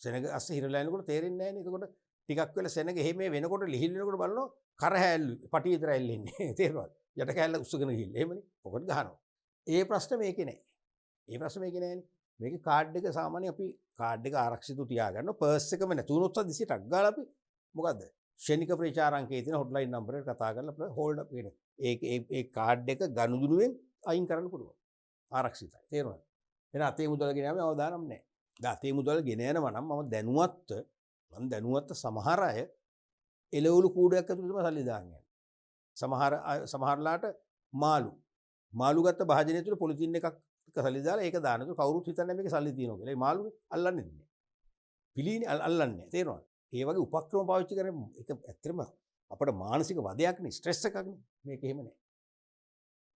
සෙනග අස්සේ හිරලා යනකොට තේරෙන්නේ නැහැ නේ. එතකොට ටිකක් වෙලා සෙනග එහෙම වෙනකොට ලිහිල් වෙනකොට බලනවා කර හැල්ලු පටි විතර ඇල්ලෙන්නේ. තේරුණාද? යට කැල්ල උස්සගෙන ගිහින්. එහෙමනේ. පොකට් ගහනවා. ඒ ප්‍රශ්නේ මේකේ නැහැ. ඒ ප්‍රශ්නේ මේකේ නැහැනේ. මේකේ කාඩ් එක සාමාන්‍ය අපි කාඩ් එක ආරක්ෂිතව තියාගන්න පර්ස් එකම නැතුනොත් දිසිටක් ගාලා අපි මොකද්ද? ක්ෂණික ප්‍රචාරාංකයේ තියෙන හොට්ලයින් නම්බර් එක කතා කරලා හෝල්ඩ් අප් වෙන. ඒ කාඩ් එක ගනුදෙනුවෙන් අයින් කරන්න පුළුවන්. ආරක්ෂිතයි. තේරුණාද? එන අතේ මුදල් ගෙන යාමේ අවදානම් නැහැ. දැන් අතේ මුදල් ගෙන යනවා නම් මම දැනුවත් සමහර අය එළවලු කූඩයක් ඇතුළේ තමයි සල්ලි දාන්නේ. සමහරලාට මාළු ගත්ත භාජනය තුළ පොලිතින් එකක් සල්ලි දාලා ඒක දානකොට කවුරුත් හිතන්නේ මේකේ සල්ලි තියෙනවා කියලා. ඒ මාළුනේ අල්ලන්නේ නැහැ. පිළීනේ අල්ලන්නේ නැහැ. තේරෙනවද? ඒ වගේ උපක්‍රම පාවිච්චි කරන්නේ ඒක ඇත්තටම අපේ මානසික වදයක් නේ, ස්ට්‍රෙස් එකක් නේ. මේක එහෙම නැහැ.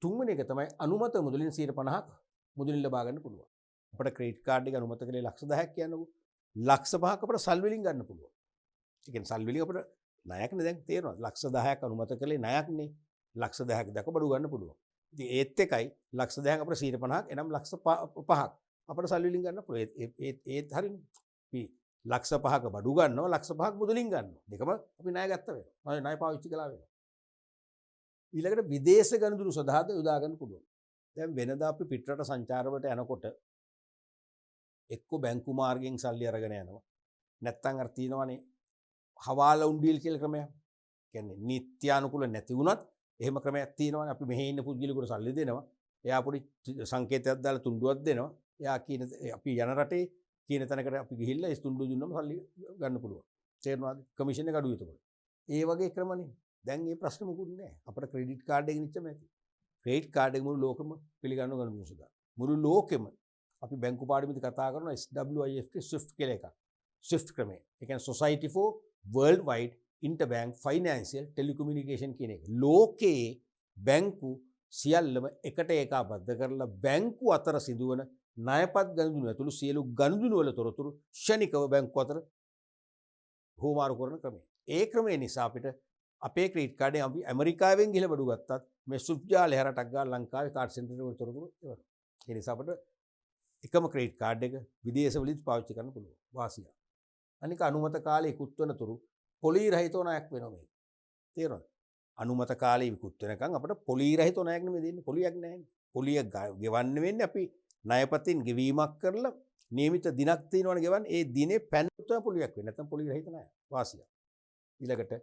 තුන්වෙනි එක තමයි අනුමත මුදලින් 50% මුදලින් ලබා ගන්න පුළුවන්. අපිට ක්‍රෙඩිට් කාඩ් එක අනුමත කළේ ලක්ෂ 10ක් කියන්නකෝ. ලක්ෂ 5ක් අපිට සල් වලින් ගන්න පුළුවන්. ඒ කියන්නේ සල් වලින් අපිට ණයක්නේ දැන් තේරෙනවද? ලක්ෂ 10ක් අනුමත කළේ ණයක්නේ. ලක්ෂ 10ක් දක්ව බඩු ගන්න පුළුවන්. ඉතින් ඒත් එකයි ලක්ෂ 10ක් අපිට 50ක් එනම් ලක්ෂ 5ක් අපිට සල් වලින් ගන්න පුළුවන්. ඒත් හරිනේ. අපි ලක්ෂ 5ක බඩු ගන්නවා ලක්ෂ 5ක් මුදලින් ගන්නවා. දෙකම අපි ණය ගත්ත වෙනවා. ණය පාවිච්චි කළා වෙනවා. ඊළඟට විදේශ ගනුදෙනු සඳහාද යොදා ගන්න පුළුවන්. දැන් වෙනදා අපි පිටරට සංචාරවලට යනකොට එක්ක බැංකු මාර්ගයෙන් සල්ලි අරගෙන යනවා. නැත්නම් අර තියෙනවනේ හවාලා උන්ඩියල් කියලා ක්‍රමයක්. කියන්නේ නිත්‍යානුකූල නැති වුණත් එහෙම ක්‍රමයක් තියෙනවනේ. අපි මෙහි ඉන්න පුද්ගලයෙකුට සල්ලි දෙනවා. එයා පොඩි සංකේතයක් දාලා තුණ්ඩුවක් දෙනවා. එයා කියන අපි යන රටේ කියන තැනකට අපි ගිහිල්ලා ඒ තුණ්ඩුව දුන්නම සල්ලි ගන්න පුළුවන්. තේරෙනවද? කමිෂන් එක අඩුයි එතකොට. ඒ වගේ ක්‍රමනේ. දැන් මේ ප්‍රශ්න මොකුත් නැහැ. අපිට ක්‍රෙඩිට් කාඩ් එකකින් ඉච්චම ඇති. ක්‍රෙඩිට් කාඩ් එක මුළු ලෝකෙම පිළිගන්නව ගන්න සුදා. මුළු ලෝකෙම අපි බැංකු පාඩමේදී කතා කරනවා SWIFT SWIFT කියලා එකක්. SWIFT ක්‍රමය. ඒ කියන්නේ Society for Worldwide Interbank Financial Telecommunication කියන එක. ලෝකයේ බැංකු සියල්ලම එකට ඒකාබද්ධ කරලා බැංකු අතර සිදුවන ණයපත් ගනුදෙනු ඇතුළු සියලු ගනුදෙනු වල තොරතුරු ක්ෂණිකව බැංකු අතර හුවමාරු කරන ක්‍රමය. ඒ ක්‍රමය නිසා අපිට අපේ ක්‍රෙඩිට් කාඩේ අපි ඇමරිකාවෙන් ගිහලා බඩු ගත්තත් මේ ස්විෆ්ට් ජාලය හරටක් ගාලා ලංකාවේ කාඩ් සෙන්ටර් වල තොරතුරු ඉවරයි. ඒ නිසා අපිට එකම ක්‍රෙඩිට් කාඩ් එක විදේශ වලදීත් පාවිච්චි කරන්න පුළුවන්. වාසිය. අනික අනුමත කාලේ ඉක්ුත් වෙනතුරු පොලී රහිතව ණයක් වෙනවා මේක. තේරෙනවද? අනුමත කාලේ ඉක්ුත් වෙනකන් අපිට පොලී රහිතව ණයක් නෙමෙයි දෙන්නේ. පොලියක් නැහැනේ. පොලිය ගෙවන්න වෙන්නේ අපි ණයපතින් ගෙවීමක් කරලා නියමිත දිනක් තියෙනවනේ ගෙවන්න. ඒ දිනේ පැනනොත් තමයි පොලියක් වෙන්නේ. නැත්නම් පොලී රහිත ණය. වාසිය. ඊළඟට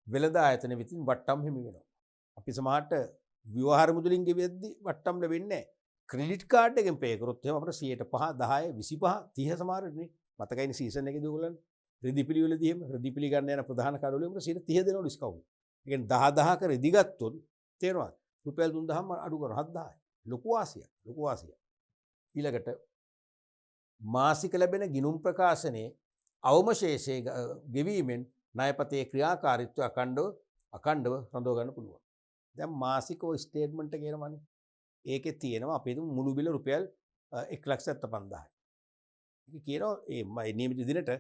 වෙළඳ ආයතන විසින් වට්ටම් හිමි වෙනවා. අපි සමහරට විවාහාර මුදලින් ගෙවෙද්දි වට්ටම් ලැබෙන්නේ නැහැ. ක්‍රෙඩිට් කාඩ් එකෙන් පේ කරොත් එහෙම අපිට 5%, 10, 25, 30 සමහරනේ. මතකයිනේ සීසන් එකේදී ඔයගොල්ලන්ට රෙදි පිළිවෙලදී එහෙම රෙදි පිළි ගන්න යන ප්‍රධාන කඩවල උඹට 30 දෙනවා ඩිස්කවුන්ට්. ඒ කියන්නේ 10,000ක රෙදි ගත්තොත් තේරෙනවද? රුපියල් 3,000ම අඩු කරනවා 7,000යි. ලොකු වාසියක්. ලොකු වාසියක්. ඊළඟට මාසික ලැබෙන ගිණුම් ප්‍රකාශනයේ අවමශේෂයේ ගෙවීමෙන් ණයපතේ ක්‍රියාකාරීත්වය අඛණ්ඩව රඳව ගන්න පුළුවන්. දැන් මාසික ඔය ස්ටේට්මන්ට් එක එනවනේ. ඒකේ තියෙනවා අපේ මුළු බිල රුපියල් 1,75,000යි. ඒක කියනවා මේ නියමිත දිනට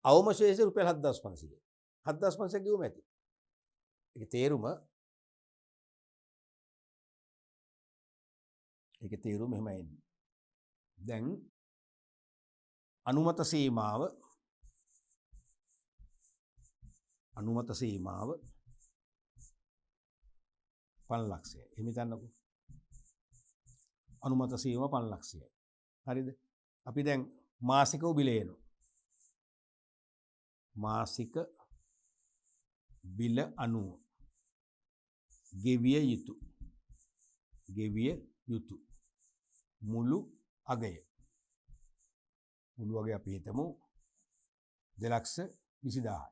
අවමශේෂය රුපියල් 7,500යි. 7,500 ගෙවුම ඇති. ඒකේ තේරුම එහෙමයි එන්නේ. දැන් අනුමත සීමාව 5 ලක්ෂයයි. එහෙම හිතන්නකෝ. අනුමත සීමාව 5 ලක්ෂයයි. හරිද? අපි දැන් මාසිකව බිල එනවා. මාසික බිල අනුව ගෙවිය යුතු මුළු අගය අපි හිතමු 2,20,000.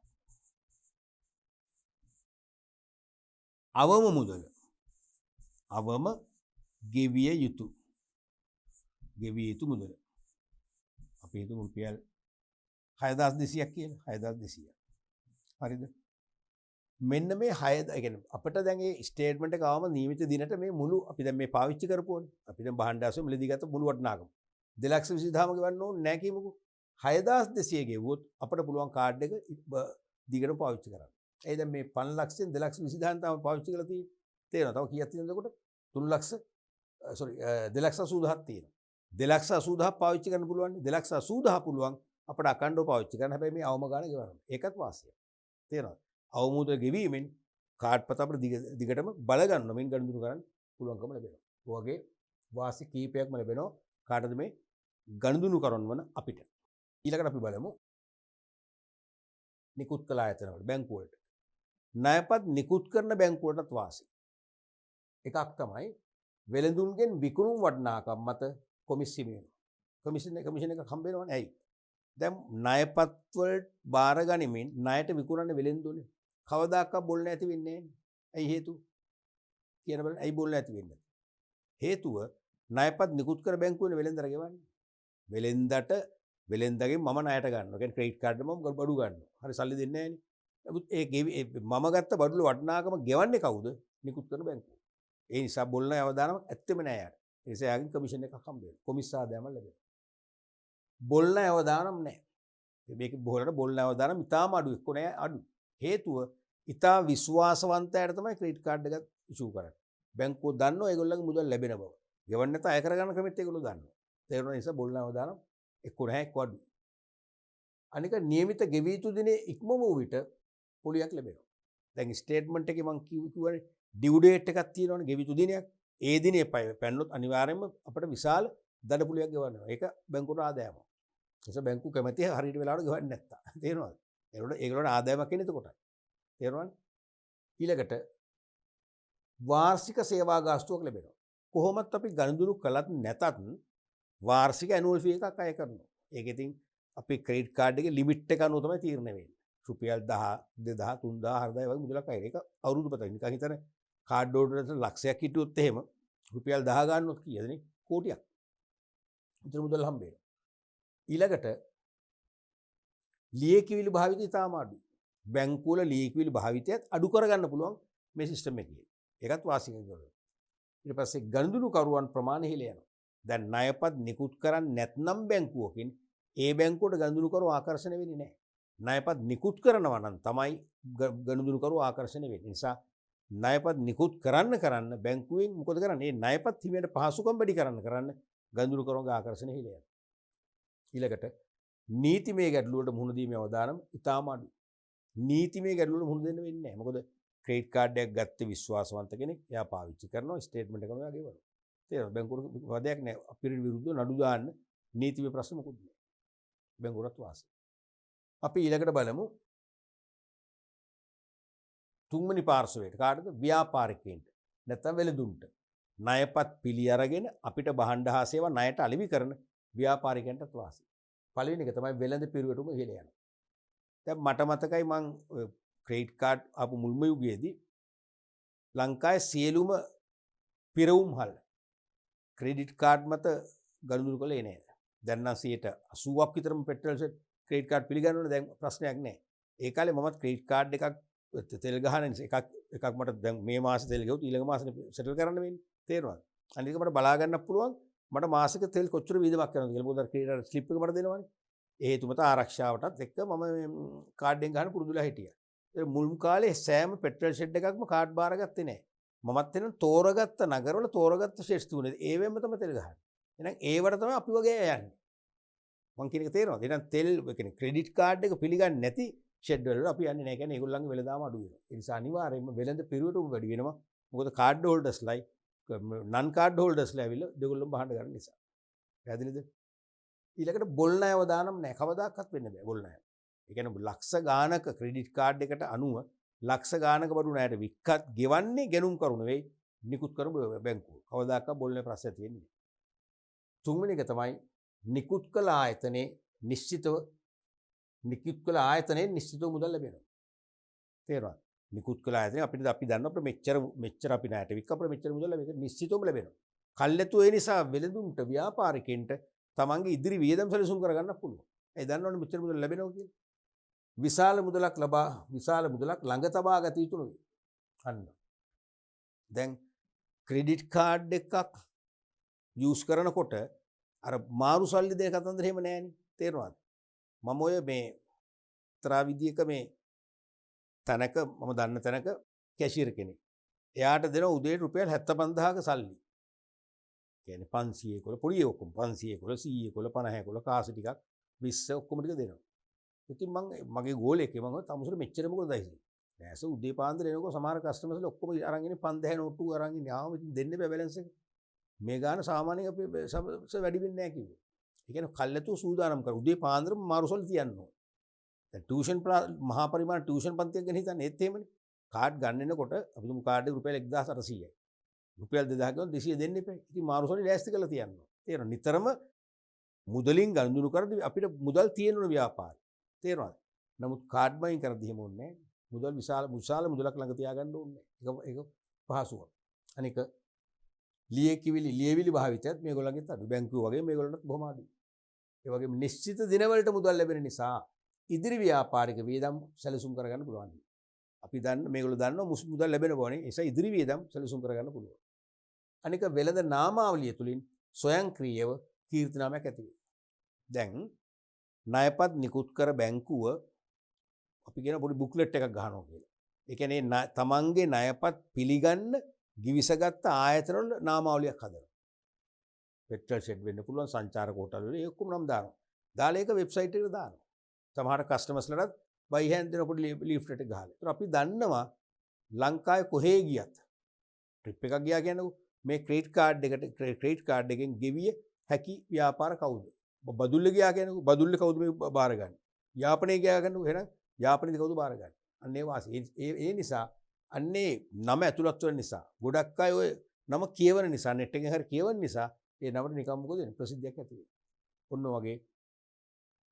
අවම ගෙවිය යුතු මුදල අපි හිතමු රුපියල් 6,200ක් කියලා. 6,200. හරිද? මෙන්න මේ 6 කියන්නේ අපිට දැන් මේ ස්ටේට්මන්ට් එක ආවම නියමිත දිනට මේ මුළු අපි දැන් මේ පාවිච්චි කරපුවනේ. අපි දැන් බහන්ඩාසෙ මිලදී ගත්ත මුළු වටිනාකම 2,20,000ම ගෙවන්න ඕනේ නැහැ කියමුකෝ. 6,200 ගෙවුවොත් අපිට පුළුවන් කාඩ් එක දිගටම පාවිච්චි කරන්න. ඒ දැන් මේ 5 ලක්ෂෙන් 2,20,000 තමයි පාවිච්චි කරලා තියෙන්නේ. තේරෙනවද? තව කීයක් තියෙනවද එතකොට? 2,80,000ක් තියෙනවා. 2,80,000 පාවිච්චි කරන්න පුළුවන්. 2,80,000 පුළුවන් අපිට අකණ්ඩව පාවිච්චි කරන්න. හැබැයි මේ අවම ගාණ ගෙවන්න. ඒකත් වාසියක්. තේරෙනවද? අවමුදල ගෙවීමෙන් කාඩ් පත අපිට දිගටම බල ගන්න මෙන් ගනුදෙනු කරන්න පුළුවන්කම ලැබෙනවා. ඔය වගේ වාසි කීපයක්ම ලැබෙනවා කාටද මේ ගනුදෙනු කරනවන අපිට. ඊළඟට අපි බලමු නිකුත් කළ ආයතන වල බැංකු වලට. ණයපත් නිකුත් කරන බැංකු වලටත් වාසි. එකක් තමයි වෙළඳුන්ගෙන් විකුණුම් වටිනාකම් මත කොමිස්සිය වෙනවා. කමිෂන් එකක් හම්බ වෙනවනේ. ඇයි? දැන් ණයපත් වලට බාර ගනිමින් ණයට විකුණන වෙළඳුනේ කවදාකවත් බොල් නැති වෙන්නේ නැහැ. ඇයි හේතුව? කියන බලන්න ඇයි බොල් නැති වෙන්නේ? හේතුව ණයපත් නිකුත් කර බැංකුවේ වෙළඳර ගෙවන්නේ. වෙළඳගෙන් මම ණයට ගන්නවා. කියන්නේ ක්‍රෙඩිට් කාඩ් එක මම බඩු ගන්නවා. හරි සල්ලි දෙන්නේ නැහැ නේ. නමුත් ඒ මම ගත්ත බඩුල වටිනාකම ගෙවන්නේ කවුද? නිකුත් කරන බැංකුව. ඒ නිසා බොල් ණය අවදානමක් ඇත්තෙම නැහැ යාට. ඒ නිසා යාගෙන් කමිෂන් එකක් හම්බ වෙනවා. කොමිස් ආදායම ලැබෙනවා. බොල් ණය අවදානම් නැහැ. මේක බොහලට බොල් ණය අවදානම් ඉතාම අඩු එක්ක නෑ අඩු. හේතුව ඉතා විශ්වාසවන්තයට තමයි ක්‍රෙඩිට් කාඩ් එක ඉෂුව කරන්නේ. බැංකුව දන්නවා ඒගොල්ලන්ගේ මුදල් ලැබෙන බව. ගෙවන්න නැත්නම් අය කරගන්න ක්‍රමෙත් ඒගොල්ලෝ දන්නවා. තේරුණා නිසා බොල් ණය අවදානම් එක්ක නැහැ එක්ක අඩු. අනික નિયમિત ගෙවී යුතු දිනේ ඉක්ම වූ විට පොලියක් ලැබෙනවා. දැන් ස්ටේට්මන්ට් එකේ මම කිව්වනේ ඩියු ඩේට් එකක් තියෙනවනේ ගෙවී යුතු දිනයක්. ඒ දිනේ පැන්නොත් අනිවාර්යයෙන්ම අපිට විශාල දඩපුලියක් ගෙවනවා. ඒක බැංකුවට ආදායමක්. නිසා බැංකුව කැමති හරියට වෙලාවට ගෙවන්නේ නැත්තා. තේරෙනවද? ඒගොල්ලන්ට ආදායමක් එන්නේ එතකොට. තේරුණාද? ඊළඟට වාර්ෂික සේවා ගාස්තුවක් ලැබෙනවා. කොහොමත් අපි ගනුදෙනු කළත් නැතත් වාර්ෂික ඇනුවල් ෆී එකක් අය කරනවා. ඒක ඉතින් අපි ක්‍රෙඩිට් කාඩ් එකේ ලිමිට් එක අනුව තමයි තීරණය වෙන්නේ. රුපියල් 10, 2,000, 3,000, 4,000 වගේ මුදලක් අය. ඒක අවුරුදු පතයි. නිකන් හිතන කාඩ් හෝල්ඩරට ලක්ෂයක් හිටියොත් එහෙම රුපියල් 10 ගන්නොත් කීයදනේ? කෝටියක්. උතර මුදල් හම්බ වෙනවා. ඊළඟට ලියකියවිලි භාවිතය ඉතාම අඩුයි. බැංකුවල ලියකියවිලි භාවිතයත් අඩු කරගන්න පුළුවන් මේ සිස්ටම් එකේ. ඒකත් වාසිකයි කරනවා. ඊට පස්සේ ගනුදෙනු කරුවන් ප්‍රමාණය ඉහළ යනවා. දැන් ණයපත් නිකුත් කරන්නේ නැත්නම් බැංකුවකින් ඒ බැංකුවට ගනුදෙනු කරුව ආකර්ෂණය වෙන්නේ නැහැ. ණයපත් නිකුත් කරනවා නම් තමයි ගනුදෙනු කරුව ආකර්ෂණය වෙන්නේ. නිසා ණයපත් නිකුත් කරන්න බැංකුවෙන් මොකද කරන්නේ? මේ ණයපත් හිමියට පහසුකම් වැඩි කරන්න ගනුදෙනු කරුවන්ගේ ආකර්ෂණය ඉහළ යනවා. ඊළඟට නීතිමය ගැටලුවට මුහුණ දීමේ අවදානම් ඉතාම අඩුයි. නීතිමය ගැටලුවට මුහුණ දෙන්න වෙන්නේ නැහැ. මොකද ක්‍රෙඩිට් කාඩ් එකක් ගත්තේ විශ්වාසවන්ත කෙනෙක්. එයා පාවිච්චි කරනවා ස්ටේට්මන්ට් එක කරනවා එයා ගෙවනවා. තේරෙනවද? බැංකුවට වදයක් නැහැ. අපිට විරුද්ධව නඩු දාන්න නීතිමය ප්‍රශ්න මොකුත් නැහැ. බැංකුවටත් වාසි. අපි ඊළඟට බලමු තුන්වෙනි පාර්ශවයට කාටද? ව්‍යාපාරිකයින්ට. නැත්නම් වෙළඳුන්ට ණයපත් පිළි අරගෙන අපිට භාණ්ඩ හා සේවා ණයට අලෙවි කරන ව්‍යාපාරිකයන්ටත් වාසි. පළවෙනි එක තමයි වෙළඳ පිරුවටම ඉහළ යනවා. දැන් මට මතකයි මං ක්‍රෙඩිට් කාඩ් ආපු මුල්ම යුගයේදී ලංකාවේ සියලුම පිරවුම්හල් ක්‍රෙඩිට් කාඩ් මත ගනුදෙනු කළේ නෑ. දැන් නම් 80ක් විතරම පෙට්‍රල් ක්‍රෙඩිට් කාඩ් පිළිගන්නවනේ දැන් ප්‍රශ්නයක් නෑ. ඒ කාලේ මමත් ක්‍රෙඩිට් කාඩ් එකක් තෙල් ගහන එකක් මට දැන් මේ මාසේ තෙල් ගෙවුත් ඊළඟ මාසේ සෙටල් කරන්න වෙන්නේ. තේරුණාද? අනිත් එක මට බලා ගන්න පුළුවන් මට මාසික තෙල් කොච්චර වීදමක් කරනවද කියලා. මොකද ක්‍රෙඩිට් ස්ලිප් එක මට දෙනවනේ. ඒ හේතු මත ආරක්ෂාවටත් එක්ක මම කාඩ් එක ගන්න පුරුදුලා හිටියා. ඒ මුල්ම කාලේ සෑම පෙට්‍රල් ෂෙඩ් එකක්ම කාඩ් බාරගත්තේ නෑ. මමත් එන තෝරගත්ත නගරවල තෝරගත්ත ෂෙඩ්ස් තුනේ ඒවෙන්ම තමයි තෙල් ගහන්නේ. එහෙනම් ඒවට තමයි අපි වගේ යන්නේ. මං කියන එක තේරෙනවද? එහෙනම් තෙල් කියන්නේ ක්‍රෙඩිට් කාඩ් එක පිළිගන්නේ නැති ෂෙඩ් වල අපි යන්නේ නැහැ. කියන්නේ ඒගොල්ලන්ගේ වෙළඳාම අඩු වෙනවා. ඒ නිසා අනිවාර්යයෙන්ම වෙළඳ පිරුවටම වැඩි වෙනවා. මොකද කාඩ් හෝල්ඩර්ස්ලයි නන් කාඩ් හෝල්ඩර්ස්ලා ඇවිල්ලා දෙගොල්ලොම බහන්න ගන්න නිසා. පැහැදිලිද? ඊළඟට බොල් ණය අවදානම් නැහැ. කවදාකවත් වෙන්න බෑ බොල් ණය. ඒ කියන්නේ ලක්ෂ ගානක ක්‍රෙඩිට් කාඩ් එකට අනුව ලක්ෂ ගානක බඩු ණයට වික්කත් ගෙවන්නේ ගැනුම් කරුණ වෙයි. නිකුත් කරමු බැංකුව. කවදාකවත් බොල් ණය ප්‍රශ්න තියෙන්නේ නැහැ. තුන්වෙනි එක තමයි නිකුත් කළ ආයතනයේ නිශ්චිතව මුදල් ලැබෙනවා. තේරුණාද? නිකුත් කළ ආයතනයේ අපි දන්නවා අපිට මෙච්චර අපි ණයට වික්ක අපිට මෙච්චර මුදල් ලැබෙනවා. නිශ්චිතවම ලැබෙනවා. කල්ැතු ඒ නිසා වෙළඳුන්ට ව්‍යාපාරිකෙන්ට තමන්ගේ ඉදිරි වියදම් සැලසුම් කරගන්න පුළුවන්. ඒ දන්නවනේ මෙච්චර මුදල් ලැබෙනවා කියලා. විශාල මුදලක් ළඟ තබා ගත යුතු නෙවෙයි. අන්න. දැන් ක්‍රෙඩිට් කාඩ් එකක් යූස් කරනකොට අර මාරු සල්ලි දෙන කතන්දර එහෙම නෑනේ. තේරුණාද? මම ඔය මේ තරා විදියක මේ තැනක මම දන්න තැනක කැෂියර් කෙනෙක්. එයාට දෙන උදේට රුපියල් 75000ක සල්ලි. කියන්නේ 500 කොල පොඩි ඔක්කොම 500 කොල 100 කොල 50 කොල කාසි ටිකක් 20 ඔක්කොම ටික දෙනවා. ඉතින් මගේ ගෝලෙක් මම තමුසර මෙච්චර මොකද දැයිසි. නෑස උදේ පාන්දර එනකොට සමහර කස්ටමර්ස්ලා ඔක්කොම අරන් ඉන්නේ 5000 නෝට්ටු අරන් ඉන්නේ. ආවම ඉතින් දෙන්න බෑ බැලන්ස් එක. මේ ගාන සාමාන්‍යයෙන් අපි වැඩි වෙන්නේ නැහැ කිව්වා. ඒ කියන්නේ කල්ැතු සූදානම් කර උදේ පාන්දරම මාරුසල් තියන්න ඕන. දැන් ටියුෂන් මහා පරිමාණ ටියුෂන් පන්තියක් ගැන හිතන්නේ ඒත් එහෙමනේ. කාඩ් ගන්න එනකොට අපි තුමු කාඩ් එක රුපියල් 1800යි. රුපියල් 2000 ගියොත් 200 දෙන්න එපා. ඉතින් මාරුසල් ලෑස්ති කරලා තියන්න ඕන. තේරෙනවද? නිතරම මුදලින් ගනුදෙනු කරද්දී අපිට මුදල් තියෙන ව්‍යාපාරය. තේරෙනවද? නමුත් කාඩ් බයින් කරද්දී එහෙම ඕනේ නැහැ. මුදල් විශාල මුදලක් ළඟ තියාගන්න ඕනේ. ඒක පහසුවක්. අනික ලියවිලි භාවිතයත් මේගොල්ලන්ගෙත් අඩු. බැංකුව වගේ මේගොල්ලන්ටත් බොහොම අඩුයි. ඒ වගේම නිශ්චිත දිනවලට මුදල් ලැබෙන නිසා ඉදිරි ව්‍යාපාරික වියදම් සැලසුම් කරගන්න පුළුවන්. අපි මේගොල්ලෝ දන්නවා මුදල් ලැබෙන බවනේ. ඒ නිසා ඉදිරි වියදම් සැලසුම් කරගන්න පුළුවන්. අනික වෙළඳ නාමාවලිය තුලින් ස්වයංක්‍රීයව කීර්ති නාමයක් ඇති වෙනවා. දැන් ණයපත් නිකුත් කර බැංකුව අපි කියන පොඩි බුක්ලට් එකක් ගහනවා කියලා. ඒ කියන්නේ තමන්ගේ ණයපත් පිළිගන්න ගිවිසගත්ත ආයතනවල නාමාවලියක් හදනවා. පෙට්‍රල් ෂෙඩ් වෙන්න පුළුවන්, සංචාරක හෝටල් වල ඒ ඔක්කොම නම් දානවා. දාලා ඒක වෙබ්සයිට් එකට දානවා. සමහර කස්ටමර්ස්ලටත් බයි හෑන්ඩ් දෙන පොඩි ලීෆ්ලට් එක ගහලා. ඒතර අපි දන්නවා ලංකාවේ කොහේ ගියත් ට්‍රිප් එකක් ගියා කියන්නේ මේ ක්‍රෙඩිට් කාඩ් එකෙන් ගෙවිය හැකි ව්‍යාපාර කවුද? බදුල්ල ගියා කියන්නේ බදුල්ල කවුද මේ බාරගන්නේ? යාපනයේ ගියා කියන්නේ එහෙනම් යාපනයේද කවුද බාරගන්නේ? අන්න ඒ වාසි. ඒ නිසා අන්නේ නම ඇතුළත් වෙන නිසා ගොඩක් අය ඔය නම කියවන නිසා නෙට් එකෙන් හරි කියවන නිසා ඒ නමට නිකම් මොකද වෙන්නේ? ප්‍රසිද්ධියක් ඇති වෙනවා. ඔන්න වගේ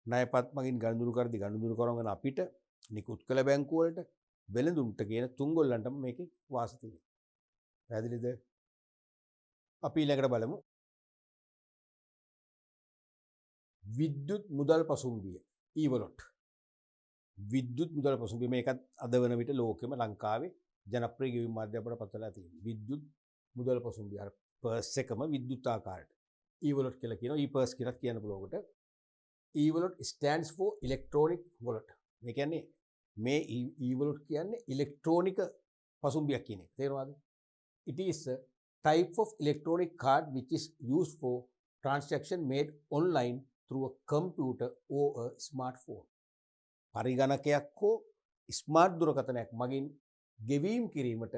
ණයපත් මගින් ගනුදෙනු කරගෙන අපිට නිකුත් කළ බැංකුව වලට වෙළඳුන්ට කියන තුන්ගොල්ලන්ටම මේකේ වාසි තියෙනවා. පැහැදිලිද? අපි ඊළඟට බලමු විද්‍යුත් මුදල් පසුම්බිය ඊවලොට්. විද්‍යුත් මුදල් පසුම්බිය මේකත් අද වන විට ලෝකෙම ලංකාවේ ජනප්‍රිය ගෙවීම් මාධ්‍ය අපට පතලා තියෙනවා. විද්‍යුත් මුදල් පසුම්බිය අර පර්ස් එකම විද්‍යුත් ආකාරයට ඊවලොට් කියලා කියනවා. ඊපර්ස් කියලා කියන්න පුළුවන් කොට. ඊවලොට් stands for electronic wallet. මේ කියන්නේ මේ ඊවලොට් කියන්නේ ඉලෙක්ට්‍රෝනික පසුම්බියක් කියන එක. තේරුණාද? It is a type of electronic card which is used for transaction made online through a computer or a smartphone. පරිගණකයක් හෝ ස්මාර්ට් දුරකථනයක් මගින් ගෙවීම් කිරීමට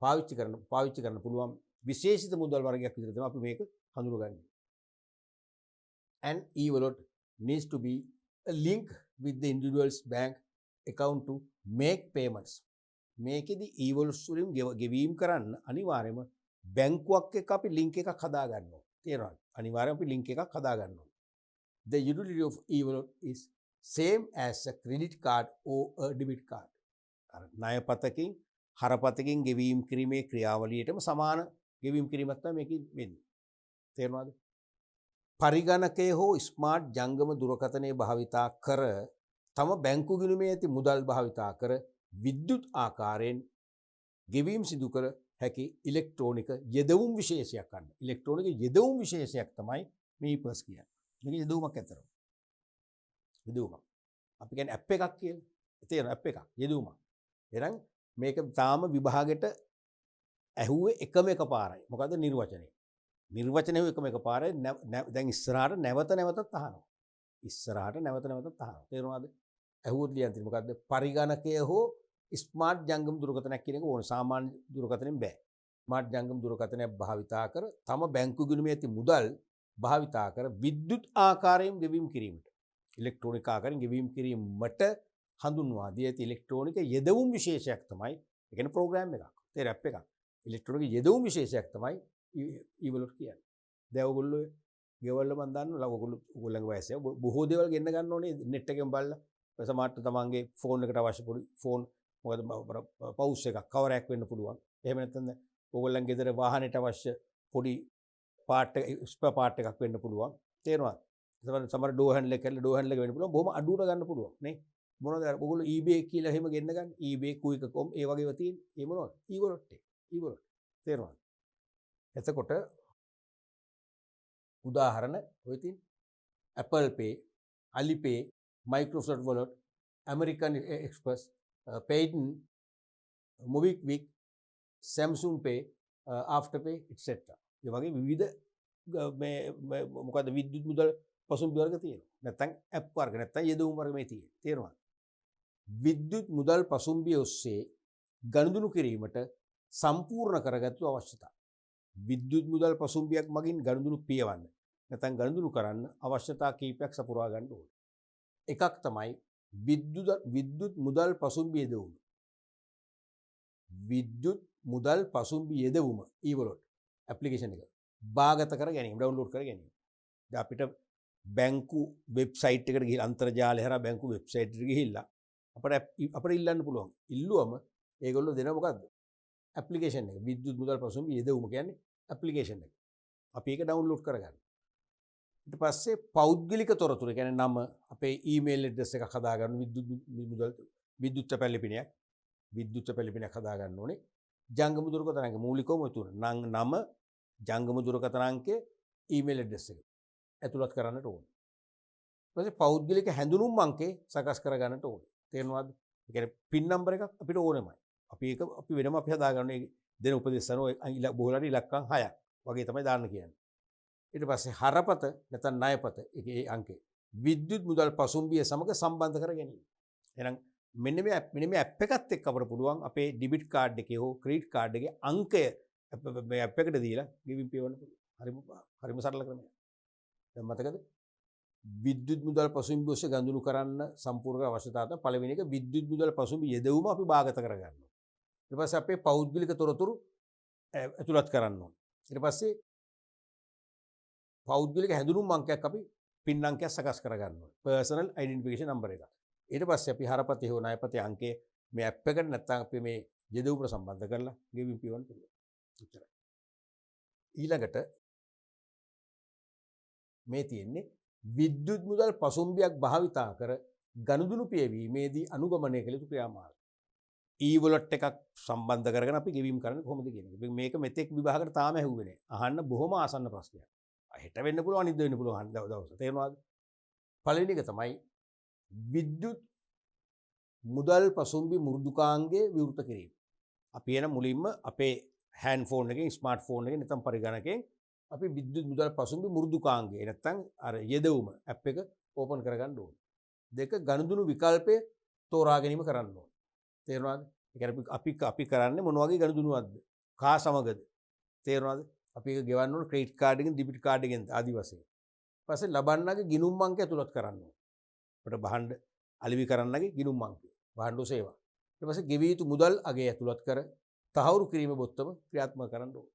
පාවිච්චි කරන්න පුළුවන් විශේෂිත මුදල් වර්ගයක් විදිහට තමයි අපි මේක හඳුනගන්නේ. An e-wallet needs to be a link with the individual's bank account to make payments. මේකෙදි ඊවොලුස් වලින් ගෙවීම් කරන්න අනිවාර්යයෙන්ම බැංකුවක් එක්ක අපි ලින්ක් එකක් හදා ගන්නවා. තේරෙනවද? අනිවාර්යයෙන් අපි ලින්ක් එකක් හදා ගන්නවා. The utility of e-wallet is same as a credit card or a debit card. ණයපතකින් හරපතකින් ගෙවීම් කිරීමේ ක්‍රියාවලියටම සමාන ගෙවීම් කිරීමක් තමයි මේකෙන් වෙන්නේ. තේරුණාද? පරිගණකය හෝ ස්මාර්ට් ජංගම දුරකථනය භාවිතා කර තම බැංකු ගිණුමේ ඇති මුදල් භාවිතා කර විද්‍යුත් ආකාරයෙන් ගෙවීම් සිදු කර හැකි ඉලෙක්ට්‍රෝනික යෙදවුම් විශේෂයක් ගන්න. ඉලෙක්ට්‍රෝනික යෙදවුම් විශේෂයක් තමයි මේ e-purse කියන්නේ. මේක යෙදවුමක් ඇතරම. යෙදවුමක්. අපි කියන්නේ ඇප් එකක් කියලා. තේරෙන ඇප් එකක් යෙදවුමක්. එහෙනම් මේක තාම විභාගෙට ඇහුවේ එකම එක පාරයි. මොකද්ද නිර්වචනය. නිර්වචනය එකම එක පාරයි. දැන් ඉස්සරහට නැවත නැවතත් අහනවා. ඉස්සරහට නැවත නැවතත් අහනවා. තේරුණාද? ඇහුවොත් ලියන්න තියෙන්නේ මොකද්ද? පරිගණකය හෝ ස්මාර්ට් ජංගම දුරකථනයක් කියන එක ඕන. සාමාන්‍ය දුරකථනෙන් බෑ. ස්මාර්ට් ජංගම දුරකථනයක් භාවිතා කර තම බැංකු ගිණුමේ ඇති මුදල් භාවිතා කර විද්‍යුත් ආකාරයෙන් ගෙවීම කිරීමට. ඉලෙක්ට්‍රොනික ආකාරයෙන් ගෙවීම කිරීමට හඳුන්වා දී ඇති ඉලෙක්ට්‍රොනික යෙදවුම් විශේෂයක් තමයි. ඒ කියන්නේ ප්‍රෝග්‍රෑම් එකක්. ඒ ඇප් එකක්. ඉලෙක්ට්‍රොනික යෙදවුම් විශේෂයක් තමයි e-wallet කියන්නේ. දැන් ඔයගොල්ලෝ ගෙවල් මන් දන්නවා ඔයගොල්ලන්ගේ වයසේ බොහෝ දේවල් ගෙන්න ගන්න ඕනේ net එකෙන් බලලා. සමහරට තමන්ගේ ෆෝන් එකට අවශ්‍ය පොඩි ෆෝන් මොකද පවුස් එකක් කවර් එකක් වෙන්න පුළුවන්. එහෙම නැත්නම් ඔයගොල්ලන් ගෙදර වාහනයට අවශ්‍ය පොඩි පාර්ට් එක ස්පෙයා පාර්ට් එකක් වෙන්න පුළුවන්. තේරෙනවද? සමහර ඩෝ හැන්ඩල් එක කරලා ඩෝ හැන්ඩල් එක වෙන්න පුළුවන්. බොහොම අඩුවට ගන්න පුළුවන් නේ. මොනවද ඔයගොල්ලෝ eBay කියලා එහෙම ගෙන්න ගන්න. eBay quick.com ඒ වගේ ඒවා තියෙන. ඒ මොනවද? e-wallet එක. e-wallet. තේරෙනවද? එතකොට උදාහරණ ඔය තියෙන Apple Pay, Alipay, Microsoft Wallet, American Express, Payton, Mobiquick, Samsung Pay, Afterpay, etc. ඒ වගේ විවිධ මොකද විද්‍යුත් මුදල් පසුම්බි වර්ග තියෙනවා. නැත්නම් ඇප් වර්ග නැත්නම් යෙදවුම් වර්ග මේ තියෙන්නේ. තේරුණාද? විද්‍යුත් මුදල් පසුම්බිය ඔස්සේ ගනුදෙනු කිරීමට සම්පූර්ණ කරගත්තු අවශ්‍යතා. විද්‍යුත් මුදල් පසුම්බියක් මගින් ගනුදෙනු පියවන්න නැත්නම් ගනුදෙනු කරන්න අවශ්‍යතා කීපයක් සපුරා ගන්න ඕනේ. එකක් තමයි විද්‍යුත් මුදල් පසුම්බිය යෙදවුම. විද්‍යුත් මුදල් පසුම්බිය යෙදවුම e-wallet ඇප්ලිකේෂන් එක බාගත කර ගැනීම ඩවුන්ලෝඩ් කර ගැනීම. දැන් අපිට බැංකු වෙබ්සයිට් එකට ගිහිල්ලා අන්තර්ජාලය හරහා බැංකු වෙබ්සයිට් එකට ගිහිල්ලා අපිට ඉල්ලන්න පුළුවන්. ඉල්ලුවම ඒගොල්ලෝ දෙනවා මොකද්ද? ඇප්ලිකේෂන් එක. විද්‍යුත් මුදල් පසුම්බිය යෙදවුම කියන්නේ ඇප්ලිකේෂන් එක. අපි ඒක ඩවුන්ලෝඩ් කරගන්න. ඊට පස්සේ පෞද්ගලික තොරතුරු කියන්නේ නම, අපේ ඊමේල් ඇඩ්‍රස් එකක් හදාගන්න විද්‍යුත් පැලිපිනයක් හදා ගන්න ඕනේ. ජංගම දුරකථන අංක මූලිකවම තුන. නම, ජංගම දුරකථන අංකය, ඊමේල් ඇඩ්‍රස් එක ඇතුළත් කරන්නට ඕනේ. ඊට පස්සේ පෞද්ගලික හැඳුනුම් අංකේ සකස් කර ගන්නට ඕනේ. තේරෙනවද? ඒ කියන්නේ පින් නම්බර් එකක් අපිට ඕනෙමයි. අපි වෙනම අපි හදාගන්න දෙන උපදෙස් අනුව බොහෝලට ඉලක්කම් 6ක් වගේ තමයි දාන්න කියන්නේ. ඊට පස්සේ හරපත නැත්නම් ණයපත ඒකේ අංකය විද්‍යුත් මුදල් පසුම්බිය සමග සම්බන්ධ කර ගැනීම. එහෙනම් මෙන්න මේ ඇප් එකත් එක්ක අපිට පුළුවන් අපේ ඩෙබිට් කාඩ් එකේ හෝ ක්‍රෙඩිට් කාඩ් එකේ අංකය මේ ඇප් එකට දීලා ගෙවිම් පියවන්න පුළුවන්. හරිම සරල ක්‍රමයක්. දැන් මතකද? විද්‍යුත් මුදල් පසුම්බිය ඔස්සේ ගනුදෙනු කරන්න සම්පූර්ණ අවශ්‍යතාවය පළවෙනි එක විද්‍යුත් මුදල් පසුම්බිය යෙදවුම අපි භාගත කරගන්නවා. ඊට පස්සේ අපේ පෞද්ගලික තොරතුරු ඇතුළත් කරන්න ඕනේ. ඊට පස්සේ පෞද්ගලික හැඳුනුම් අංකයක් අපි පින් අංකයක් සකස් කරගන්න ඕනේ. පර්සනල් ඩෙන්ටිෆිකේෂන් නම්බර් එක. ඊට පස්සේ අපි හරපතේ හෝ ණයපතේ අංකය මේ ඇප් එකට නැත්නම් අපි මේ යෙදවුමට සම්බන්ධ කරලා ගෙවීම් පියවන්න පුළුවන්. එච්චරයි. ඊළඟට මේ තියෙන්නේ විද්‍යුත් මුදල් පසුම්බියක් භාවිතා කර ගනුදෙනු පියවීමේදී අනුගමනය කළ යුතු ක්‍රියාමාර්ග. e-wallet එකක් සම්බන්ධ කරගෙන අපි ගෙවීම් කරන්නේ කොහොමද කියන එක. මේක මෙතෙක් විභාගයට තාම ඇහුවේ නෑ. අහන්න බොහොම ආසන්න ප්‍රශ්නයක්. හෙට වෙන්න පුළුවන්, අනිද්දා වෙන්න පුළුවන් දවස්. තේරුණාද? පළවෙනි එක තමයි විද්‍යුත් මුදල් පසුම්බි මෘදුකාංගයේ විවෘත කිරීම. අපි එන මුලින්ම අපේ හෑන්ඩ් ෆෝන් එකෙන්, ස්මාර්ට් ෆෝන් එකෙන් නැත්නම් පරිගණකයෙන් අපි විද්‍යුත් මුදල් පසුම්බි මෘදුකාංගය නැත්නම් අර යෙදවුම ඇප් එක ඕපන් කරගන්න ඕනේ. දෙක ගනුදෙනු විකල්පය තෝරා ගැනීම කරන්න ඕනේ. තේරුණාද? ඒ කියන්නේ අපි කරන්නේ මොන වගේ ගනුදෙනුවක්ද? කා සමගද? තේරුණාද? අපි ඒක ගෙවන්න ඕනේ ක්‍රෙඩිට් කාඩ් එකෙන්, ඩෙබිට් කාඩ් එකෙන් ආදි වශයෙන්. ඊපස්සේ ලබන්නගේ ගිණුම් අංකය ඇතුළත් කරන්න ඕනේ. අපිට බහඬ අලෙවි කරන්නගේ ගිණුම් අංකය. බහඬු සේවා. ඊට පස්සේ ගෙවිය යුතු මුදල් අගය ඇතුළත් කර තහවුරු කිරීම බොත්තම ක්‍රියාත්මක කරන්න ඕනේ.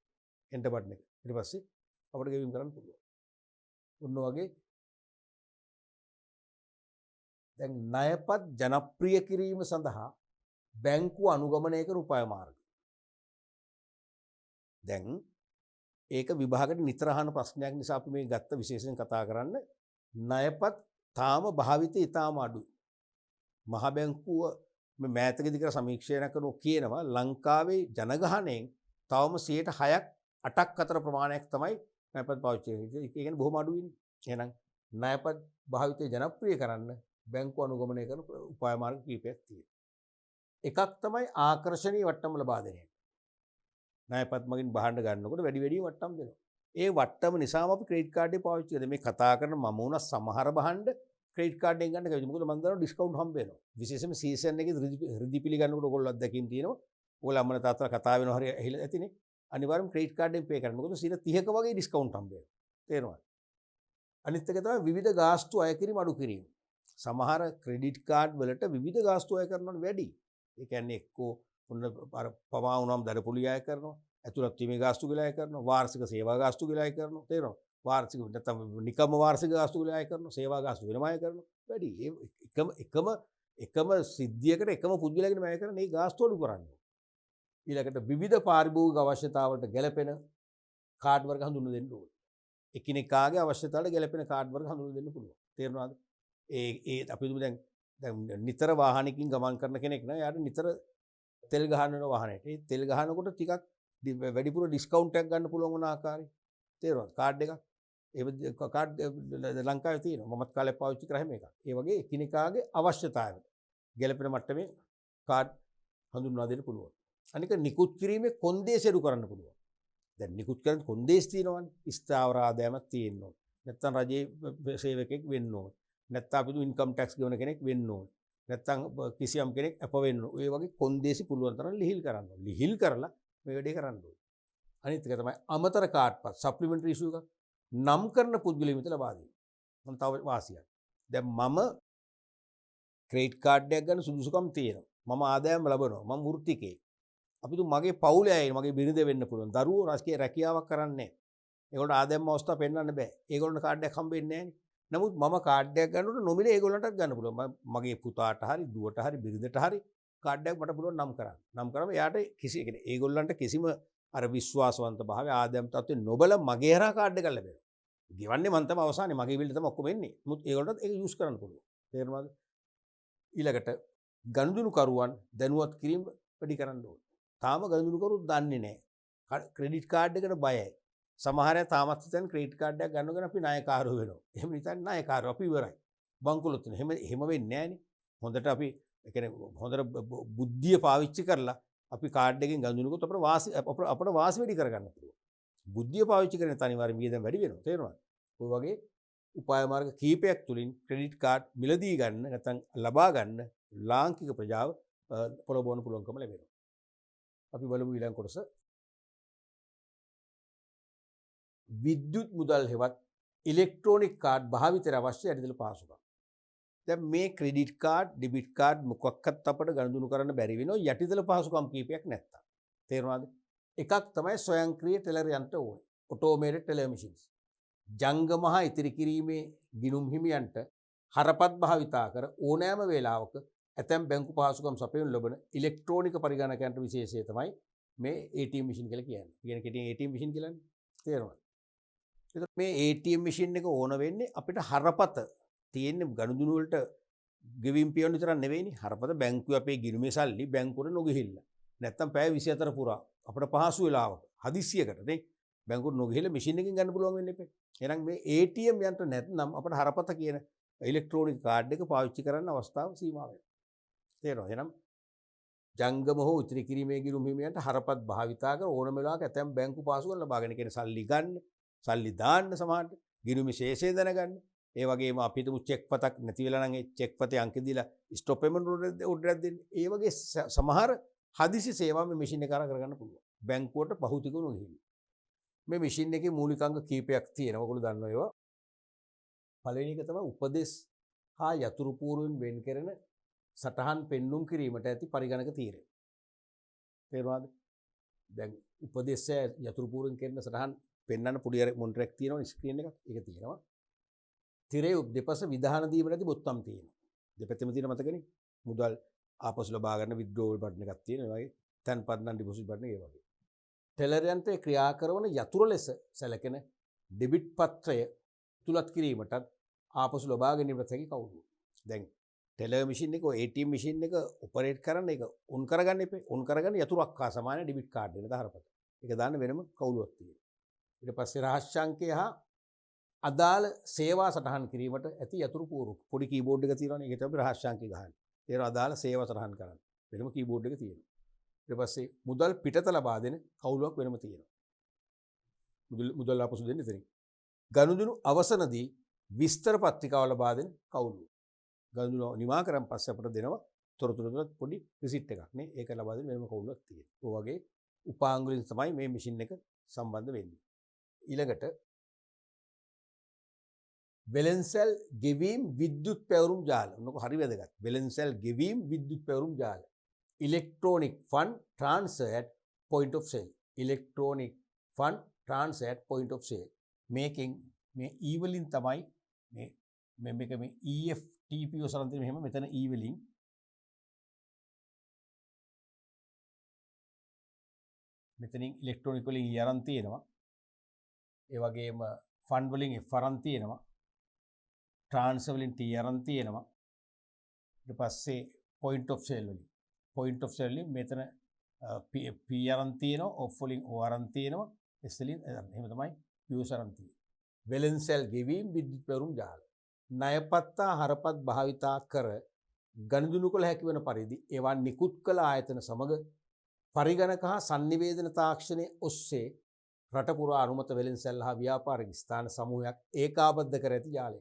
එන්ටර් බටන් එක. ඊට පස්සේ අපිට ගෙවීම් කරන්න පුළුවන්. ඔන්න වගේ දැන් ණයපත් ජනප්‍රිය කිරීම සඳහා බැංකුව අනුගමනය කරන උපාය මාර්ග. දැන් ඒක විභාගයට නිතර අහන ප්‍රශ්නයක් නිසා අපි මේ ගත්ත විශේෂයෙන් කතා කරන්න. ණයපත් තාම භාවිතය ඉතාම අඩුයි. මහ බැංකුව මේ මෑතකදී කර සමීක්ෂණයක් කරනවා කියනවා ලංකාවේ ජනගහනයෙන් තවම 6ක් 8ක් අතර ප්‍රමාණයක් තමයි ණයපත් පාවිච්චි කරන්නේ. ඒ කියන්නේ බොහොම අඩුයිනේ. එහෙනම් ණයපත් භාවිතය ජනප්‍රිය කරන්න බැංකුව අනුගමනය කරන උපාය මාර්ග කීපයක් තියෙනවා. එකක් තමයි ආකර්ෂණීය වට්ටම් ලබා දෙන එක. ණයපත් මගින් බහන්න ගන්නකොට වැඩි වට්ටම් දෙනවා. ඒ වට්ටම නිසාම අපි ක්‍රෙඩිට් කාඩ් එක පාවිච්චි කරනවා. මේ කතා කරන මම උනා සමහර බහන්න ක්‍රෙඩිට් කාඩ් එකෙන් ගන්න කැමති. මොකද මම දන්නවා ඩිස්කවුන්ට් හම්බ වෙනවා. විශේෂයෙන්ම සීසන් එකේ රිදි පිළිගන්නකොට ඔයගොල්ලෝ අත්දැකීම් තියෙනවා. ඔයගොල්ලෝ අම්මලා තාත්තලා කතා වෙනවා හරිය ඇහිලා ඇතිනේ. අනිවාර්යයෙන්ම ක්‍රෙඩිට් කාඩ් එකෙන් පේ කරන්න. මොකද 30ක වගේ ඩිස්කවුන්ට් හම්බ වෙනවා. තේරෙනවද? අනිත් එක තමයි විවිධ ගාස්තු අය කිරීම අඩු කිරීම. සමහර ක්‍රෙඩිට් කාඩ් වලට විවිධ ගාස්තු අය කරනවට වැඩි. ඒ කියන්නේ එක්කෝ ඔන්න අර පමා වුණාම දඩපොලි අය කරනවා. ඇතුළත් වීමේ ගාස්තු කියලා අය කරනවා. වාර්ෂික සේවා ගාස්තු කියලා අය කරනවා. තේරෙනවද? වාර්ෂික නැත්නම් නිකම්ම වාර්ෂික ගාස්තු කියලා අය කරනවා. සේවා ගාස්තු වෙනම අය කරනවා. වැඩි. එකම සිද්ධියකට එකම පුද්ගලයාගෙන අය කරන මේ ගාස්තු අඩු කරන්න. ඊළඟට විවිධ පාරිභෝගික අවශ්‍යතාවලට ගැලපෙන කාඩ් වර්ග හඳුන්වලා දෙන්න ඕනේ. එකිනෙකාගේ අවශ්‍යතාවලට ගැලපෙන කාඩ් වර්ග හඳුන්වලා දෙන්න පුළුවන්. තේරුණාද? ඒ අපි දැන් නිතර වාහනකින් ගමන් කරන කෙනෙක් නෑ. යාට නිතර තෙල් ගහන්න වෙන වාහනයට. ඒ තෙල් ගහනකොට ටිකක් වැඩිපුර ඩිස්කවුන්ට් එකක් ගන්න පුළුවන් වුණ ආකාරي. තේරුණාද? කාඩ් එකක්. ඒ කාඩ් ලංකාවේ තියෙනවා. මමත් කාලේ පාවිච්චි කරා හැම එකක්. ඒ වගේ එකිනෙකාගේ අවශ්‍යතාවයට ගැලපෙන මට්ටමේ කාඩ් හඳුන්වා දෙන්න පුළුවන්. අනික නිකුත් කිරීමේ කොන්දේස අඩු කරන්න පුළුවන්. දැන් නිකුත් කරන කොන්දේස් තියෙනවනේ. ස්ථාවර ආදායමක් තියෙන්න ඕන. නැත්නම් රජයේ සේවකෙක් වෙන්න ඕන. නැත්නම් අපි ඉන්කම් ටැක්ස් ගෙවන කෙනෙක් වෙන්න ඕන. නැත්නම් කිසියම් කෙනෙක් අප වෙන්න ඕන. ඒ වගේ කොන්දේසි පුළුවන් තරම් ලිහිල් කරන්න ඕන. ලිහිල් කරලා මේ වැඩේ කරන්න ඕන. අනිත් එක තමයි අමතර කාඩ් පත් සප්ලිමන්ටරි ඉෂුව එකක් නම් කරන පුද්ගලයන් විතර ලබා දෙන්න. මම තව වාසියක්. දැන් මම ක්‍රෙඩිට් කාඩ් එකක් ගන්න සුදුසුකම් තියෙනවා. මම ආදායම් ලබනවා. මම වෘත්තිකයෙක්. අපි මගේ පවුලේ අය මගේ බිරිඳ වෙන්න පුළුවන්. දරුවෝ රාජකීය රැකියාවක් කරන්නේ නැහැ. ඒගොල්ලෝ ආදායම් අවස්ථා පෙන්වන්න බෑ. ඒගොල්ලොන්ට කාඩ් එකක් හම්බෙන්නේ නැහැනේ. නමුත් මම කාඩ් එකක් ගන්නකොට නොමිලේ ඒගොල්ලන්ටත් ගන්න පුළුවන්. මගේ පුතාට හරි දුවට හරි බිරිඳට හරි කාඩ් එකක් මට පුළුවන් නම් කරන්න. නම් කරාම එයාට කිසි කියන්නේ ඒගොල්ලන්ට කිසිම අර විශ්වාසවන්ත භාවය ආදායම් තත්ත්වේ නොබල මගේ හරහා කාඩ් එකක් ලැබෙනවා. ගෙවන්නේ මම තමයි අවසානයේ මගේ බිල්ල තමයි ඔක්කොම එන්නේ. නමුත් ඒගොල්ලන්ට ඒක යූස් කරන්න පුළුවන්. තේරුණාද? ඊළඟට ගනුදෙනු කරුවන් දැනුවත් කිරීම වැඩි කරන්න ඕනේ. තාම ගනුදෙනු කරුවෝ දන්නේ නැහැ. ක්‍රෙඩිට් කාඩ් එකට බයයි. සමහර අය තාමත් හිතන්නේ ක්‍රෙඩිට් කාඩ් එකක් ගන්නගෙන අපි ණයකාරයෝ වෙනවා. එහෙම හිතන්නේ ණයකාරයෝ අපි ඉවරයි. බංකුලොත් නේ. එහෙම වෙන්නේ නැහනේ. හොඳට අපි ඒ කියන්නේ හොඳට බුද්ධිය පාවිච්චි කරලා අපි කාඩ් එකෙන් ගනුදෙනු කරොත් අපිට වාසි වැඩි කරගන්න පුළුවන්. බුද්ධිය පාවිච්චි කරන අනිවාර්ය වියදම් වැඩි වෙනවා. තේරෙනවද? ඔය වගේ උපාය මාර්ග කීපයක් තුලින් ක්‍රෙඩිට් කාඩ් මිලදී ගන්න නැත්නම් ලබා ගන්න ලාංකික ප්‍රජාව පොළඹවන්න පුළුවන්කම ලැබෙනවා. අපි බලමු ඊළඟ කොටස. විද්‍යුත් මුදල් හෙවත් ඉලෙක්ට්‍රොනික කාඩ් භාවිතයට අවශ්‍ය යටිදල පහසුකම්. දැන් මේ ක්‍රෙඩිට් කාඩ්, ඩෙබිට් කාඩ් මොකක්වත් අපිට ගනුදෙනු කරන්න බැරි වෙනවා යටිදල පහසුකම් කීපයක් නැත්තම්. තේරුණාද? එකක් තමයි ස්වයංක්‍රීය ටෙලර් යන්ත්‍ර ඕනේ. Automated teller machines. ජංගම හා ඉතිරි කිරීමේ ගිණුම් හිමියන්ට හරපත් භාවිතා කර ඕනෑම වේලාවක ඇතැම් බැංකු පහසුකම් සපයනු ලබන ඉලෙක්ට්‍රොනික පරිගණකයන්ට විශේෂය තමයි මේ ATM මැෂින් කියලා කියන්නේ. කියන කෙටියෙන් ATM මැෂින් කියලානේ. තේරුණාද? එතකොට මේ ATM මැෂින් එක ඕන වෙන්නේ අපිට හරපත තියෙන්නේ ගනුදෙනු වලට ගෙවීම් පියවන්න විතරක් නෙවෙයිනේ. හරපත බැංකුවේ අපේ ගිණුමේ සල්ලි බැංකුවට නොගිහිල්ලා. නැත්තම් පැය 24 පුරා අපිට පහසු වෙලාවක හදිස්සියකට නේ බැංකුවට නොගිහිල්ලා මැෂින් එකකින් ගන්න පුළුවන් වෙන්නේ නැහැ. එහෙනම් මේ ATM යන්ත්‍ර නැත්නම් අපිට හරපත කියන ඉලෙක්ට්‍රොනික කාඩ් එක පාවිච්චි කරන්න අවස්ථාව සීමා වෙනවා. තේරෙනවද? එහෙනම් ජංගම හෝ ඉතිරි කිරීමේ ගිණුම් හිමියන්ට හරපත් භාවිතා කර ඕනම වෙලාවක ඇතැම් බැංකු පහසුකම් ලබාගෙන කියන සල්ලි ගන්න, සල්ලි දාන්න සමහරට ගිණුමේ ශේෂය දැනගන්න. ඒ වගේම අපි හිතමු චෙක් පතක් නැති වෙලා නම් ඒ චෙක් පතේ අංක දීලා ස්ටොප් පේමන්ට් ඕඩරයක් දෙන්න. ඒ වගේ සමහර හදිසි සේවා මේ මැෂින් එක කරා කරගන්න පුළුවන්. බැංකුවට භෞතිකව නොගිහින්. මේ මැෂින් එකේ මූලික අංග කීපයක් තියෙනවා. ඔයගොල්ලෝ දන්නවා ඒවා. පළවෙනි එක තමයි උපදෙස් හා යතුරු පූර්වෙන් වෙන් කරන සටහන් පෙන්නුම් කිරීමට ඇති පරිගණක තීරය. තේරුණාද? දැන් උපදේශය යතුරු පූරෙන් කරන සටහන් පෙන්වන්න පොඩි මොනිටරයක් තියෙනවා ස්ක්‍රීන් එකක්. ඒක තියෙනවා. තිරේ දෙපස විධාන දීම නැති බොත්තම් තියෙනවා. දෙපැත්තෙම තියෙන මතකනේ. මුදල් ආපසු ලබා ගන්න විත්ඩ්‍රෝවල් බටන් එකක් තියෙනවා. ඒ වගේ තැන්පත් නම් ඩිපොසිට් බටන් ඒ වගේ. ටෙලර් යන්ත්‍රයේ ක්‍රියා කරන යතුරු ලෙස සැලකෙන ඩෙබිට් පත්‍රය තුලත් කිරීමටත් ආපසු ලබා ගැනීමට හැකි කවුරු. දැන් ටෙලර් මැෂින් එක ATM මැෂින් එක ඔපරේට් කරන්න ඒක ඔන් කරගන්න එපේ. ඔන් කරගන්න යතුරක් හා සමාන ඩෙබිට් කාඩ් එක දහරපත. ඒක දාන්න වෙනම කවුලුවක් තියෙනවා. ඊට පස්සේ රහස් අංකය හා අදාළ සේවා සටහන් කිරීමට ඇති යතුරු පුවරු පොඩි කීබෝඩ් එක තියෙනවනේ. ඒක තමයි රහස් අංකය ගහන්නේ. ඒන අදාළ සේවා සටහන් කරන්න. වෙනම කීබෝඩ් එක තියෙනවා. ඊට පස්සේ මුදල් පිටත ලබා දෙන කවුලුවක් වෙනම තියෙනවා. මුදල් ආපසු දෙන්න ඉතින්. ගනුදෙනු අවසනදී විස්තර පත්‍රිකාව ලබා දෙන කවුලුව. ගනුදෙනු නිමා කරන් පස්සේ අපිට දෙනවා තොරතුරු තුනක් පොඩි රිසිට් එකක් නේ. ඒක ලබා දෙන වෙනම කවුලුවක් තියෙනවා. ඔය වගේ උපාංගුලින් තමයි මේ මැෂින් එක සම්බන්ධ වෙන්නේ. ඊළඟට වෙළෙන්සැල් ගෙවීම් විද්‍යුත් පැවරුම් ජාල. මොනක හරි වැදගත්. වෙළෙන්සැල් ගෙවීම් විද්‍යුත් පැවරුම් ජාල. Electronic fund transfer at point of sale. Electronic fund transfer at point of sale. මේකෙන් මේ E වලින් තමයි මේක මේ EFTP වසරන් තියෙන මෙහෙම මෙතන E වලින් මෙතනින් ඉලෙක්ට්‍රොනික වලින් E අරන් තියෙනවා. ඒ වගේම ෆන්ඩ් වලින් F අරන් තියෙනවා. ට්‍රාන්ස්ෆර් වලින් T අරන් තියෙනවා. ඊට පස්සේ point of sale වලින් point of sale වලින් මෙතන P අරන් තියෙනවා. off වලින් O අරන් තියෙනවා. S වලින් එහෙම තමයි Q අරන් තියෙන්නේ. වෙළෙන්සැල් ගෙවීම් විද්‍යුත් පැවරුම් ජාල. ණයපත්තා හරපත් භාවිතා කර ගනුදෙනු කළ හැකි වන පරිදි එවන් නිකුත් කළ ආයතන සමග පරිගණක හා sannivedana තාක්ෂණයේ ඔස්සේ රට පුරා අනුමත වෙළෙන්සැල් හා ව්‍යාපාරික ස්ථාන සමූහයක් ඒකාබද්ධ කර ඇති ජාලය.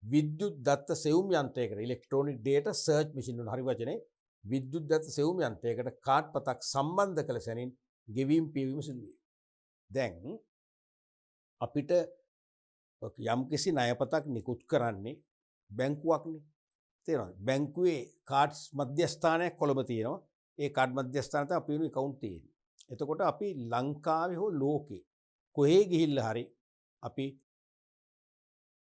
විද්‍යුත් දත්ත සෙවුම් යන්ත්‍රයකට ඉලෙක්ට්‍රොනික ඩේටා සර්ච් මැෂින් වල හරි වචනේ විද්‍යුත් දත්ත සෙවුම් යන්ත්‍රයකට කාඩ් පතක් සම්බන්ධ කළ සැනින් ගෙවීම් පියවීම සිදු වේ. දැන් අපිට යම්කිසි ණයපතක් නිකුත් කරන්නේ බැංකුවක්නේ. තේරෙනවද? බැංකුවේ කාඩ්ස් මධ්‍යස්ථානයක් කොළඹ තියෙනවා. ඒ කාඩ් මධ්‍යස්ථාන තමයි අපේ account තියෙන්නේ. එතකොට අපි ලංකාවේ හෝ ලෝකේ කොහේ ගිහිල්ලා හරි අපි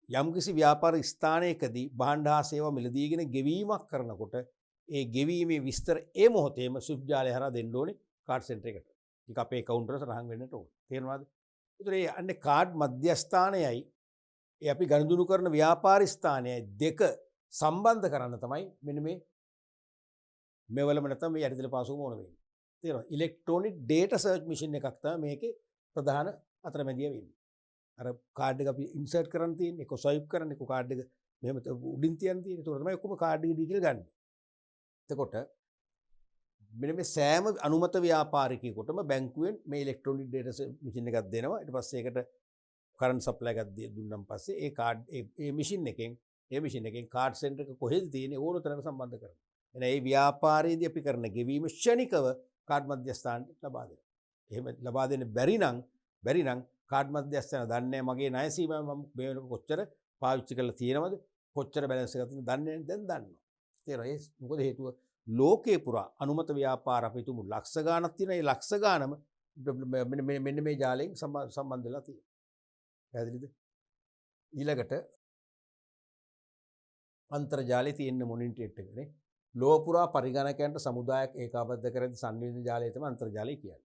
යම්කිසි ව්‍යාපාර ස්ථානයකදී භාණ්ඩ හා සේවා මිලදීගෙන ගෙවීමක් කරනකොට ඒ ගෙවීමේ විස්තර ඒ මොහොතේම ස්විෆ්ට් ජාලය හරහා දෙන්න ඕනේ කාඩ් සෙන්ටර් එකට. ඒක අපේ account එකට සටහන් වෙන්නට ඕනේ. තේරුණාද? ඒතර ඒ අන්නේ කාඩ් මධ්‍යස්ථානයයි ඒ අපි ගනුදෙනු කරන ව්‍යාපාර ස්ථානයයි දෙක සම්බන්ධ කරන්න තමයි මෙන්න මේ මෙවලම නැත්නම් මේ යටිදල පාසුවම ඕන වෙන්නේ. තේරෙනවද? ඉලෙක්ට්‍රොනික ඩේටා සර්ච් මැෂින් එකක් තමයි මේකේ ප්‍රධාන අතරමැදිය වෙන්නේ. අර කාඩ් එක අපි ඉන්සර්ට් කරන්න තියෙන්නේ, ඒක ස්වයිප් කරන්න, ඒක කාඩ් එක මෙහෙම උඩින් තියන්න තියෙන්නේ. ඒක තමයි ඔක්කොම කාඩ් එකේ ඩීටේල් ගන්න. එතකොට මෙන්න මේ සෑම අනුමත ව්‍යාපාරිකයෙකුටම බැංකුවෙන් මේ ඉලෙක්ට්‍රොනික ඩේටා මැෂින් එකක් දෙනවා. ඊට පස්සේ ඒකට කරන්ට් සප්ලයි එකක් දුන්නාන් පස්සේ ඒ කාඩ් ඒ මැෂින් එකෙන් කාඩ් සෙන්ටර් එක කොහෙද තියෙන්නේ ඕන තැනකට සම්බන්ධ කරනවා. එන ඒ ව්‍යාපාරයේදී අපි කරන ගෙවීම ක්ෂණිකව කාඩ් මධ්‍යස්ථානට ලබා දෙනවා. එහෙම ලබා දෙන්න බැරි නම් කාඩ් මධ්‍යස්ථාන දන්නේ මගේ ණය සීමාව මම මේ වෙනකොට කොච්චර පාවිච්චි කරලා තියෙනවද කොච්චර බැලන්ස් එකක් තියෙනවද දන්නේ නැහැ. දැන් දන්නවා. තේරෙනවද? ඒ මොකද හේතුව ලෝකේ පුරා අනුමත ව්‍යාපාර අපි තුමු ලක්ෂ ගාණක් තියෙනවා. ඒ ලක්ෂ ගාණම මෙන්න මේ ජාලයෙන් සම්බන්ධ වෙලා තියෙනවා. පැහැදිලිද? ඊළඟට අන්තර්ජාලයේ තියෙන මොනිටර් එකනේ ලෝක පුරා පරිගණකයන්ට සමුදායක් ඒකාබද්ධ කර ඇති සංවේදන ජාලය තමයි අන්තර්ජාලය කියන්නේ.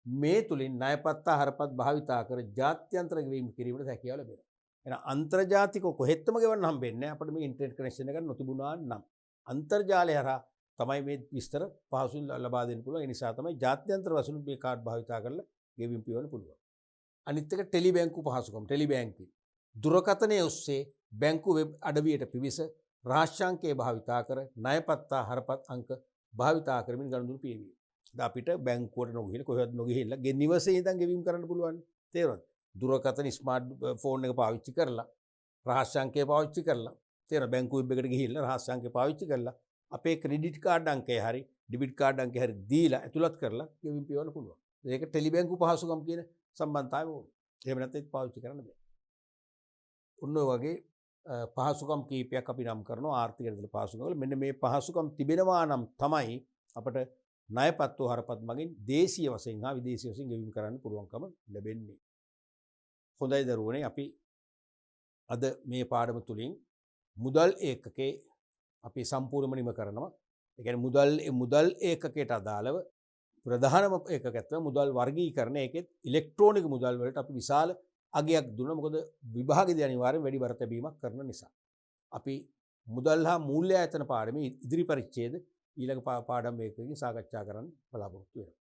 මේ තුලින් ණයපත්තා හරපත් භාවිතා කර ජාත්‍යන්තර ගෙවීම් කිරීමට හැකියාව ලැබෙනවා. එහෙනම් අන්තර්ජාතික කොහෙත්ම ගෙවන්න හම්බෙන්නේ නැහැ අපිට මේ ඉන්ටර්නෙට් කනෙක්ෂන් එකක් නොතිබුණා නම්. අන්තර්ජාලය හරහා තමයි මේ විස්තර පහසුවෙන් ලබා දෙන්න පුළුවන්. ඒ නිසා තමයි ජාත්‍යන්තර වශයෙන් මේ කාඩ් භාවිතා කරලා ගෙවීම් පියවන්න පුළුවන්. අනිත් එක ටෙලි බැංකු පහසුකම්. ටෙලි බැංකින් දුරකථනයේ ඔස්සේ බැංකු වෙබ් අඩවියට පිවිස රාශ්‍යාංකය භාවිතා කර ණයපත්තා හරපත් අංක භාවිතා කරමින් ගනුදෙනු පියවීම. අපිට බැංකුවට නොගිහින් කොහෙවත් නොගිහිල්ලා නිවසේ ඉඳන් ගෙවීම් කරන්න පුළුවන්. තේරුණාද? දුරකථන ස්මාර්ට් ෆෝන් එක පාවිච්චි කරලා රහස්‍යංකය පාවිච්චි කරලා තේරුණා බැංකු වෙබ් එකට ගිහිල්ලා රහස්‍යංකය පාවිච්චි කරලා අපේ ක්‍රෙඩිට් කාඩ් අංකය හරි ඩෙබිට් කාඩ් අංකය හරි දීලා ඇතුළත් කරලා ගෙවීම් පියවන්න පුළුවන්. ඒක ටෙලි බැංකු පහසුකම් කියන සම්බන්ධතාවය ඕනේ. එහෙම නැත්නම් ඒක පාවිච්චි කරන්න බෑ. ඔන්න ඔය වගේ පහසුකම් කීපයක් අපි නම් කරනවා ආර්ථික ඇතුළත පහසුකම් වල. මෙන්න මේ පහසුකම් තිබෙනවා නම් තමයි අපට ණයපත්තු හරපත් මගින් දේශීය වශයෙන් හා විදේශීය වශයෙන් ගෙවීම කරන්න පුළුවන්කම ලැබෙන්නේ. හොඳයි දරුවනේ, අපි අද මේ පාඩම තුලින් මුදල් ඒකකේ අපි සම්පූර්ණයෙන්ම නිම කරනවා. ඒ කියන්නේ මුදල් ඒකකයට අදාළව ප්‍රධානම ඒකකයක් තමයි මුදල් වර්ගීකරණය. ඒකෙත් ඉලෙක්ට්‍රොනික මුදල් වලට අපි විශාල අගයක් දුන්නා. මොකද විභාගයේදී අනිවාර්යෙන් වැඩි බර තැබීමක් කරන නිසා. අපි මුදල් හා මූල්‍ය ආයතන පාඩමේ ඉදිරි පරිච්ඡේද ඊළඟ පාඩම් මේකකින් සාකච්ඡා කරන්න බලාපොරොත්තු වෙනවා.